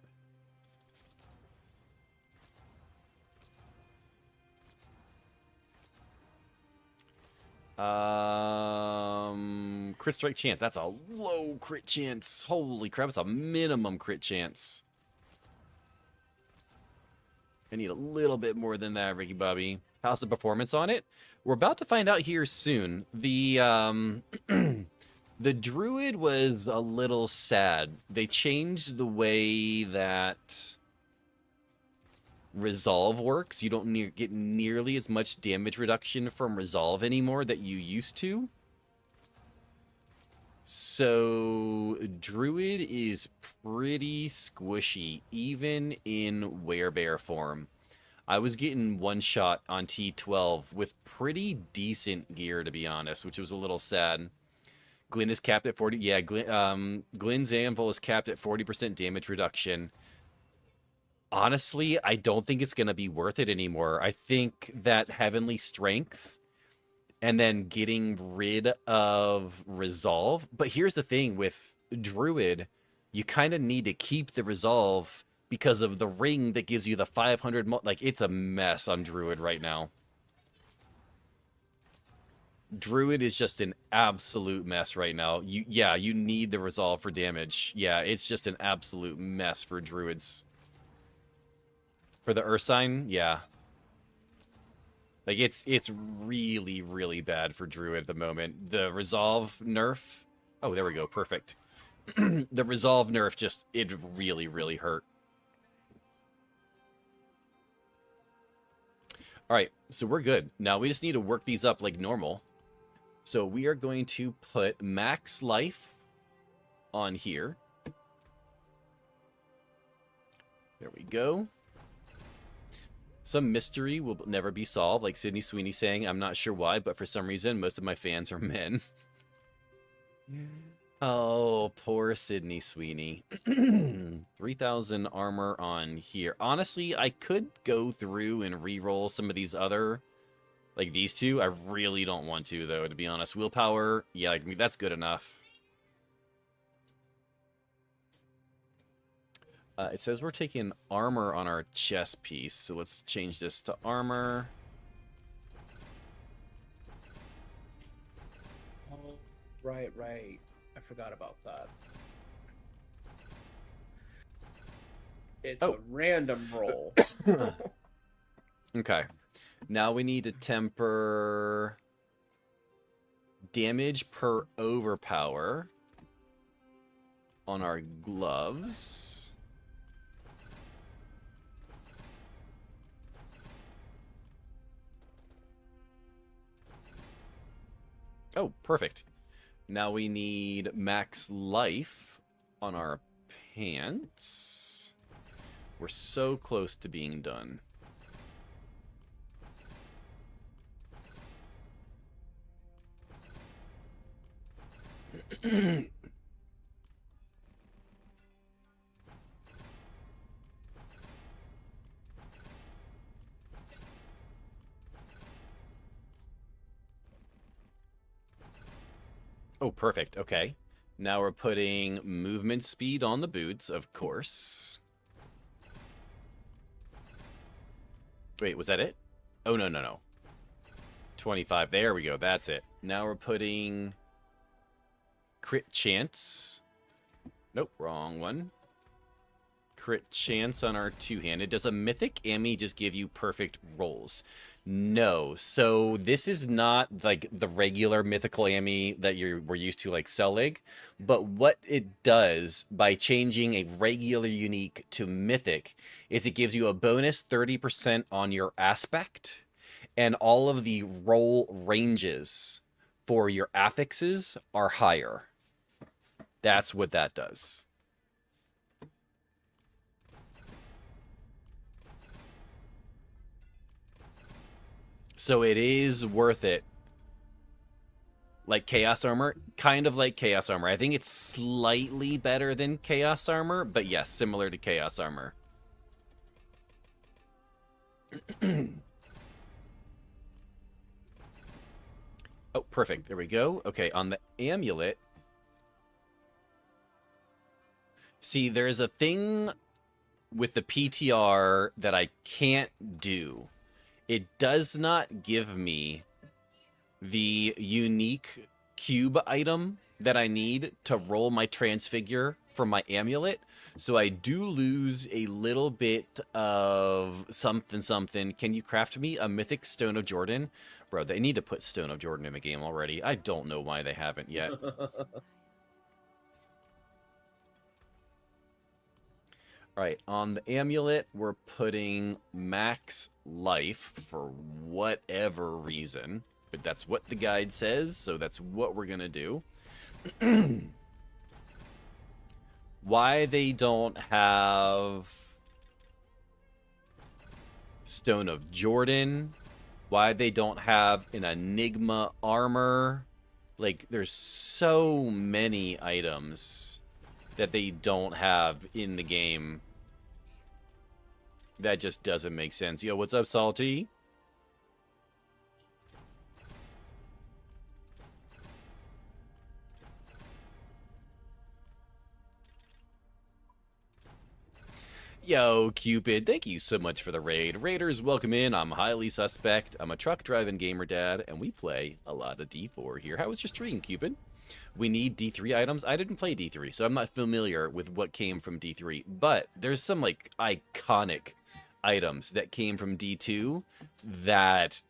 Crit strike chance. That's a low crit chance. Holy crap, it's a minimum crit chance. I need a little bit more than that, Ricky Bobby. How's the performance on it? We're about to find out here soon. The the druid was a little sad. They changed the way that resolve works. You don't get nearly as much damage reduction from resolve anymore that you used to. So druid is pretty squishy, even in werebear form. I was getting one shot on T12 with pretty decent gear, to be honest, which was a little sad. Glenn is capped at 40. Yeah, Glenn's anvil is capped at 40% damage reduction. Honestly, I don't think it's going to be worth it anymore. I think that Heavenly Strength and then getting rid of Resolve. But here's the thing with Druid, you kind of need to keep the Resolve because of the ring that gives you the 500... Like, it's a mess on Druid right now. Druid is just an absolute mess right now. You need the Resolve for damage. Yeah, it's just an absolute mess for Druids. For the Ursine, yeah. Like, it's really, really bad for Druid at the moment. The Resolve nerf... Oh, there we go. Perfect. The Resolve nerf just... It really, really hurt. Alright, so we're good. Now we just need to work these up like normal. So we are going to put max life on here. There we go. Some mystery will never be solved, like Sydney Sweeney saying, I'm not sure why, but for some reason, most of my fans are men. Oh, poor Sydney Sweeney. 3,000 armor on here. Honestly, I could go through and re-roll some of these other, like these two. I really don't want to, though, to be honest. Willpower, yeah, like, that's good enough. It says we're taking armor on our chest piece, so let's change this to armor. Oh, right. I forgot about that. It's a random roll. Okay. Now we need to temper damage per overpower on our gloves. Oh, perfect. Now we need max life on our pants. We're so close to being done. Oh, perfect. Okay. Now we're putting movement speed on the boots, of course. Wait, was that it? Oh, no. 25. There we go. That's it. Now we're putting crit chance. Nope, wrong one. Crit chance on our two-handed. Does a mythic Ami just give you perfect rolls? No. So this is not like the regular mythical Ami that we're used to, like Selig. But what it does by changing a regular unique to mythic is it gives you a bonus 30% on your aspect, and all of the roll ranges for your affixes are higher. That's what that does. So it is worth it. Like Chaos Armor, kind of like Chaos Armor. I think it's slightly better than Chaos Armor, but yes, similar to Chaos Armor. Oh, perfect. There we go. Okay, on the amulet. See, there's a thing with the PTR that I can't do. It does not give me the unique cube item that I need to roll my transfigure for my amulet. So I do lose a little bit of something. Can you craft me a mythic Stone of Jordan? Bro, they need to put Stone of Jordan in the game already. I don't know why they haven't yet. All right, on the amulet, we're putting max life for whatever reason. But that's what the guide says, so that's what we're going to do. Why they don't have Stone of Jordan, why they don't have an Enigma armor. Like, there's so many items that they don't have in the game. That just doesn't make sense. Yo, what's up, Salty? Yo, Cupid, thank you so much for the raid. Raiders, welcome in. I'm highly suspect. I'm a truck driving gamer dad, and we play a lot of D4 here. How was your stream, Cupid? We need D3 items. I didn't play D3, so I'm not familiar with what came from D3. But there's some, like, iconic items that came from D2 that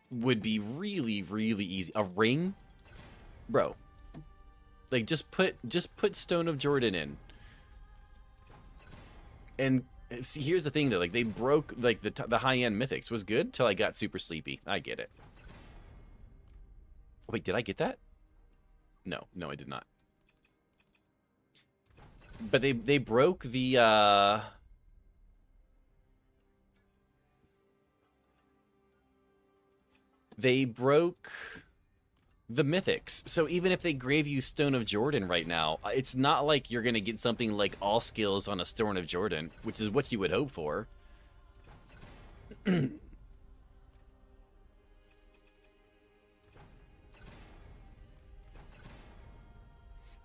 would be really, really easy. A ring? Bro. Like, just put Stone of Jordan in. And see, here's the thing, though. Like, they broke, like, the high-end mythics. Was good till I got super sleepy. I get it. Wait, did I get that? No, I did not. But they broke the, They broke the mythics. So even if they grave you Stone of Jordan right now, it's not like you're going to get something like all skills on a Stone of Jordan, which is what you would hope for.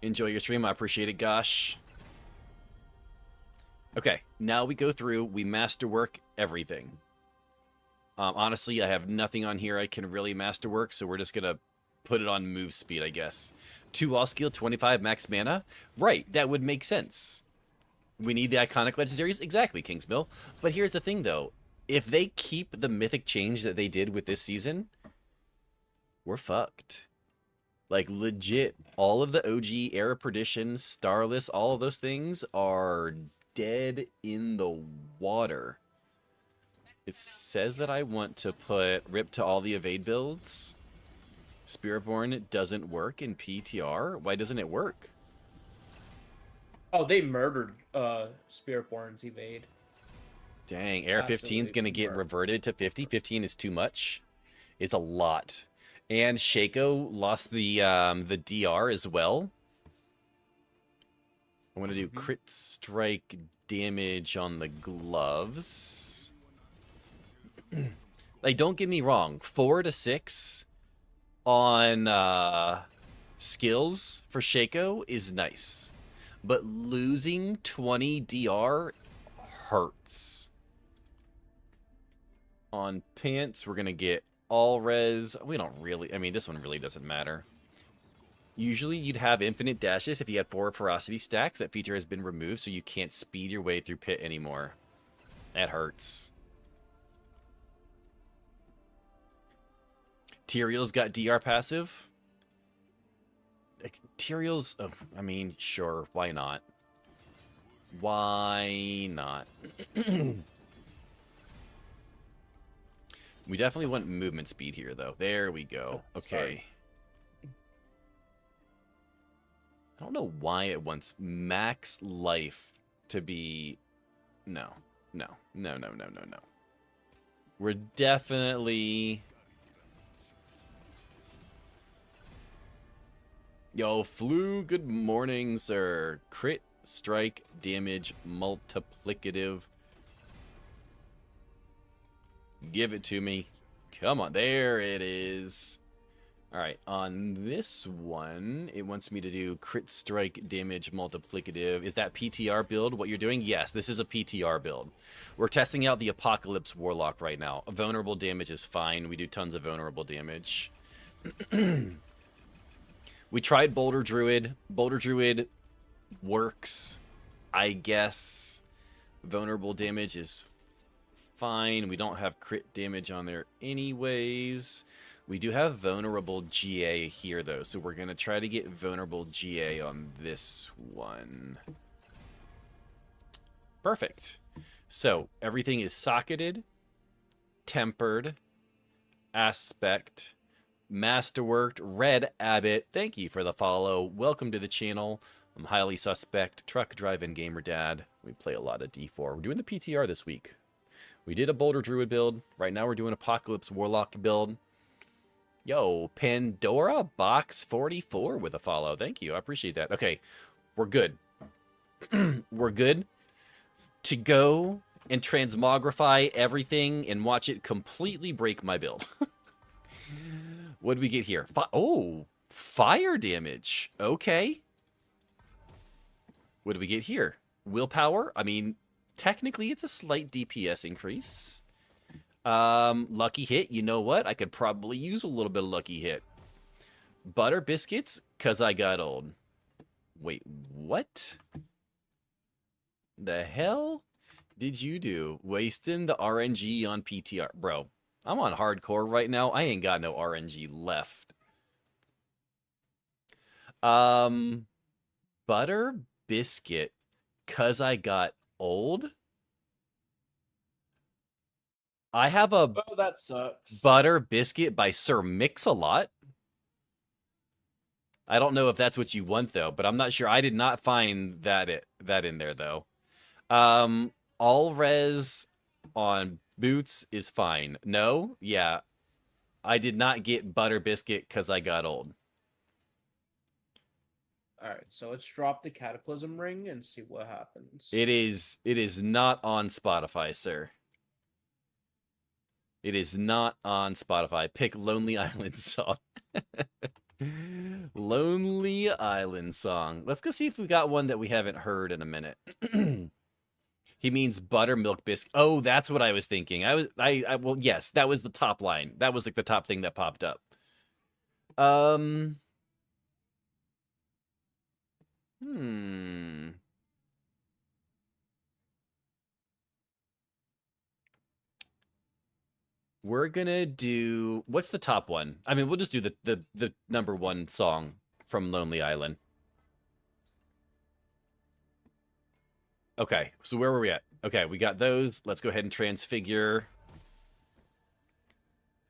Enjoy your stream. I appreciate it, gosh. Okay, now we go through, we masterwork everything. Honestly, I have nothing on here I can really masterwork, so we're just going to put it on move speed, I guess. 2 all skill, 25 max mana? Right, that would make sense. We need the iconic legendaries? Exactly, Kingsmill. But here's the thing, though. If they keep the mythic change that they did with this season, we're fucked. Like, legit, all of the OG, Era Perdition, Starless, all of those things are dead in the water. It says that I want to put Rip to all the evade builds. Spiritborn doesn't work in PTR. Why doesn't it work? Oh, they murdered Spiritborn's evade. Dang, Air 15's going to get reverted to 50. 15 is too much. It's a lot. And Shaco lost the DR as well. I want to do crit strike damage on the gloves. Like, don't get me wrong. 4 to 6 on skills for Shaco is nice. But losing 20 DR hurts. On pants, we're going to get all res. We don't really... I mean, this one really doesn't matter. Usually, you'd have infinite dashes if you had 4 ferocity stacks. That feature has been removed, so you can't speed your way through pit anymore. That hurts. Tyrael's got DR passive. Like, Tyrael's... Oh, I mean, sure. Why not? Why not? We definitely want movement speed here, though. There we go. Okay. Sorry. I don't know why it wants max life to be... No. No. No, no, no, no, no. We're definitely... Yo, Flu, good morning, sir. Crit, strike, damage, multiplicative. Give it to me. Come on, there it is. Alright, on this one, it wants me to do crit, strike, damage, multiplicative. Is that PTR build what you're doing? Yes, this is a PTR build. We're testing out the Apocalypse Warlock right now. Vulnerable damage is fine. We do tons of vulnerable damage. We tried Boulder Druid. Boulder Druid works, I guess. Vulnerable damage is fine. We don't have crit damage on there anyways. We do have vulnerable GA here, though, so we're going to try to get vulnerable GA on this one. Perfect. So, everything is socketed, tempered, aspect, masterworked. Red Abbott, thank you for the follow. Welcome to the channel. I'm highly suspect. Truck driving gamer dad. We play a lot of D4. We're doing the PTR this week. We did a Boulder Druid build. Right now we're doing Apocalypse Warlock build. Yo, Pandora Box 44 with a follow. Thank you. I appreciate that. Okay, we're good. We're good to go and transmogrify everything and watch it completely break my build. What did we get here? Oh, fire damage. Okay. What do we get here? Willpower. I mean, technically it's a slight DPS increase. Lucky hit. You know what? I could probably use a little bit of lucky hit. Butter biscuits, because I got old. Wait, what? The hell did you do? Wasting the RNG on PTR. Bro, I'm on hardcore right now. I ain't got no RNG left. Butter biscuit, because I got old? I have a Oh, that sucks. butter biscuit by Sir Mix-a-Lot. I don't know if that's what you want, though, but I'm not sure. I did not find that in there, though. All res on boots is fine. No? Yeah. I did not get Butter Biscuit because I got old. All right, so let's drop the Cataclysm ring and see what happens. It is not on Spotify, sir. It is not on Spotify. Pick Lonely Island song. Lonely Island song. Let's go see if we got one that we haven't heard in a minute. He means buttermilk biscuit. Oh, that's what I was thinking. Well, yes, that was the top line. That was like the top thing that popped up. We're gonna do, what's the top one? I mean, we'll just do the number one song from Lonely Island. Okay, so where were we at? Okay, we got those. Let's go ahead and transfigure.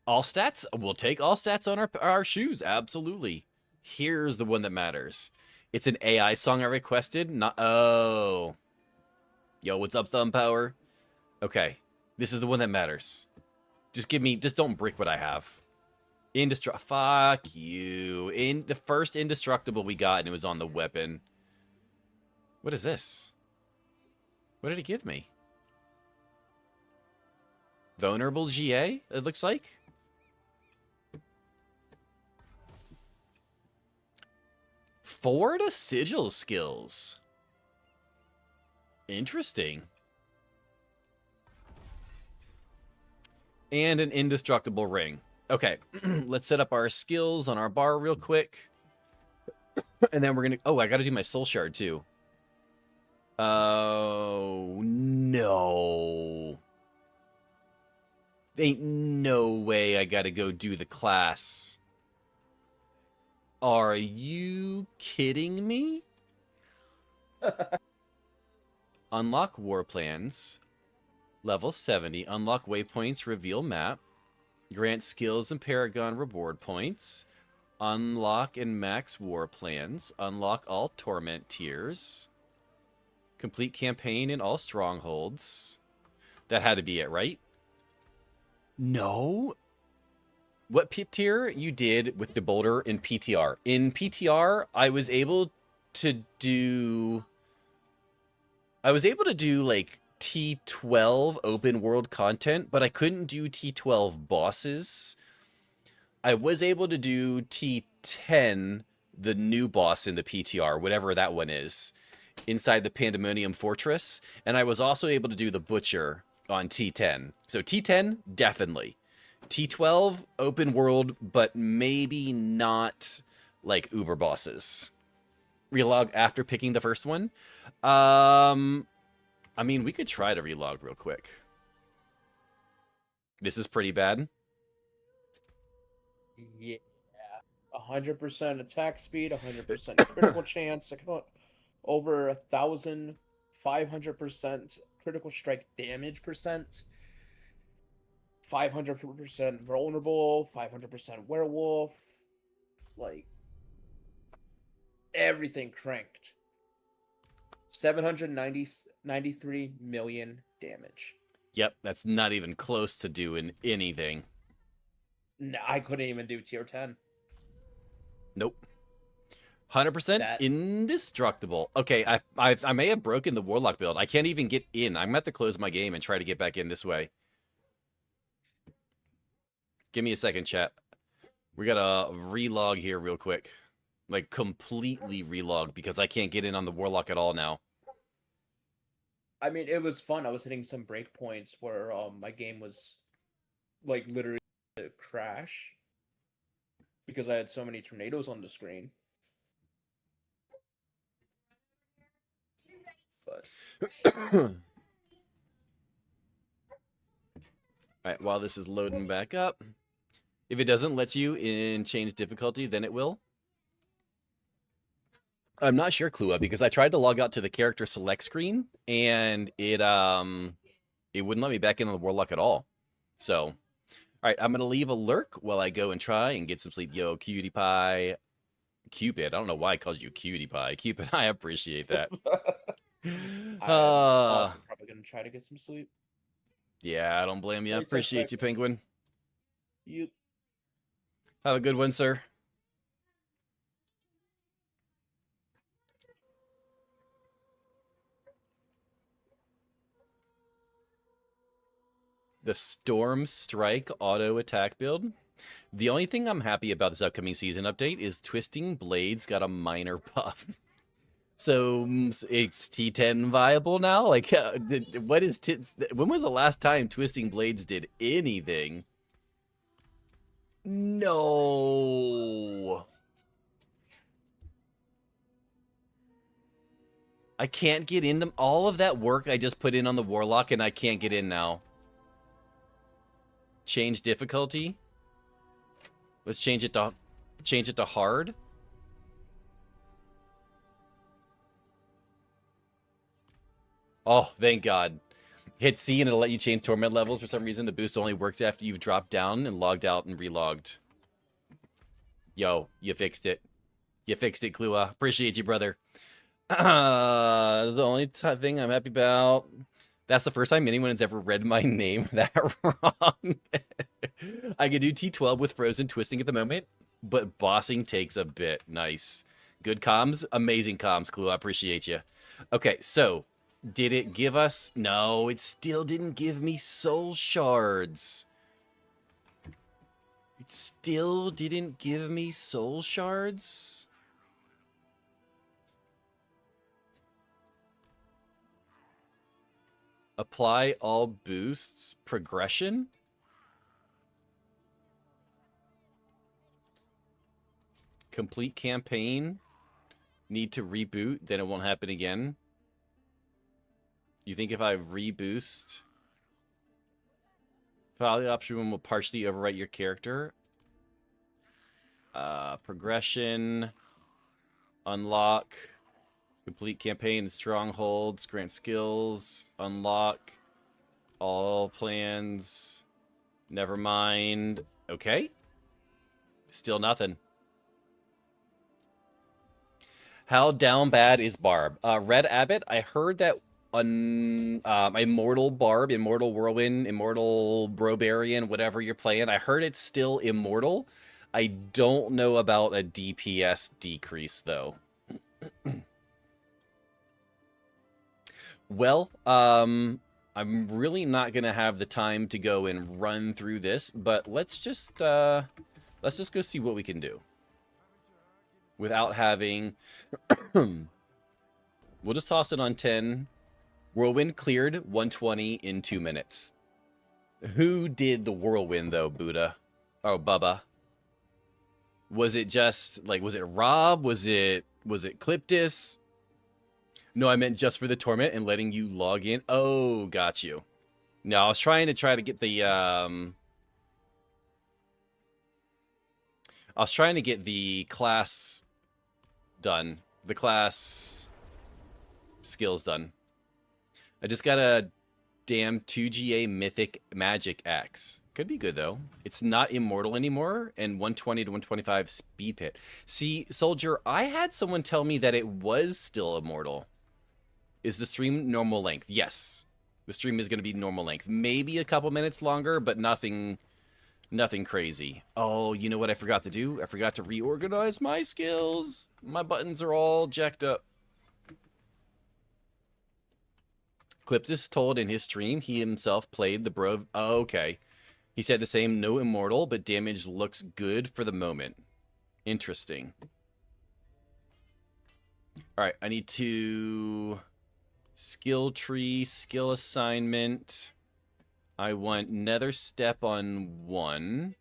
All stats? We'll take all stats on our shoes. Absolutely. Here's the one that matters. It's an AI song I requested. Not. Oh. Yo, what's up, Thumb Power? Okay, this is the one that matters. Just don't brick what I have. Fuck you. The first indestructible we got, and it was on the weapon. What is this? What did it give me? Vulnerable GA, it looks like. Four to sigil skills. Interesting. And an indestructible ring. Okay, let's set up our skills on our bar real quick. And then we're gonna... Oh, I gotta do my soul shard too. Oh, no. Ain't no way I gotta go do the class. Are you kidding me? Unlock war plans. Level 70. Unlock waypoints. Reveal map. Grant skills and Paragon reward points. Unlock and max war plans. Unlock all torment tiers. Complete campaign in all strongholds. That had to be it, right? No. What tier you did with the boulder in PTR? In PTR, I was able to do like T12 open world content, but I couldn't do T12 bosses. I was able to do T10, the new boss in the PTR, whatever that one is, inside the Pandemonium Fortress, and I was also able to do the Butcher on T10. So T10, definitely. T12, open world, but maybe not like uber bosses. Relog after picking the first one. I mean, we could try to relog real quick. This is pretty bad. Yeah. 100% attack speed, 100% critical chance, over 1,500% critical strike damage percent, 500% vulnerable, 500% werewolf, like everything cranked. 793 million damage. Yep, that's not even close to doing anything. No, I couldn't even do tier 10. Nope. 100% indestructible. Okay, I may have broken the Warlock build. I can't even get in. I'm going to have to close my game and try to get back in this way. Give me a second, chat. We got to relog here real quick. Like, completely relog, because I can't get in on the Warlock at all now. I mean, it was fun. I was hitting some breakpoints where my game was, like, literally to crash. Because I had so many tornadoes on the screen. But... Alright, while this is loading back up. If it doesn't let you in change difficulty, then it will. I'm not sure, Klua, because I tried to log out to the character select screen, and it wouldn't let me back in on the Warlock at all. So, all right, I'm going to leave a lurk while I go and try and get some sleep. Yo, Cutie Pie. Cupid. I don't know why I called you Cutie Pie. Cupid, I appreciate that. I'm also probably going to try to get some sleep. Yeah, I don't blame you. I appreciate you, Penguin. You. Have a good one, sir. The Storm Strike auto attack build. The only thing I'm happy about this upcoming season update is Twisting Blades got a minor buff. So it's T10 viable now? Like, when was the last time Twisting Blades did anything? No. I can't get into all of that work I just put in on the Warlock, and I can't get in now. Change difficulty. Let's change it to hard. Oh, thank God. Hit C and it'll let you change torment levels. For some reason, the boost only works after you've dropped down and logged out and relogged. Yo, you fixed it. You fixed it, Klua. Appreciate you, brother. The only thing I'm happy about... That's the first time anyone has ever read my name that wrong. I can do T12 with Frozen Twisting at the moment, but bossing takes a bit. Nice. Good comms. Amazing comms, Clue. I appreciate you. Okay, so did it give us... No, it still didn't give me soul shards. It still didn't give me soul shards. Apply all boosts. Progression? Complete campaign. Need to reboot, then it won't happen again. You think if I reboost, probably option will partially overwrite your character. Progression. Unlock. Complete campaign, strongholds, grant skills, unlock, all plans, never mind. Okay. Still nothing. How down bad is Barb? Red Abbott, I heard that on Immortal Barb, Immortal Whirlwind, Immortal Brobarian, whatever you're playing, I heard it's still immortal. I don't know about a DPS decrease, though. Well, I'm really not gonna have the time to go and run through this, but let's just go see what we can do without having. We'll just toss it on 10. Whirlwind cleared 120 in 2 minutes. Who did the whirlwind though, Buddha? Oh, Bubba. Was it just like, was it Rob? Was it Cliptis? No, I meant just for the torment and letting you log in. Oh, got you. No, I was trying to get the class done. The class skills done. I just got a damn 2GA mythic magic axe. Could be good though. It's not immortal anymore, and 120 to 125 speed pit. See, Soldier, I had someone tell me that it was still immortal. Is the stream normal length? Yes. The stream is going to be normal length. Maybe a couple minutes longer, but nothing crazy. Oh, you know what I forgot to do? I forgot to reorganize my skills. My buttons are all jacked up. Cliptis told in his stream he himself played the bro... Oh, okay. He said the same, no immortal, but damage looks good for the moment. Interesting. Alright, I need to... Skill tree, skill assignment. I want Nether Step on 1.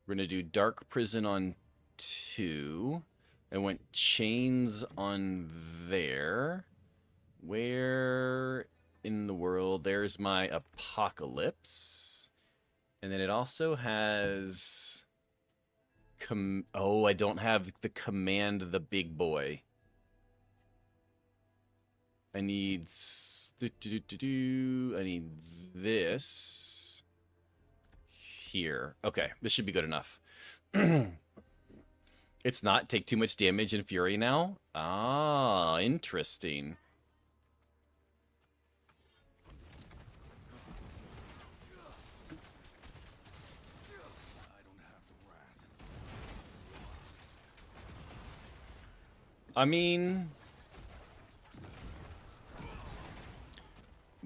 We're going to do Dark Prison on 2. I want Chains on there. Where in the world? There's my Apocalypse. And then it also has... Oh, I don't have the Command the Big Boy. I need I need this here. Okay, this should be good enough. It's not take too much damage in Fury now. Ah, interesting. I mean,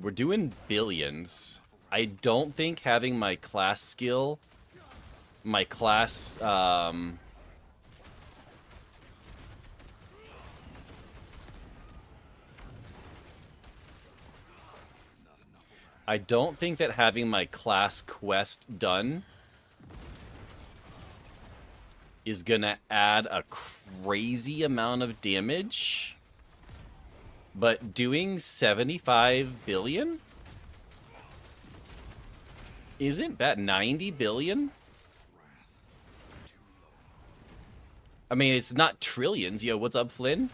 we're doing billions. I don't think having my class skill, my class, I don't think that having my class quest done is gonna add a crazy amount of damage. But doing 75 billion? Isn't that 90 billion? I mean, it's not trillions. Yo, what's up, Flynn?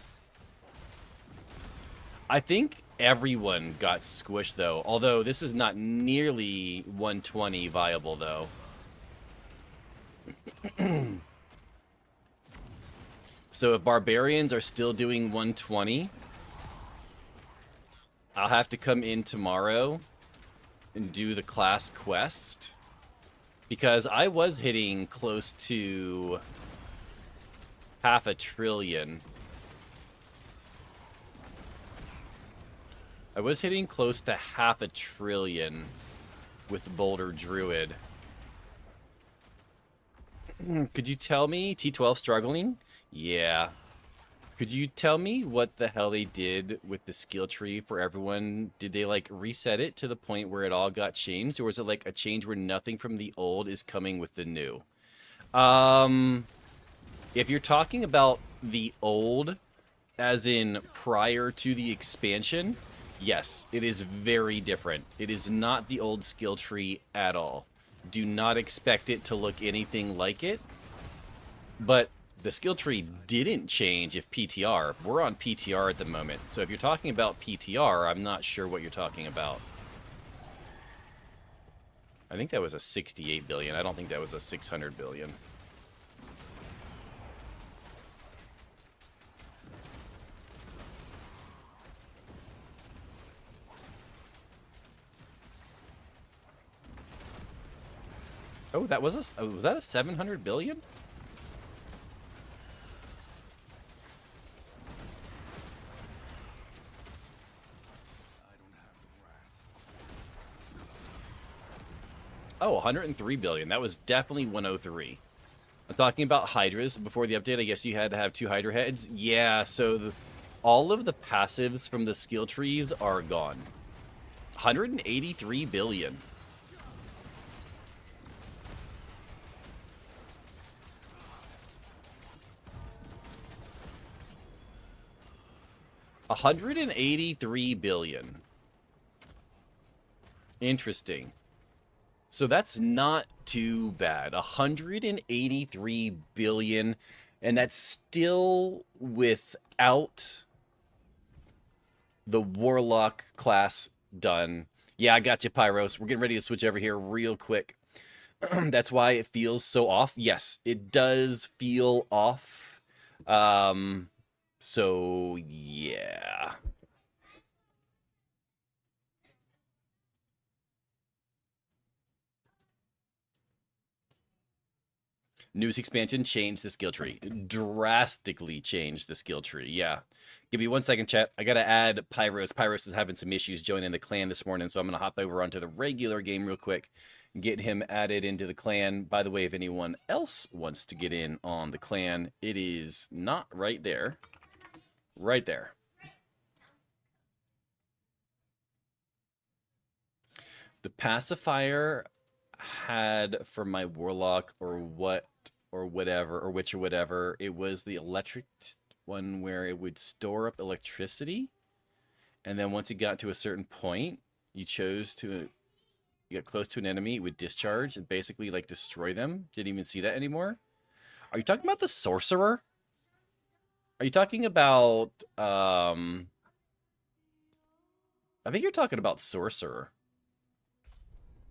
I think everyone got squished, though. Although, this is not nearly 120 viable, though. So if barbarians are still doing 120, I'll have to come in tomorrow and do the class quest. Because I was hitting close to 500 billion. I was hitting close to 500 billion with Boulder Druid. Could you tell me T12 struggling? Yeah. Could you tell me what the hell they did with the skill tree for everyone? Did they like reset it to the point where it all got changed, or was it like a change where nothing from the old is coming with the new? If you're talking about the old, as in prior to the expansion, yes, it is very different. It is not the old skill tree at all. Do not expect it to look anything like it. But the skill tree didn't change if PTR. We're on PTR at the moment. So if you're talking about PTR, I'm not sure what you're talking about. I think that was a 68 billion. I don't think that was a 600 billion. Oh, that was was that a 700 billion? Oh, 103 billion. That was definitely 103. I'm talking about Hydras. Before the update, I guess you had to have 2 Hydra heads. Yeah, so all of the passives from the skill trees are gone. 183 billion. $183 billion. Interesting. So that's not too bad. 183 billion, and that's still without the Warlock class done. Yeah, I got you, Pyros. We're getting ready to switch over here real quick. That's why it feels so off. Yes, it does feel off. So yeah. Newest expansion changed the skill tree. Drastically changed the skill tree. Yeah. Give me 1 second, chat. I got to add Pyros. Pyros is having some issues joining the clan this morning, so I'm going to hop over onto the regular game real quick and get him added into the clan. By the way, if anyone else wants to get in on the clan, it is not right there. Right there. The pacifier had for my warlock or whatever, or witch or whatever, it was the electric one where it would store up electricity, and then once it got to a certain point, you get close to an enemy, it would discharge and basically like destroy them. Didn't even see that anymore. Are you talking about the sorcerer? Are you talking about I think you're talking about sorcerer.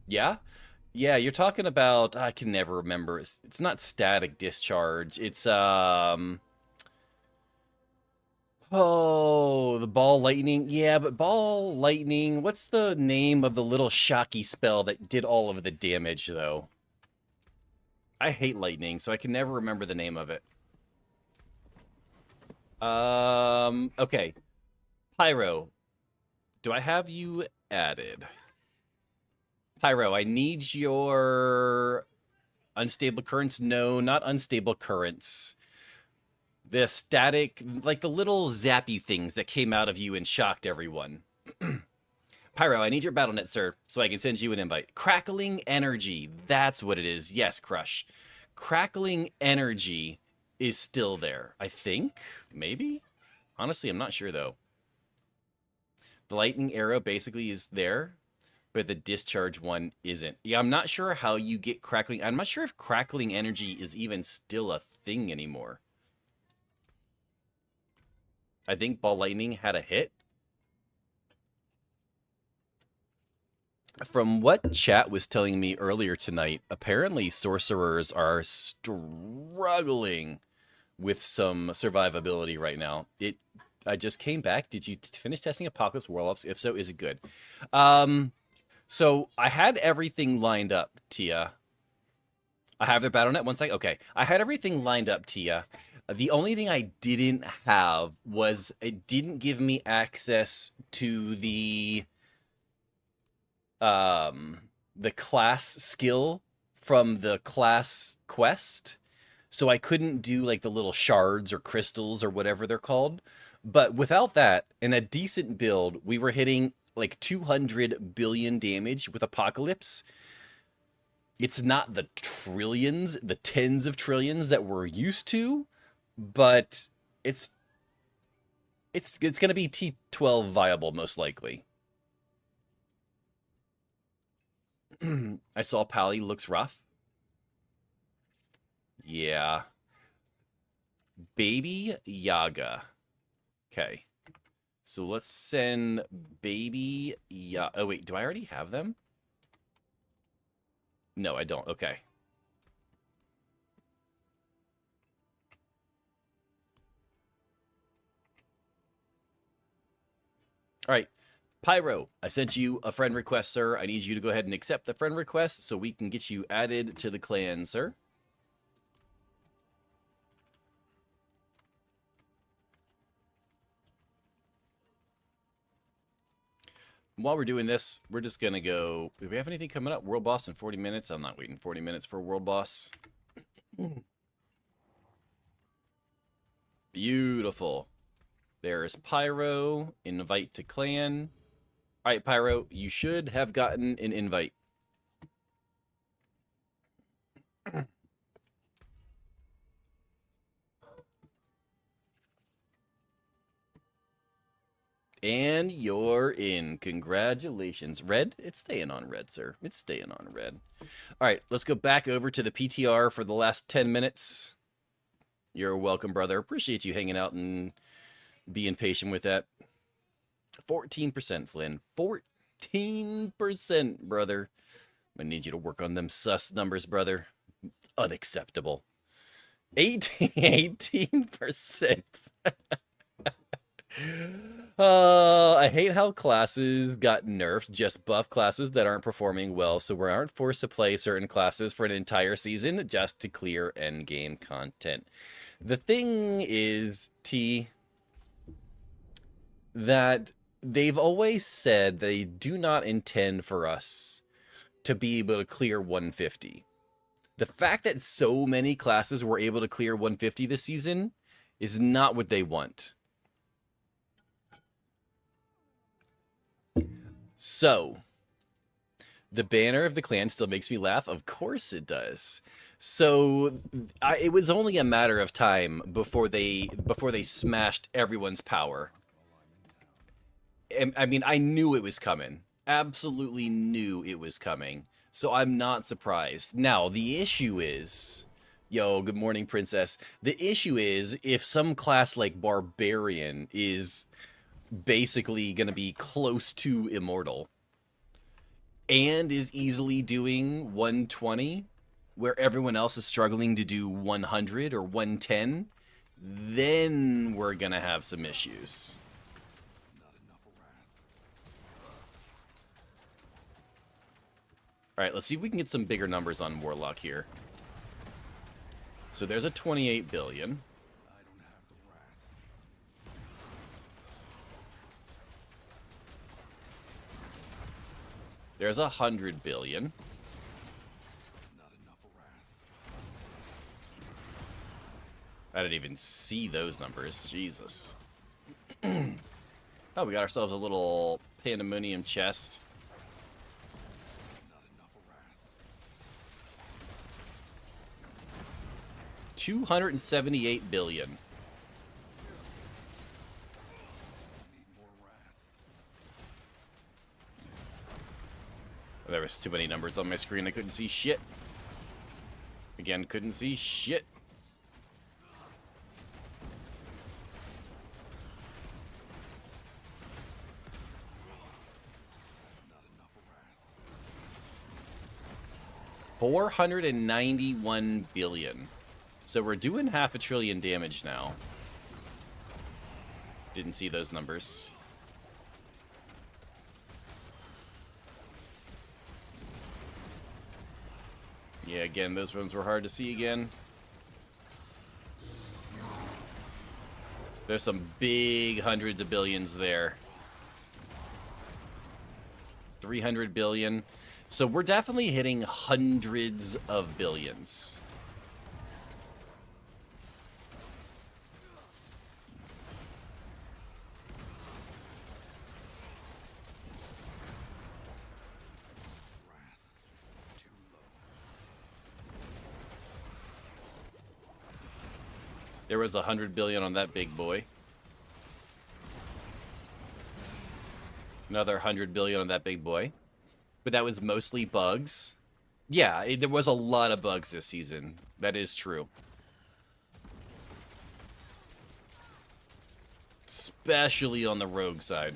Yeah? Yeah, you're talking about, I can never remember. It's not static discharge. It's oh, the ball lightning. Yeah, but ball lightning, what's the name of the little shocky spell that did all of the damage though? I hate lightning, so I can never remember the name of it. Okay. Pyro, do I have you added? Pyro, I need your unstable currents. No, not unstable currents. The static, like the little zappy things that came out of you and shocked everyone. Pyro, I need your BattleNet, sir, so I can send you an invite. Crackling energy. That's what it is. Yes, Crush. Crackling energy is still there. I think? Maybe? Honestly, I'm not sure, though. The lightning arrow basically is there, but the discharge one isn't. Yeah, I'm not sure how you get crackling. I'm not sure if crackling energy is even still a thing anymore. I think ball lightning had a hit. From what chat was telling me earlier tonight, apparently sorcerers are struggling with some survivability right now. I just came back. Did you finish testing Apocalypse Warlocks? If so, is it good? So I had everything lined up, Tia. I have their BattleNet one second. Okay. I had everything lined up, Tia. The only thing I didn't have was it didn't give me access to the class skill from the class quest. So I couldn't do like the little shards or crystals or whatever they're called. But without that, in a decent build, we were hitting like 200 billion damage with Apocalypse. It's not the trillions, the tens of trillions that we're used to, but it's going to be T12 viable most likely. I saw Pally looks rough. Yeah. Baby Yaga. Okay. So let's send Baby Yaga. Oh, wait. Do I already have them? No, I don't. Okay. All right. Pyro, I sent you a friend request, sir. I need you to go ahead and accept the friend request so we can get you added to the clan, sir. While we're doing this, we're just going to go... Do we have anything coming up? World Boss in 40 minutes? I'm not waiting 40 minutes for World Boss. Beautiful. There's Pyro. Invite to clan. All right, Pyro, you should have gotten an invite. And you're in. Congratulations. Red? It's staying on red, sir. It's staying on red. All right, let's go back over to the PTR for the last 10 minutes. You're welcome, brother. Appreciate you hanging out and being patient with that. 14%, Flynn. 14%, brother. I need you to work on them sus numbers, brother. Unacceptable. 18%. I hate how classes got nerfed, just buff classes that aren't performing well, so we aren't forced to play certain classes for an entire season just to clear endgame content. The thing is, T, that they've always said they do not intend for us to be able to clear 150. The fact that so many classes were able to clear 150 this season is not what they want. So, the banner of the clan still makes me laugh. Of course it does. So, it was only a matter of time before they smashed everyone's power. I mean, I knew it was coming. Absolutely knew it was coming. So I'm not surprised. Now, the issue is... Yo, good morning, princess. The issue is, if some class like Barbarian is basically going to be close to immortal and is easily doing 120, where everyone else is struggling to do 100 or 110, then we're going to have some issues. All right, let's see if we can get some bigger numbers on Warlock here. So there's a 28 billion. There's 100 billion. Not enough wrath. I didn't even see those numbers. Jesus. Oh, we got ourselves a little pandemonium chest. Not enough wrath. 278 billion. Need more wrath. There was too many numbers on my screen. I couldn't see shit. Again, couldn't see shit. Not enough wrath. 491 billion. So we're doing 500 billion damage now. Didn't see those numbers. Yeah, again, those ones were hard to see again. There's some big hundreds of billions there. 300 billion. So we're definitely hitting hundreds of billions. Too low. There was 100 billion on that big boy. Another 100 billion on that big boy. But that was mostly bugs. Yeah, there was a lot of bugs this season. That is true. Especially on the rogue side.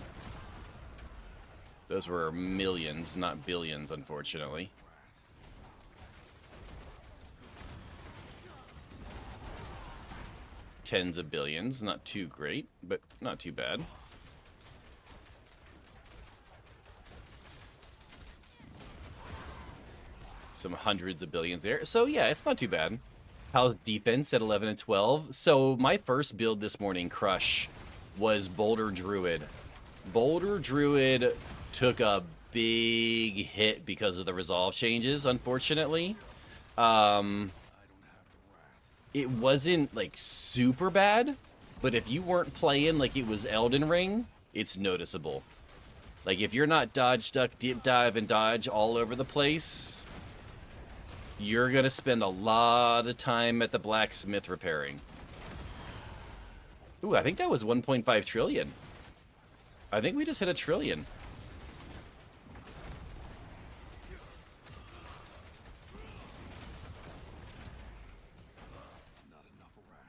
Those were millions, not billions, unfortunately. Tens of billions, not too great, but not too bad. Some hundreds of billions there. So yeah, it's not too bad. How's defense at 11 and 12? So my first build this morning, Crush, was Boulder Druid. Boulder Druid took a big hit because of the resolve changes, unfortunately. It wasn't like super bad, but if you weren't playing like it was Elden Ring, it's noticeable. Like if you're not dodge, duck, dip, dive, and dodge all over the place, you're gonna spend a lot of time at the blacksmith repairing. Ooh, I think that was 1.5 trillion. I think we just hit 1 trillion. Not enough wrath.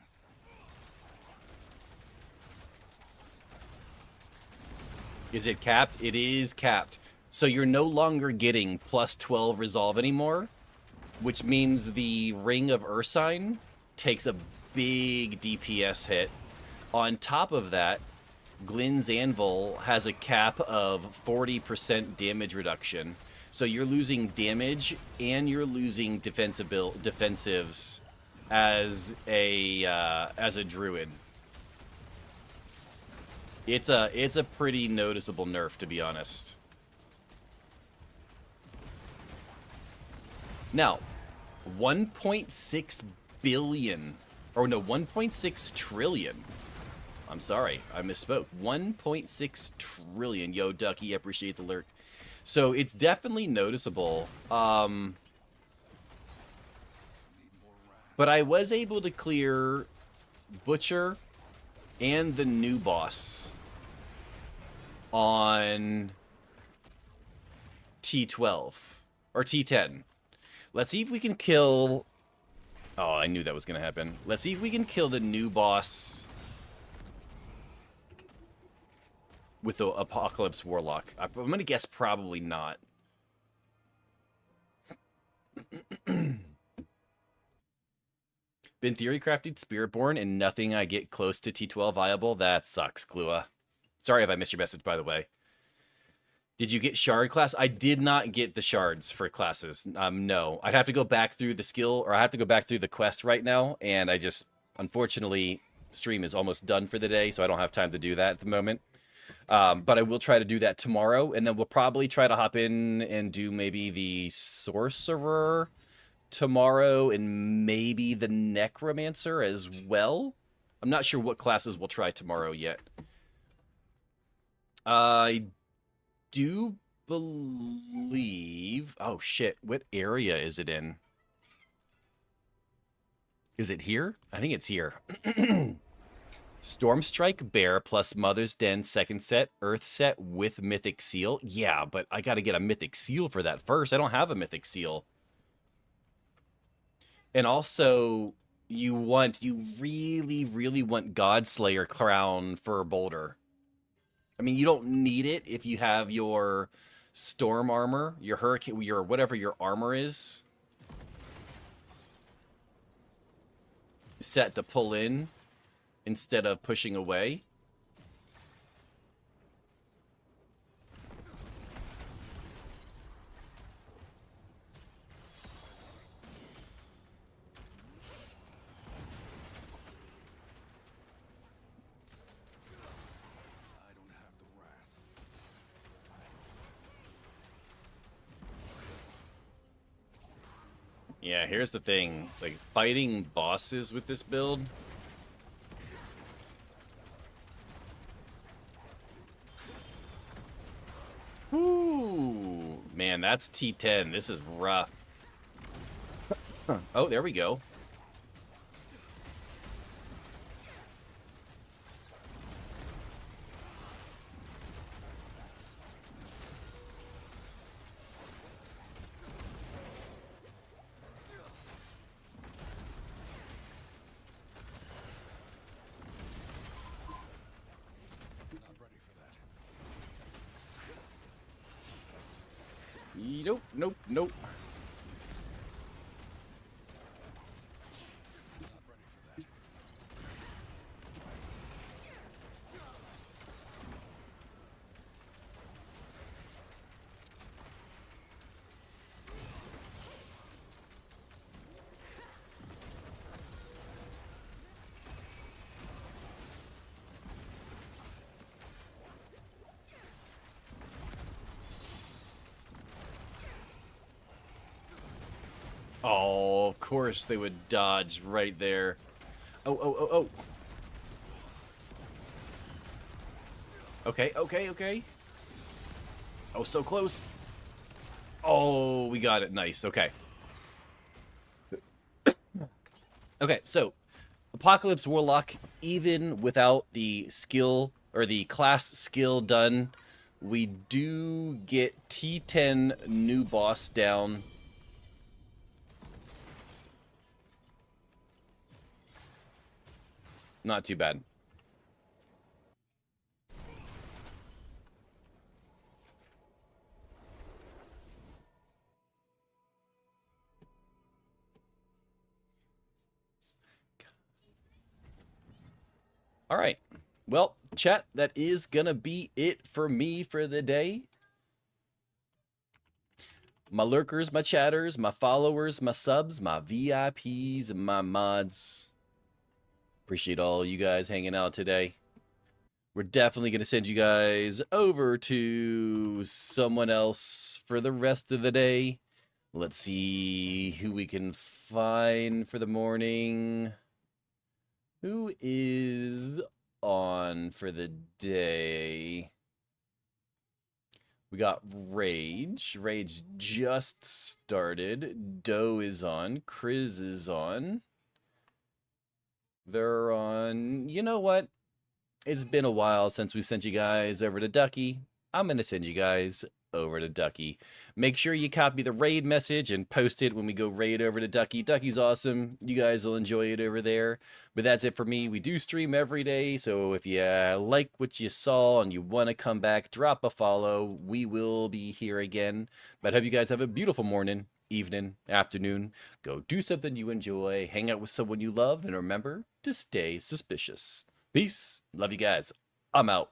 Is it capped? It is capped. So you're no longer getting plus 12 resolve anymore, which means the Ring of Ursine takes a big DPS hit. On top of that, Glenn's Anvil has a cap of 40% damage reduction. So you're losing damage and you're losing defensives as a druid. It's a pretty noticeable nerf, to be honest. Now, 1.6 billion, or no, 1.6 trillion. I'm sorry, I misspoke. 1.6 trillion. Yo, Ducky, appreciate the lurk. So it's definitely noticeable. But I was able to clear Butcher and the new boss on T12 or T10. Let's see if we can kill... Oh, I knew that was going to happen. Let's see if we can kill the new boss with the Apocalypse Warlock. I'm going to guess probably not. Been theory crafted Spiritborn and nothing I get close to T12 viable? That sucks, Glua. Sorry if I missed your message, by the way. Did you get shard class? I did not get the shards for classes. No. I'd have to go back through the skill, or I have to go back through the quest right now, and I just, unfortunately, stream is almost done for the day, so I don't have time to do that at the moment. But I will try to do that tomorrow, and then we'll probably try to hop in and do maybe the sorcerer tomorrow and maybe the necromancer as well. I'm not sure what classes we'll try tomorrow yet. I do believe... Oh, shit. What area is it in? Is it here? I think it's here. Stormstrike Bear plus Mother's Den second set, Earth set with Mythic Seal. Yeah, but I got to get a Mythic Seal for that first. I don't have a Mythic Seal. And also, you really, really want Godslayer Crown for Boulder. I mean, you don't need it if you have your Storm Armor, your Hurricane, your whatever your armor is set to pull in instead of pushing away. I don't have the wrath. Yeah, here's the thing. Like, fighting bosses with this build... Ooh, man, that's T10. This is rough. Oh, there we go. Not ready for that. Nope, nope, nope. Not ready for that. Oh, of course they would dodge right there. Oh, oh, oh, oh. Okay, okay, okay. Oh, so close. Oh, we got it. Nice. Okay. Okay, so Apocalypse Warlock, even without the skill or the class skill done, we do get T10 new boss down. Not too bad. All right. Well, chat, that is gonna be it for me for the day. My lurkers, my chatters, my followers, my subs, my VIPs, and my mods. Appreciate all you guys hanging out today. We're definitely going to send you guys over to someone else for the rest of the day. Let's see who we can find for the morning. Who is on for the day? We got Rage. Rage just started. Doe is on. Chris is on. They're on. You know what? It's been a while since we sent you guys over to Ducky. I'm going to send you guys over to Ducky. Make sure you copy the raid message and post it when we go raid over to Ducky. Ducky's awesome. You guys will enjoy it over there. But that's it for me. We do stream every day, so if you like what you saw and you want to come back, drop a follow. We will be here again. But I hope you guys have a beautiful morning, evening, afternoon. Go do something you enjoy, hang out with someone you love, and remember to stay suspicious. Peace. Love you guys. I'm out.